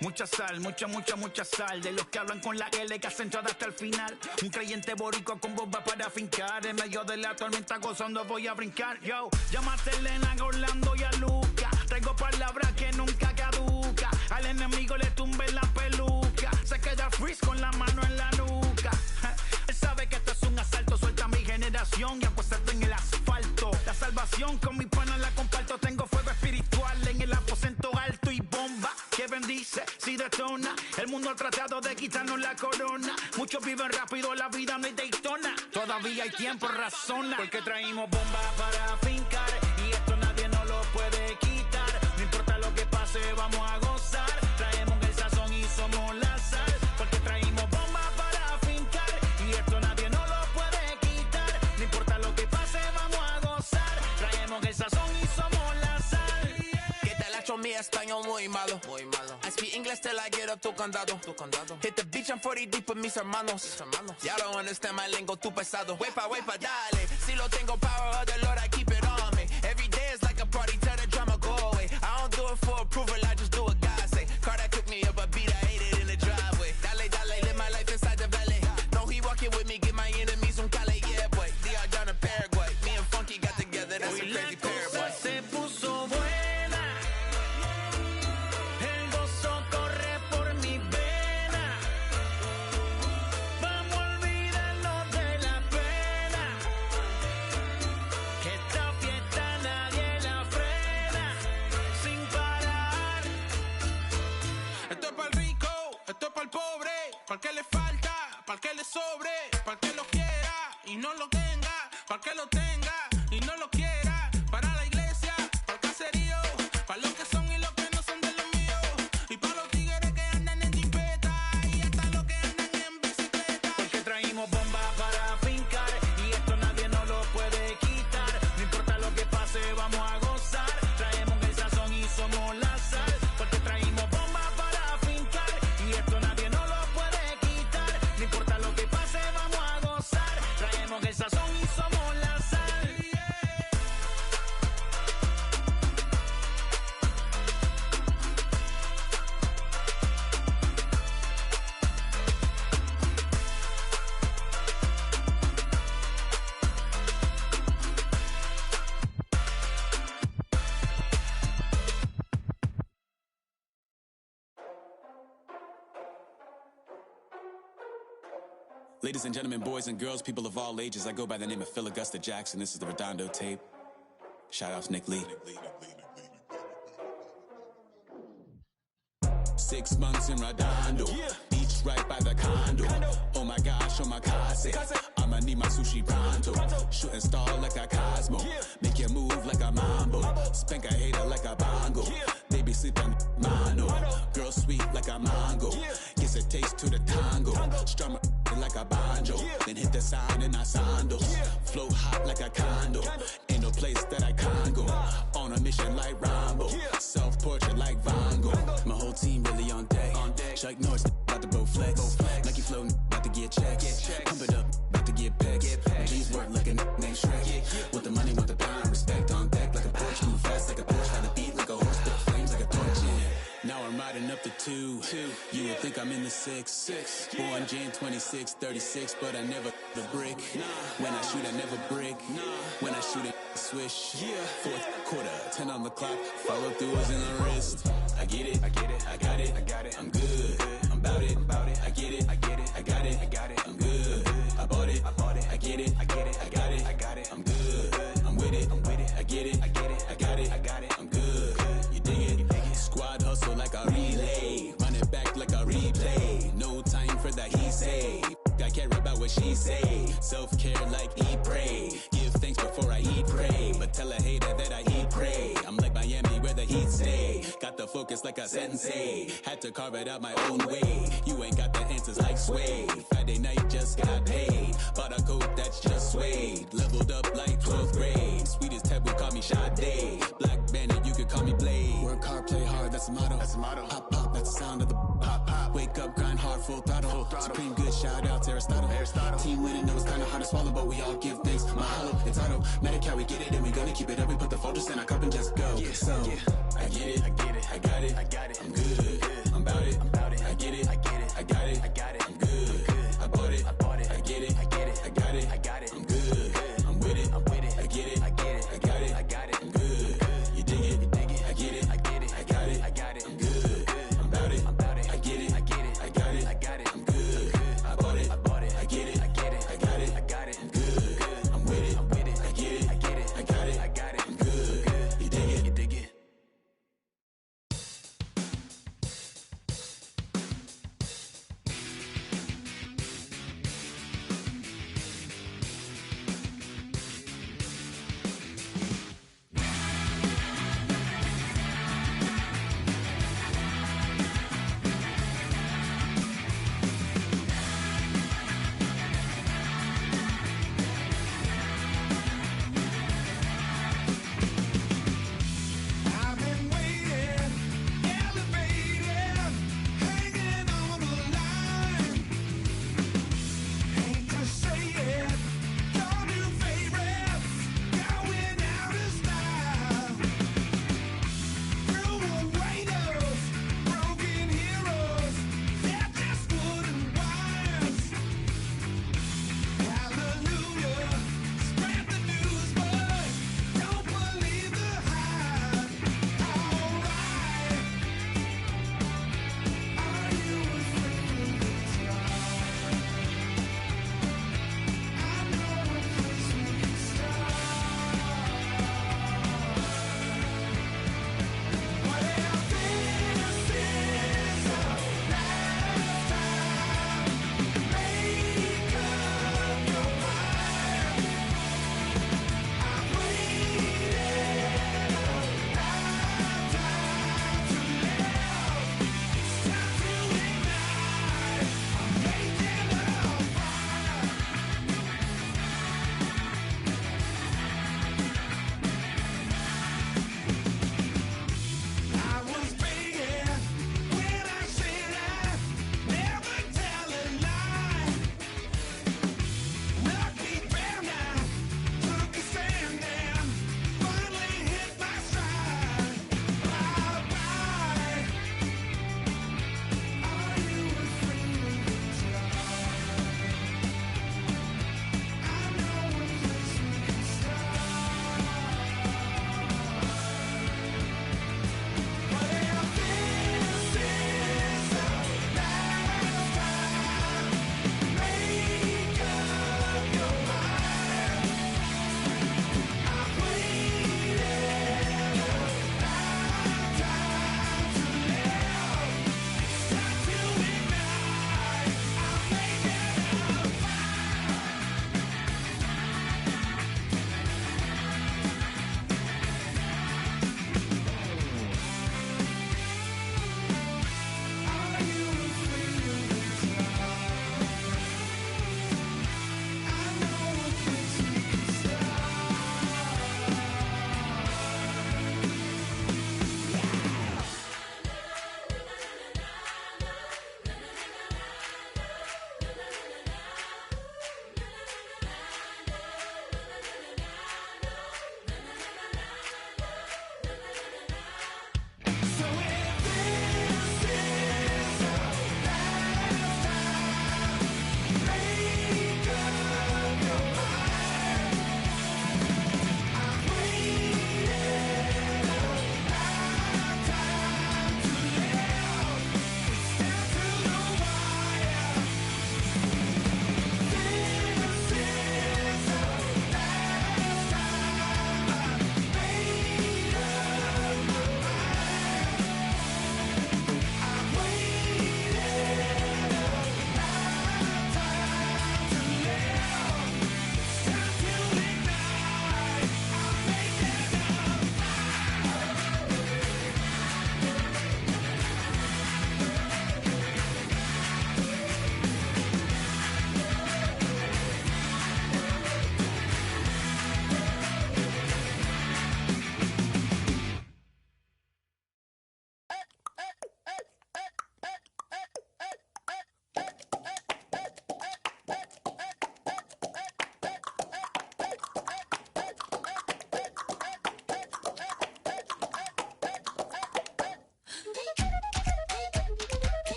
mucha sal, mucha sal. De los que hablan con la L que hacen todo hasta el final. Un creyente boricua con bomba para fincar. En medio de la tormenta gozando voy a brincar. Yo, llámate a Elena, a Orlando y a Luca. Traigo palabras que nunca caduca. Al enemigo le tumbe la peluca. Se queda freeze con la mano en la nuca. Él sabe que esto es un asalto. Suelta mi generación y acuéstate en el asfalto. La salvación con mi pana la comparto. Tengo fuego espiritual en el aposento alto y bomba que bendice si detona. El mundo ha tratado de quitarnos la corona. Muchos viven rápido, la vida no es Daytona. Todavía hay tiempo, razona. Porque traímos bombas para fincar. Y esto nadie nos lo puede quitar. No importa lo que pase, vamos a gozar. Traemos el sazón y somos la sal. Porque traímos bombas para fincar. Y esto nadie nos lo puede quitar. No importa lo que pase, vamos a gozar. Traemos el sazón y somos la sal. ¿Qué tal hecho mi español muy malo? Muy malo. I speak English till I get up tu condado. Hit the beach, I'm 40 deep with mis hermanos. Y'all don't understand my lingo, tu pesado. Wepa, dale. Si lo tengo power of the Lord, I keep it on me. Every day is like a party, tell the drama go away. I don't do it for approval, I just do what God say. Car that cooked me up a beat, I ate it in the driveway. Dale, live my life inside the valley. No, he walking with me, get my enemies on Cali, yeah, boy. DR down in Paraguay. Me and Funky got together, that's a crazy pair, boy. Se puso buena. El gozo corre por mi vena. Vamos a olvidarnos de la pena. Que esta fiesta nadie la frena. Sin parar. Esto es para el rico, esto es para el pobre, para el que le falta, para el que le sobre, para el que lo quiera y no lo tenga, para el que lo tenga y no lo quiera, para la iglesia, para el caserío, para los que son y los que no son de los míos, y para los tigres que andan en jipeta y hasta los que andan en bicicleta. Porque traímos bombas para fincar. Y esto nadie nos lo puede quitar. No importa lo que pase, vamos a gozar. Traemos el sazón y somos la sal. Porque traímos bombas para fincar. Y esto nadie nos lo puede quitar. No importa lo que pase, vamos a gozar. Traemos el sazón y somos la sal. Ladies and gentlemen, boys and girls, people of all ages, I go by the name of Phil Augusta Jackson. This is the Redondo tape. Shout out to Nick Lee. 6 months in Redondo, beach right by the condo. Oh my gosh, oh my casa. I'ma need my sushi pronto. Shooting star like a Cosmo. Make you move like a mambo. Spank a hater like a bongo. They be sleeping mano. Girl sweet like a mango. Gets a taste to the tango. Strum like a banjo. Then hit the sign in our sandals. Flow hot like a condo. Ain't no place that I can't go. On a mission like Rambo. Self-portrait like Van Gogh. My whole team really on deck. Chuck Norris about to bow flex. Nike flow about to get checks. Pump it up, about to get pecs. G's work like a named Shrek. With the money, with the pound, respect on deck like a Porsche. Move fast like a Porsche. Try to beat like a horse, but flames like a torch. Now I'm riding up the 2. You would think I'm in the 6. Born Jan 26, 36, but I never the brick. When I shoot, I never brick. When I shoot it, swish. Fourth quarter, 10 on the clock. Follow through is in the wrist. I get it, I got it, I'm good. I'm about it, I get it, I got it, I'm good. I bought it, I get it, I got it, I'm good. I'm with it, I get it, I got it, I'm good. You dig it? Squad hustle like a relay. Run it back like a replay. No time for that he say. I care about what she say. Self-care like eat, pray. Give thanks before I eat, pray. But tell a hater that I eat, pray. I'm like Miami where the heat stay. Got the focus like a sensei. Had to carve it out my own way. You ain't got the answers like Sway. Friday night just got paid. Bought a coat that's just suede. Leveled up like 12th grade. Sweetest taboo, call me Sade. Black Bandit, you could call me Blade. Work hard, play hard, that's the motto. That's the motto. Pop, pop, that's the sound of the pop, pop. Wake up, grind hard, full throttle. Full throttle. Supreme good, shout out to Aristotle. Team winning, know it's kinda hard to swallow, but we all give thanks. Mahalo, it's auto. Medical, we get it, and we gonna keep it up. We put the fortress in our cup and just go. Yeah, so, I get it, I get it, I got it, I got it. I'm good, I'm about it, I get it, I get it, I got it, I got it. I'm good, I bought it, I get it, I get it, I got it, I got it. I'm good, I'm with it, I get it, I get it, I got it, I got it. I'm good, you dig it, I get it, I get it, I got it, I got it. I'm good, I'm about it, I get it, I get it, I got it, I got it. I'm good, I bought it, I get it, I get it, I got it, I got it. I'm good, I'm with it, I get it, I get it, I got it, I got it. I'm good, you dig it,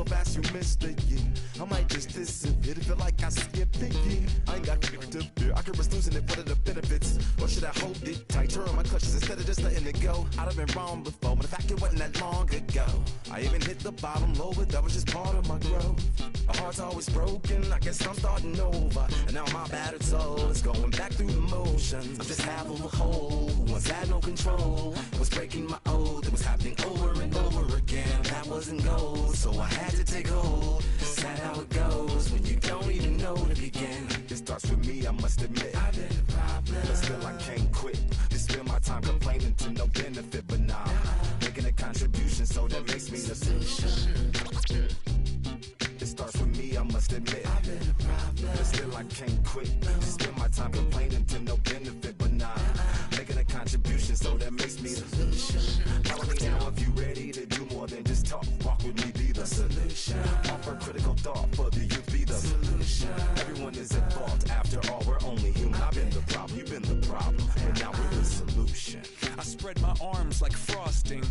so fast you missed the year. I might just disappear to feel like I skipped the year. I ain't got to fear. I could risk losing it for the benefits. Or should I hold it tight, turn my clutches instead of just letting it go? I'd have been wrong before, but the fact it wasn't that long ago. I even hit the bottom low, but that was just part of my growth. My heart's always broken, I guess I'm starting over. And now my battered soul is going back through the motions. I'm just half of a whole who once had no control. Was breaking my oath, it was happening over and over again. That wasn't gold, so I had to take hold. Sad how it goes when you don't even know to begin. It starts with me, I must admit. I've been a problem, but still I can't quit. Just spend my time complaining to no benefit, but nah, making a contribution, so that makes me the solution. It starts with me, I must admit. I've been a problem, but still I can't quit. Just spend my time complaining to no benefit, but nah, making a contribution, so that makes me the solution. Follow me now if you ready to do more than just talk. Walk with me, be the solution. Offer critical thought for the youth, be the solution. Everyone is at fault, after all, we're only human. I've been the problem, you've been the problem, and now we're the solution. I spread my arms like frosting,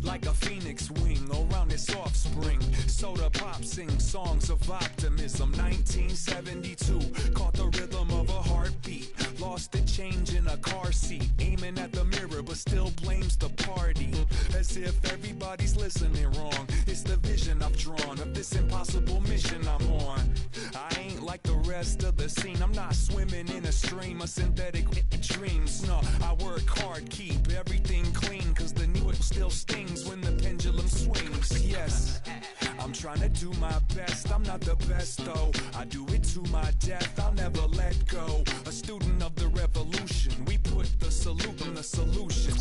like a phoenix wing around its offspring. Soda pop sing songs of optimism. 1972, caught the rhythm of a heartbeat. Lost the change in a car seat, aiming at the mirror but still blames the party. As if everybody's listening wrong. It's the vision I've drawn of this impossible mission I'm on. I ain't like the rest of the scene. I'm not swimming in a stream of synthetic dreams. No, I work hard, keep everything clean, cause the new it still stings when the pendulum swings. Yes, I'm trying to do my best. I'm not the best though, I do it to my death. I'll never let go. A student of the revolution, we put the salute in the solution.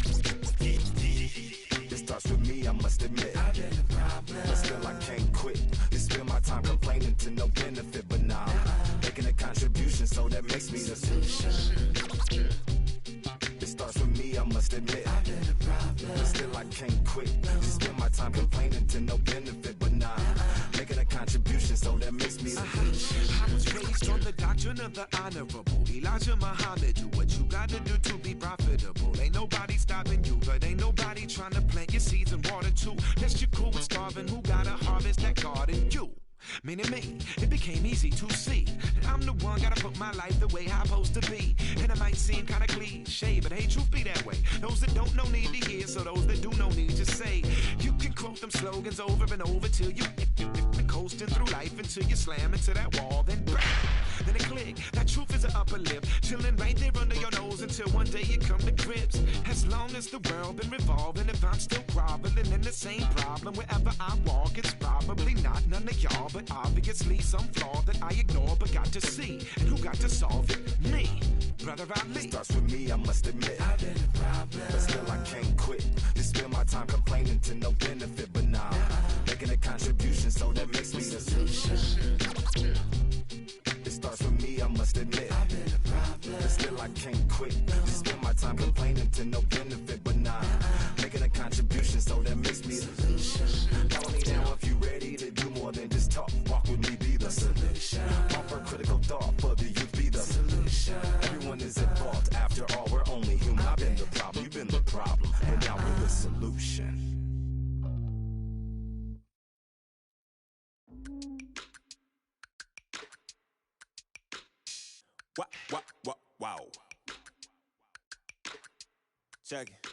It starts with me, I must admit. I've been a problem, but still I can't quit. Just spend my time complaining to no benefit, but nah, making a contribution, so that makes me the solution. It starts with me, I must admit. I've been a problem, but still I can't quit. Just spend my time complaining to no benefit, but nah, making a contribution, so that makes me the solution. I was raised on the doctrine of the honorable Elijah Muhammad. Do what you gotta do to be profitable. Ain't nobody stopping you, but ain't nobody trying to plant your seeds and water too. Unless you're cool with starving, who gotta harvest that garden? You. Meaning me, it became easy to see that I'm the one gotta put my life the way I'm supposed to be. And it might seem kinda cliche, but hey, truth be that way. Those that don't know need to hear, so those that do know need to say. You can quote them slogans over and over till you coasting through life until you slam into that wall, then bang, then it click. That truth is an upper lip, chilling right there under your nose until one day you come to grips. As long as the world been revolving, if I'm still groveling in the same problem wherever I walk, it's probably not none of y'all, but obviously some flaw that I ignore but got to see. And who got to solve it? Me, brother Ali. It starts with me, I must admit. I've been a problem, but still I can't quit. Just spend my time complaining to no benefit, but nah, making a contribution, so that makes me the solution. It starts with me, I must admit. I've been a problem, but still I can't quit. Just spend my time complaining to no benefit, but nah, making a contribution, so that makes me the solution. Follow me now if you ready to do more than just talk. Walk with me, be the solution. Offer critical thought for the youth, be the solution. Everyone is at fault, after all, we're only human. I've been the problem, you've been the problem, but now we're the solution. Wow. Check it.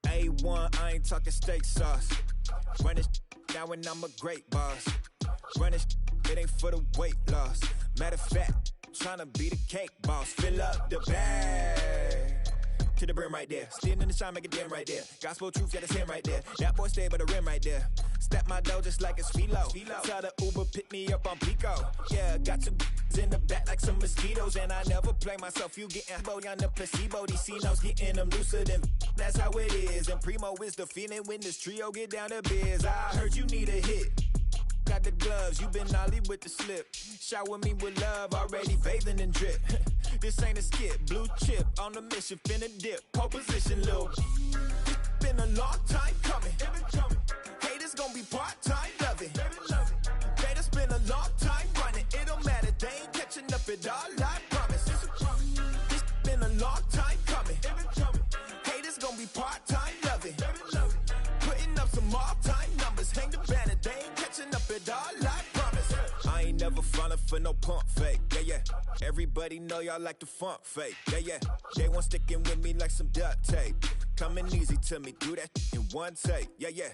A1, I ain't talking steak sauce. Run this now and I'm a great boss. Run this, it ain't for the weight loss. Matter of fact, tryna be the cake boss. Fill up the bag to the brim right there. Standing in the shine, make it dim right there. Gospel truth, got his hand right there. That boy stay by the rim right there. Step my dough just like it's philo. Tell the Uber pick me up on Pico. Yeah, got two in the back like some mosquitoes. And I never play myself, you getting boy on the placebo. These C-notes getting them looser than that's how it is. And Primo is the feeling when this trio get down to biz. I heard you need a hit. Got the gloves, you been ollie with the slip. Shower me with love, already bathing in drip. This ain't a skip, blue chip on the mission, finna dip. Pole position, little. It's been a long time coming. Haters gonna be part-time loving. Haters been a long time running. It don't matter, they ain't catching up at all, I promise. It's been a long time coming. Haters gonna be part-time loving. Putting up some all-time numbers, hang the banner never falling for no pump fake. Yeah, yeah. Everybody know y'all like the funk fake. Yeah, yeah. They want sticking with me like some duct tape. Coming easy to me, do that in one take. Yeah, yeah.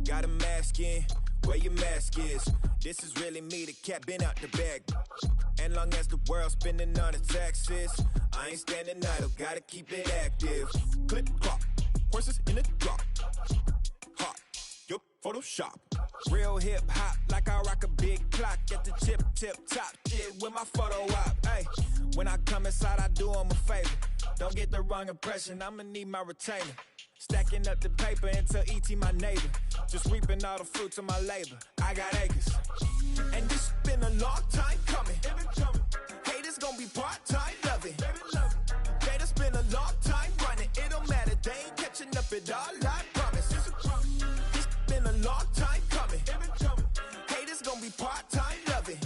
Got a mask in, where your mask is. This is really me, the cat been out the bag. And long as the world's spending on the taxes, I ain't standing idle, gotta keep it active. Click clock, horses in the drop. Hot, yo, Photoshop. Real hip hop, like I rock a big clock at the tip top. Shit with my photo op. Hey, when I come inside, I do 'em a favor. Don't get the wrong impression, I'ma need my retainer. Stacking up the paper until E.T. my neighbor. Just reaping all the fruits of my labor. I got acres. And this been a long time coming. Haters gonna be part-time loving. Haters been a long time running. It don't matter, they ain't catching up at all, I promise. This been a long time coming. Haters gonna be part-time loving.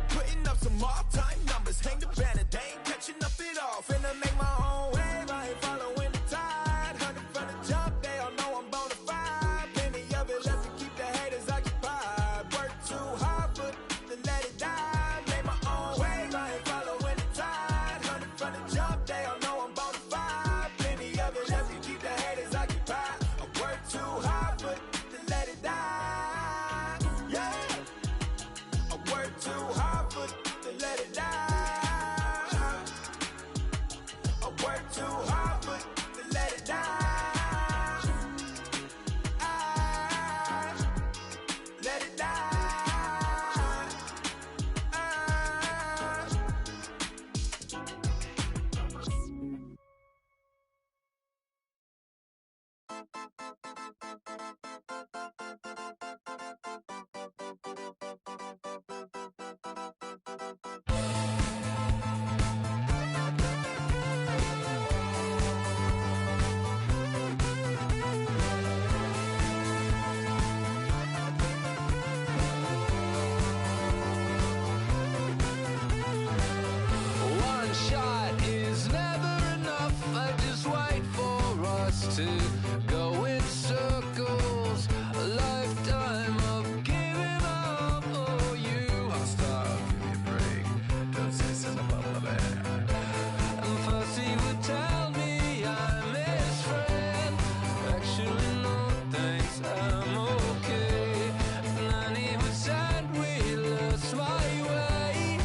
Putting up some all-time numbers. Hang the banner, they ain't catching up at all. Finna make my own wave, I ain't following the tide. 100 from the jump, they all know I'm bona fide. Plenty of it left to keep the haters occupied. Work too hard, but to let it die. Make my own wave, I ain't following the tide. 100 from the jump, they all know I'm bona fide. Plenty of it left to keep the haters occupied. I work too hard, but to let it die. Yeah, I work too hard, but to let it die. I work too hard, but to let it die. Let it die. One shot is never enough. I just wait for us to go in circles. A lifetime of giving up. Oh, you hostile, give me a break. Don't say something about my bad. And first he would tell me I'm his friend. Actually, no thanks, I'm okay. And then he would send we lost my way.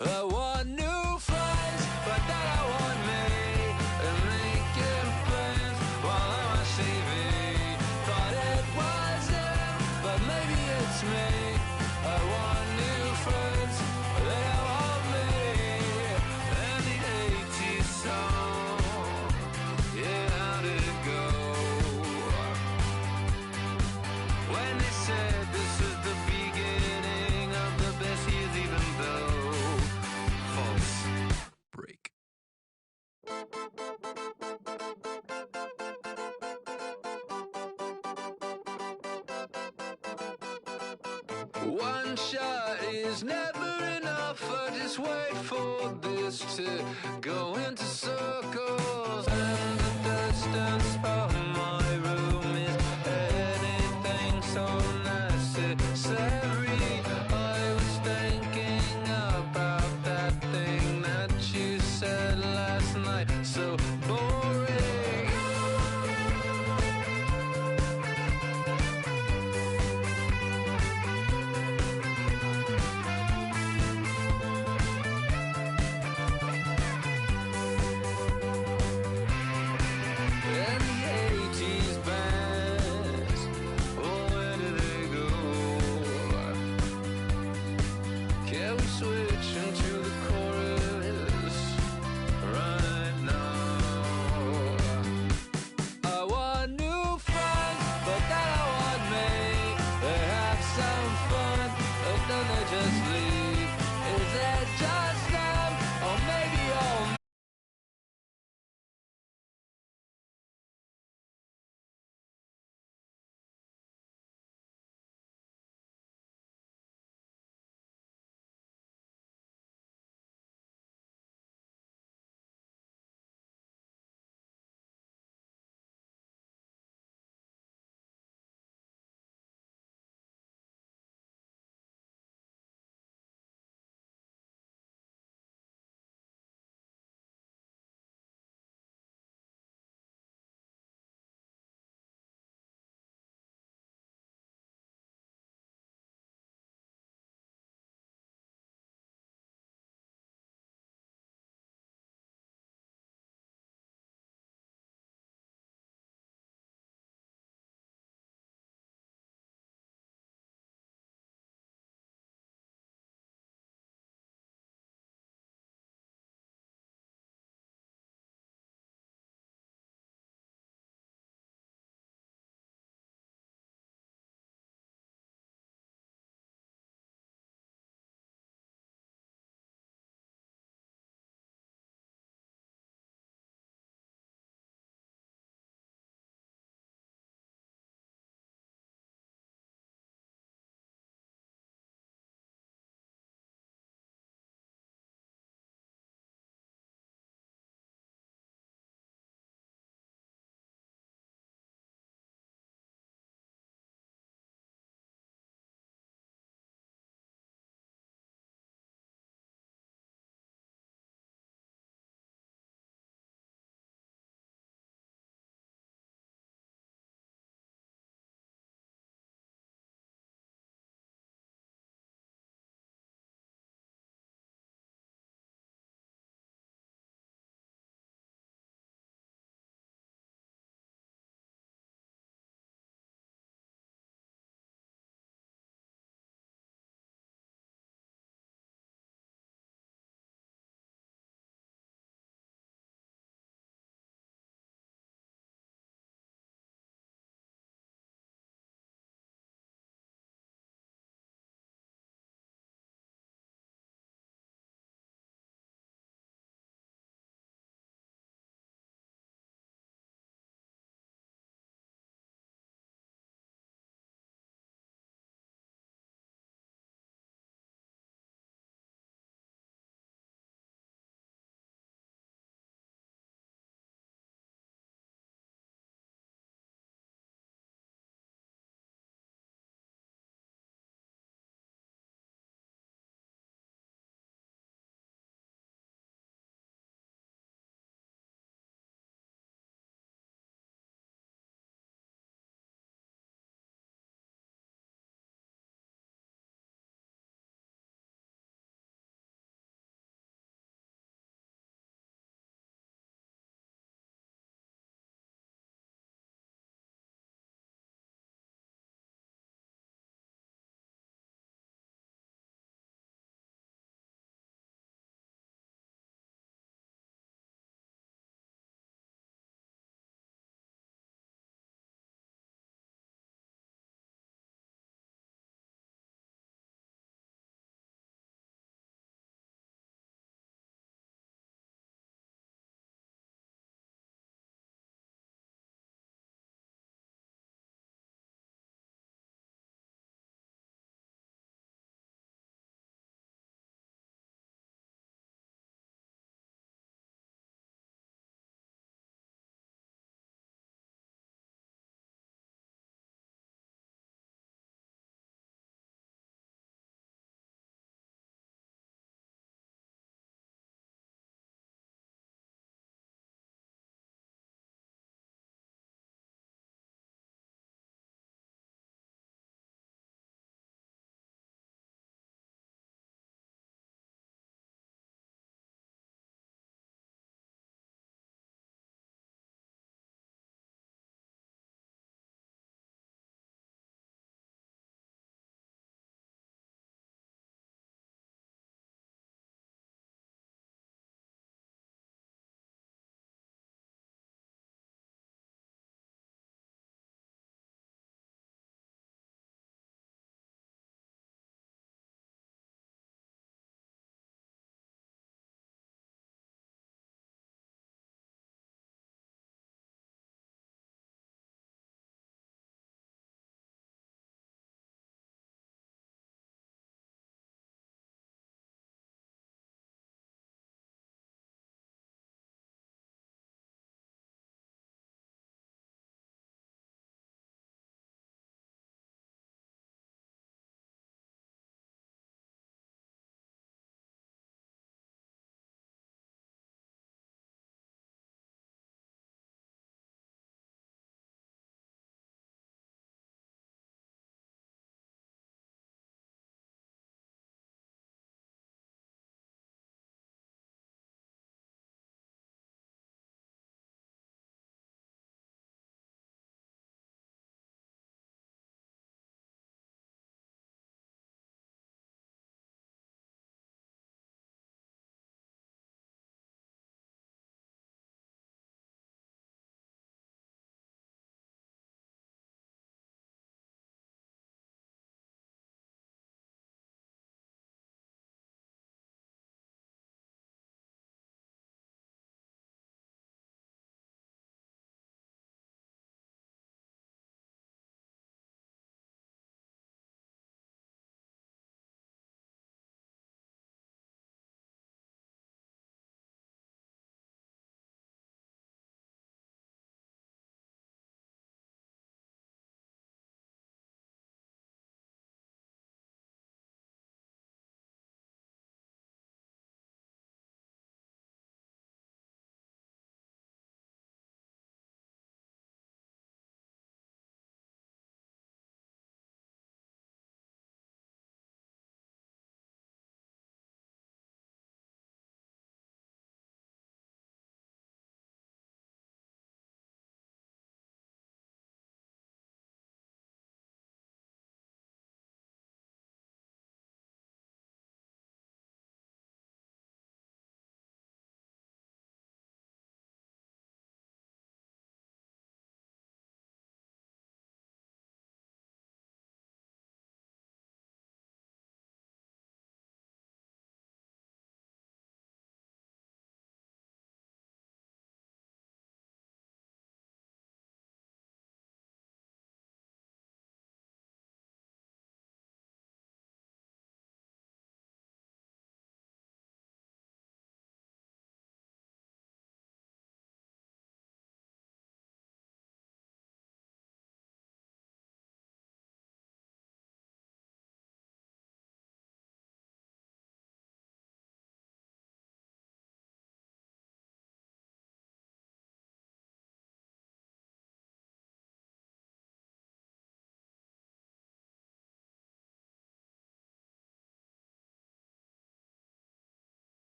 I want new friends, but then I want me. And making plans while I'm on TV. Thought it was him, but maybe it's me. I want new friends, but then I want me. And the 80s song, yeah, how did it go? When they said this is the beginning of the best years, even though false break. One shot is never enough. I just wait for this to go into circles.